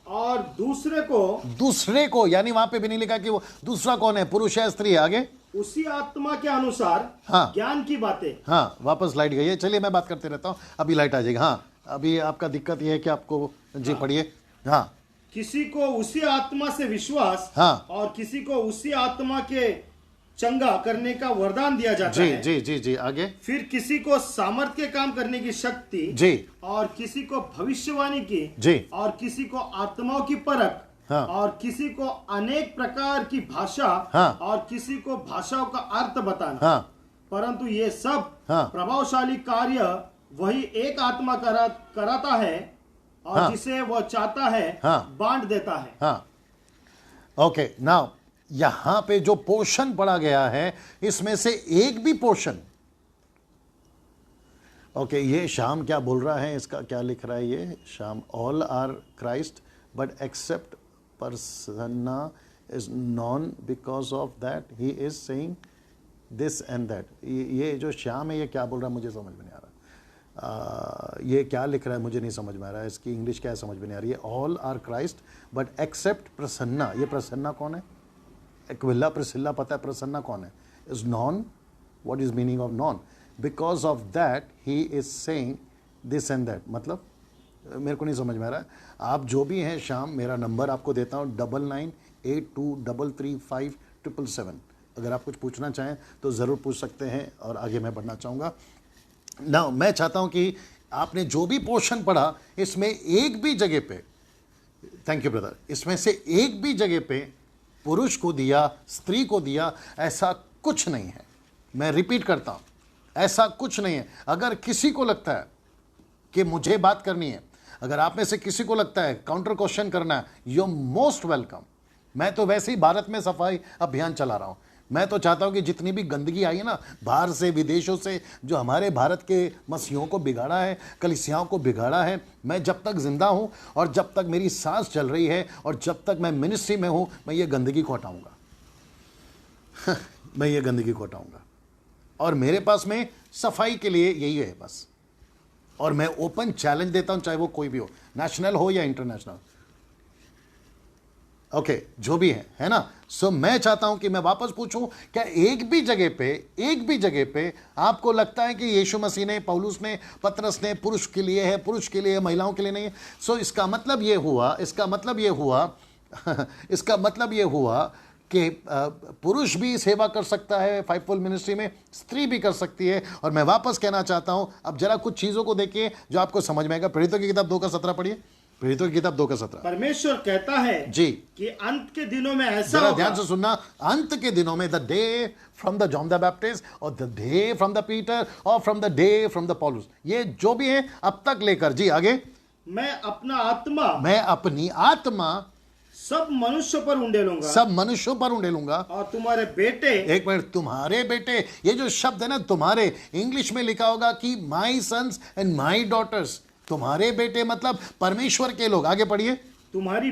और दूसरे को, यानी वहां पे भी नहीं लिखा कि वो दूसरा कौन है, पुरुष है स्त्री है। आगे, उसी आत्मा के अनुसार हाँ, ज्ञान की बातें। हाँ, वापस लाइट गई है, चलिए मैं बात करते रहता हूं, अभी लाइट आ जाएगी। हाँ, अभी आपका दिक्कत यह है कि आपको, जी पढ़िए। हाँ, किसी को उसी आत्मा से विश्वास, हाँ, और किसी को उसी आत्मा के चंगा करने का वरदान दिया जाता जी है। जी जी जी। आगे, फिर किसी को सामर्थ्य के काम करने की शक्ति, जी, और किसी को भविष्यवाणी की, जी, और किसी को आत्माओं की परख, हाँ, और किसी को अनेक प्रकार की भाषा, हाँ, और किसी को भाषाओं का अर्थ बताना। हाँ, परंतु ये सब हाँ, प्रभावशाली कार्य वही एक आत्मा कराता है, और हाँ, जिसे वह चाहता है, हाँ, बांट देता है। हाँ, ओके। नाउ यहां पे जो पोर्शन पढ़ा गया है, इसमें से एक भी पोर्शन, ओके, ये शाम क्या बोल रहा है, इसका क्या लिख रहा है ये शाम? All are Christ but except Prasanna is none because of that he is saying this and that. ये जो श्याम है ये क्या बोल रहा है मुझे समझ में नहीं आ रहा। ये क्या लिख रहा है मुझे नहीं समझ में आ रहा है, इसकी इंग्लिश क्या है समझ में नहीं आ रही है। All are Christ but except Prasanna, ये प्रसन्ना कौन है? एक्विला प्रिसिल्ला पता है, प्रसन्ना कौन है? Is non. What is meaning of non? Because of that he is saying this and that. मतलब मेरे को नहीं समझ में आ रहा है. आप जो भी हैं शाम, मेरा नंबर आपको देता हूँ 9982335777. अगर आप कुछ पूछना चाहें तो ज़रूर पूछ सकते हैं और आगे मैं बढ़ना चाहूँगा. ना मैं चाहता हूँ कि आपने जो भी पोर्शन पढ़ा इसमें एक भी जगह पे, थैंक यू ब्रदर, इसमें से एक भी जगह पे पुरुष को दिया, स्त्री को दिया, ऐसा कुछ नहीं है. मैं रिपीट करता हूँ, ऐसा कुछ नहीं है. अगर किसी को लगता है कि मुझे बात करनी है, अगर आप में से किसी को लगता है काउंटर क्वेश्चन करना है, यू आर मोस्ट वेलकम. मैं तो वैसे ही भारत में सफाई अभियान चला रहा हूँ. मैं तो चाहता हूँ कि जितनी भी गंदगी आई है ना बाहर से, विदेशों से, जो हमारे भारत के मसीहों को बिगाड़ा है, कलीसियाओं को बिगाड़ा है, मैं जब तक जिंदा हूँ और जब तक मेरी सांस चल रही है और जब तक मैं मिनिस्ट्री में हूँ, मैं ये गंदगी को हटाऊँगा. मैं ये गंदगी को हटाऊँगा. और मेरे पास में सफाई के लिए यही है बस. और मैं ओपन चैलेंज देता हूं, चाहे वो कोई भी हो, नेशनल हो या इंटरनेशनल. ओके, जो भी है ना. सो मैं चाहता हूं कि मैं वापस पूछूं, क्या एक भी जगह पे आपको लगता है कि यीशु मसीह ने, पौलुस ने, पतरस ने पुरुष के लिए है, पुरुष के लिए, महिलाओं के लिए नहीं है? सो इसका मतलब ये हुआ कि पुरुष भी सेवा कर सकता है फाइवफोल्ड मिनिस्ट्री में, स्त्री भी कर सकती है. और मैं वापस कहना चाहता हूं, अब जरा कुछ चीजों को देखिए जो आपको समझ में आएगा. प्रेरितों की किताब 2:17 पढ़िए. प्रेरितों की किताब 2:17. परमेश्वर कहता है जी कि अंत के दिनों में ऐसा जरा होगा. ध्यान से सुनना. अंत के दिनों में, the day from the John the Baptist और the day from the Peter और from the day from the पॉलुस, ये जो भी है अब तक लेकर, जी आगे, मैं अपनी आत्मा सब मनुष्यों पर उंडेलूंगा और तुम्हारे बेटे, एक मिनट, तुम्हारे बेटे, ये जो शब्द है ना तुम्हारे, इंग्लिश में लिखा होगा कि माई सन्स एंड माई डॉटर्स. तुम्हारे बेटे मतलब परमेश्वर के लोग. आगे पढ़िए. तुम्हारी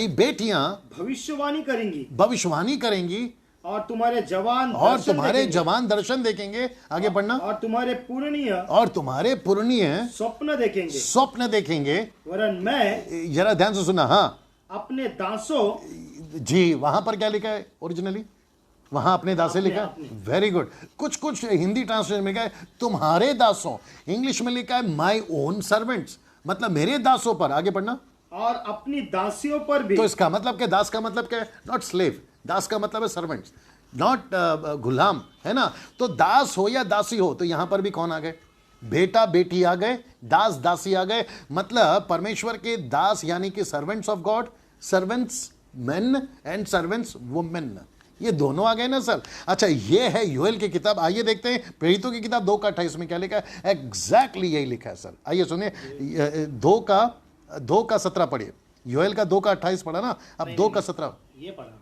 बेटियां भविष्यवाणी करेंगी और तुम्हारे जवान दर्शन देखेंगे. आगे पढ़ना. और तुम्हारे पुरनिय स्वप्न देखेंगे. वरन मैं, जरा ध्यान से सुनना, हाँ, अपने दासों, जी वहां पर क्या लिखा है ओरिजिनली? वहां अपने दासे लिखा है. Very good. कुछ हिंदी ट्रांसलेशन में लिखा है तुम्हारे दासों. इंग्लिश में लिखा है माई ओन सर्वेंट्स, मतलब मेरे दासों पर. आगे पढ़ना. और अपनी दासियों पर भी. तो इसका मतलब क्या? दास का मतलब क्या है? Not slave. दास का मतलब है सर्वेंट्स, नॉट गुलाम, है ना. तो दास हो या दासी हो, तो यहां पर भी कौन आ गए? बेटा बेटी आ गए, दास दासी आ गए. मतलब परमेश्वर के दास यानी कि servants of God, servants main and servants women, ये दोनों आ गए ना सर. अच्छा, ये है योएल की किताब. आइए देखते हैं प्रेरितों की किताब 2:28 में क्या लिखा है. एग्जैक्टली यही लिखा है सर. आइए सुनिए. 2:17 पढ़िए. योएल का 2:28 पढ़ा ना, अब 2:17 ये पढ़ा.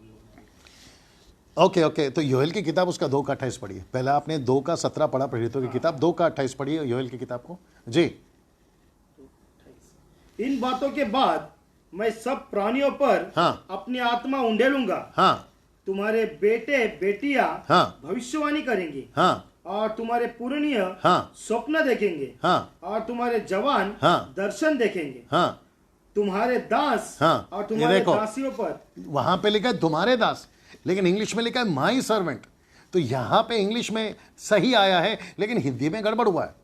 ओके. तो योएल की किताब उसका 2:28 पढ़िए. पहले आपने 2:17 पढ़ा प्रेरितों की किताब. 2:28 पढ़िए योएल की किताब को. जी. इन बातों के बाद मैं सब प्राणियों पर, हाँ, अपनी आत्मा उंडेलूंगा. हाँ, तुम्हारे बेटे बेटियां, हाँ, भविष्यवाणी करेंगी. हाँ, और तुम्हारे पुरनिय, हाँ, स्वप्न देखेंगे. हाँ, और तुम्हारे जवान, हाँ, दर्शन देखेंगे. हाँ, तुम्हारे दास, हाँ, और तुम्हारे दासियों पर. वहां पे लिखा है तुम्हारे दास, लेकिन इंग्लिश में लिखा है माई सर्वेंट. तो यहां पे इंग्लिश में सही आया है, लेकिन हिंदी में गड़बड़ हुआ है.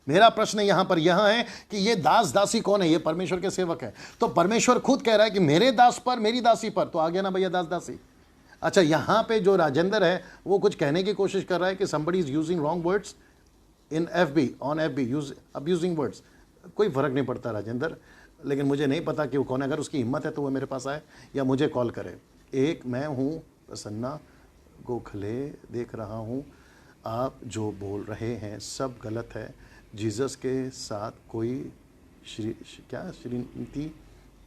मेरा प्रश्न यहां पर यह है कि ये दास दासी कौन है? ये परमेश्वर के सेवक है. तो परमेश्वर खुद कह रहा है कि मेरे दास पर, मेरी दासी पर. तो आ गया ना भैया दास दासी. अच्छा, यहां पे जो राजेंद्र है वो कुछ कहने की कोशिश कर रहा है कि somebody is using wrong words in FB, on FB, abusing words. कोई फर्क नहीं पड़ता राजेंद्र, लेकिन मुझे नहीं पता कि वो कौन है. अगर उसकी हिम्मत है तो वो मेरे पास आए या मुझे कॉल करे. एक मैं हूँ प्रसन्ना गोखले, देख रहा हूँ आप जो बोल रहे हैं सब गलत है. जीसस के साथ कोई श्रीनीति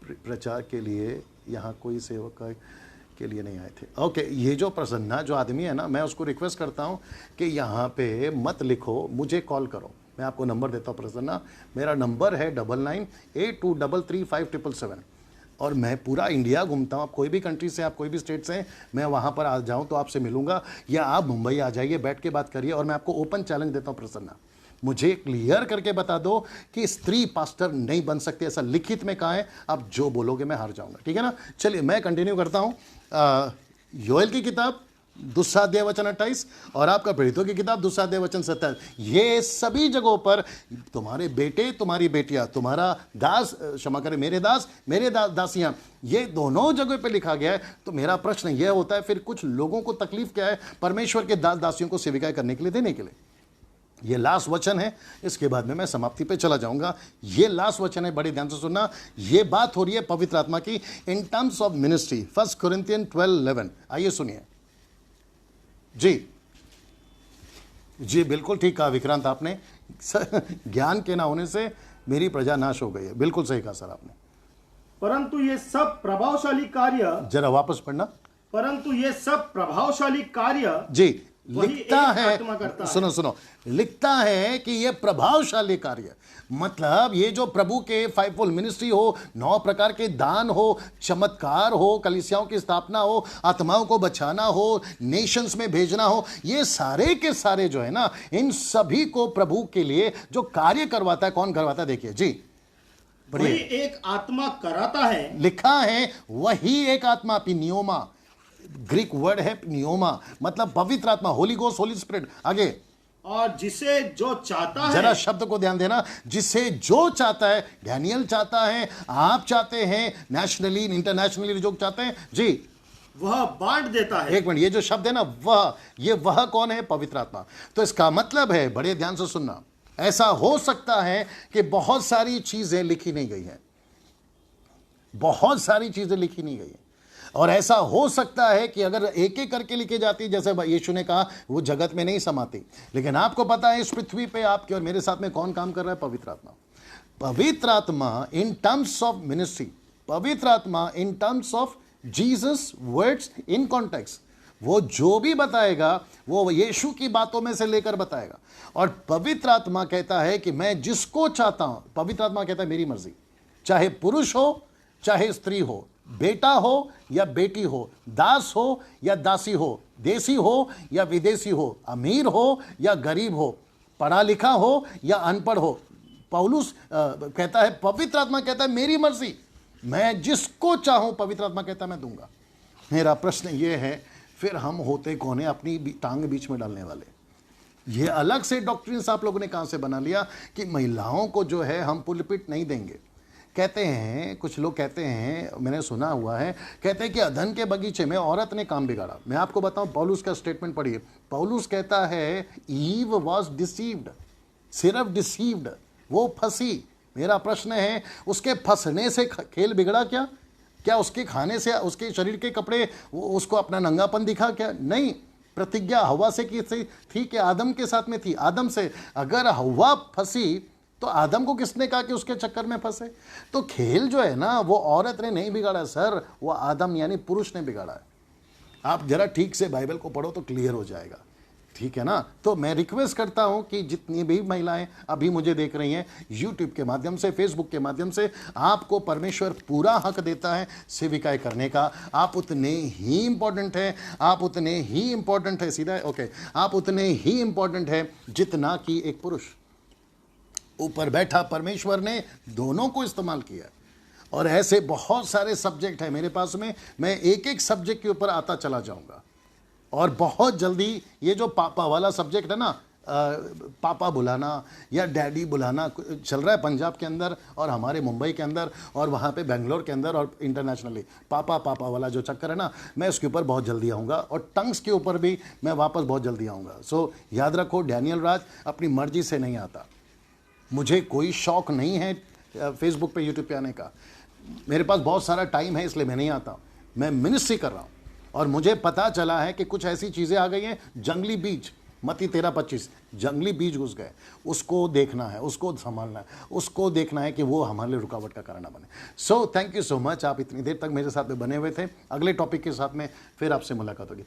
प्रचार के लिए यहाँ कोई सेवक के लिए नहीं आए थे. ओके, ये जो प्रसन्ना जो आदमी है ना, मैं उसको रिक्वेस्ट करता हूँ कि यहाँ पे मत लिखो, मुझे कॉल करो. मैं आपको नंबर देता हूँ प्रसन्ना. मेरा नंबर है 9982335777. और मैं पूरा इंडिया घूमता हूँ. आप कोई भी कंट्री से, आप कोई भी स्टेट से, मैं वहाँ पर आ जाऊँ तो आपसे मिलूंगा, या आप मुंबई आ जाइए, बैठ के बात करिए. और मैं आपको ओपन चैलेंज देता हूँ प्रसन्ना, मुझे क्लियर करके बता दो कि स्त्री पास्टर नहीं बन सकती. ऐसा लिखित में कहा है. आप जो बोलोगे मैं हार जाऊंगा. ठीक है ना. चलिए मैं कंटिन्यू करता हूं. योएल की किताब 2 अध्याय वचन 28 और आपका प्रेरितों की किताब 2 अध्याय वचन 27, ये सभी जगहों पर तुम्हारे बेटे तुम्हारी बेटियां, तुम्हारा दास, क्षमा करें, मेरे दास मेरे दासियां, ये दोनों जगह पे लिखा गया है। तो मेरा प्रश्न यह होता है, फिर कुछ लोगों को तकलीफ क्या है परमेश्वर के दास दासियों को सेविकाएं करने के लिए, देने के लिए? ये लास्ट वचन है, इसके बाद में मैं समाप्ति पे चला जाऊंगा। ये लास्ट वचन है, बड़े ध्यान से सुनना। ये बात हो रही है पवित्र आत्मा की इन टर्म्स ऑफ मिनिस्ट्री, 1 Corinthians 12:11। आइए सुनिए जी बिल्कुल ठीक कहा विक्रांत आपने। ज्ञान के ना होने से मेरी प्रजा नाश हो गई है, बिल्कुल सही कहा सर आपने। परंतु ये सब प्रभावशाली कार्य, जरा वापस पढ़ना। परंतु ये सब प्रभावशाली कार्य जी वही लिखता एक है, आत्मा करता है। सुनो, लिखता है कि ये प्रभावशाली कार्य, मतलब ये जो प्रभु के 5-fold मिनिस्ट्री हो, 9 प्रकार के दान हो, चमत्कार हो, कलीसियाओं की स्थापना हो, आत्माओं को बचाना हो, नेशंस में भेजना हो, ये सारे के सारे जो है ना, इन सभी को प्रभु के लिए जो कार्य करवाता है, कौन करवाता है? देखिए जी, वही एक आत्मा कराता है। लिखा है वही एक आत्मा, पिनियोमा, ग्रीक वर्ड है नियोमा, मतलब पवित्र आत्मा, होली गोस्ट, होली स्पिरिट। आगे, और जिसे जो चाहता है, जरा शब्द को ध्यान देना, जिसे जो चाहता है, डैनियल चाहता है, आप चाहते हैं, नेशनली इंटरनेशनली जो चाहते हैं जी, वह बांट देता है। एक मिनट, ये जो शब्द है ना वह कौन है? पवित्र आत्मा। तो इसका मतलब है, बड़े ध्यान से सुनना, ऐसा हो सकता है कि बहुत सारी चीजें लिखी नहीं गई हैं, बहुत सारी चीजें लिखी नहीं गई हैं, और ऐसा हो सकता है कि अगर एक एक करके लिखी जाती, जैसे यीशु ने कहा, वो जगत में नहीं समाती। लेकिन आपको पता है इस पृथ्वी पे आपके और मेरे साथ में कौन काम कर रहा है? पवित्र आत्मा। पवित्र आत्मा इन टर्म्स ऑफ मिनिस्ट्री, पवित्र आत्मा इन terms of Jesus words in context, वो जो भी बताएगा वो यीशु की बातों में से लेकर बताएगा। और पवित्र आत्मा कहता है कि मैं जिसको चाहता हूं, पवित्र आत्मा कहता है मेरी मर्जी, चाहे पुरुष हो चाहे स्त्री हो, बेटा हो या बेटी हो, दास हो या दासी हो, देसी हो या विदेशी हो, अमीर हो या गरीब हो, पढ़ा लिखा हो या अनपढ़ हो। पौलुस कहता है, पवित्र आत्मा कहता है मेरी मर्जी, मैं जिसको चाहूं, पवित्र आत्मा कहता है मैं दूंगा। मेरा प्रश्न ये है, फिर हम होते कौन है अपनी टांग बीच में डालने वाले? ये अलग से डॉक्ट्रिन्स आप लोगों ने कहां से बना लिया कि महिलाओं को जो है हम पुलपिट नहीं देंगे। कहते हैं, कुछ लोग कहते हैं, मैंने सुना हुआ है, कहते हैं कि अदन के बगीचे में औरत ने काम बिगाड़ा। मैं आपको बताऊं, पौलुस का स्टेटमेंट पढ़िए। पौलुस कहता है ईव वॉज डिसीव्ड, सिर्फ डिसीव्ड, वो फंसी। मेरा प्रश्न है, उसके फंसने से खेल बिगड़ा क्या? क्या उसके खाने से उसके शरीर के कपड़े उसको अपना नंगापन दिखा क्या? नहीं। प्रतिज्ञा हवा से की थी कि आदम के साथ में थी, आदम से। अगर हवा फंसी तो आदम को किसने कहा कि उसके चक्कर में फंसे? तो खेल जो है ना, वो औरत ने नहीं बिगाड़ा सर, वो आदम यानी पुरुष ने बिगाड़ा है। आप जरा ठीक से बाइबल को पढ़ो तो क्लियर हो जाएगा, ठीक है ना? तो मैं रिक्वेस्ट करता हूं कि जितनी भी महिलाएं अभी मुझे देख रही हैं यूट्यूब के माध्यम से, फेसबुक के माध्यम से, आपको परमेश्वर पूरा हक देता है सेविकाएं करने का। आप उतने ही इंपॉर्टेंट है, आप उतने ही इंपॉर्टेंट है, सीधा ओके, आप उतने ही इंपॉर्टेंट है जितना कि एक पुरुष। ऊपर बैठा परमेश्वर ने दोनों को इस्तेमाल किया, और ऐसे बहुत सारे सब्जेक्ट हैं मेरे पास में। मैं एक एक सब्जेक्ट के ऊपर आता चला जाऊंगा, और बहुत जल्दी ये जो पापा वाला सब्जेक्ट है ना, पापा बुलाना या डैडी बुलाना चल रहा है पंजाब के अंदर और हमारे मुंबई के अंदर और वहाँ पे बेंगलोर के अंदर और इंटरनेशनली, पापा पापा वाला जो चक्कर है ना, मैं उसके ऊपर बहुत जल्दी आऊँगा, और टंग्स के ऊपर भी मैं वापस बहुत जल्दी आऊँगा। सो याद रखो, डैनियल राज अपनी मर्जी से नहीं आता। मुझे कोई शौक नहीं है फेसबुक पे, यूट्यूब पे आने का। मेरे पास बहुत सारा टाइम है, इसलिए मैं नहीं आता। मैं मिनिस्ट्री कर रहा हूँ, और मुझे पता चला है कि कुछ ऐसी चीज़ें आ गई हैं, जंगली बीज, मत्ती 13:25, जंगली बीज घुस गए, उसको देखना है, उसको संभालना है, उसको देखना है कि वो हमारे लिए रुकावट का कारण ना बने। So thank you so much, आप इतनी देर तक मेरे साथ में बने हुए थे। अगले टॉपिक के साथ में फिर आपसे मुलाकात होगी।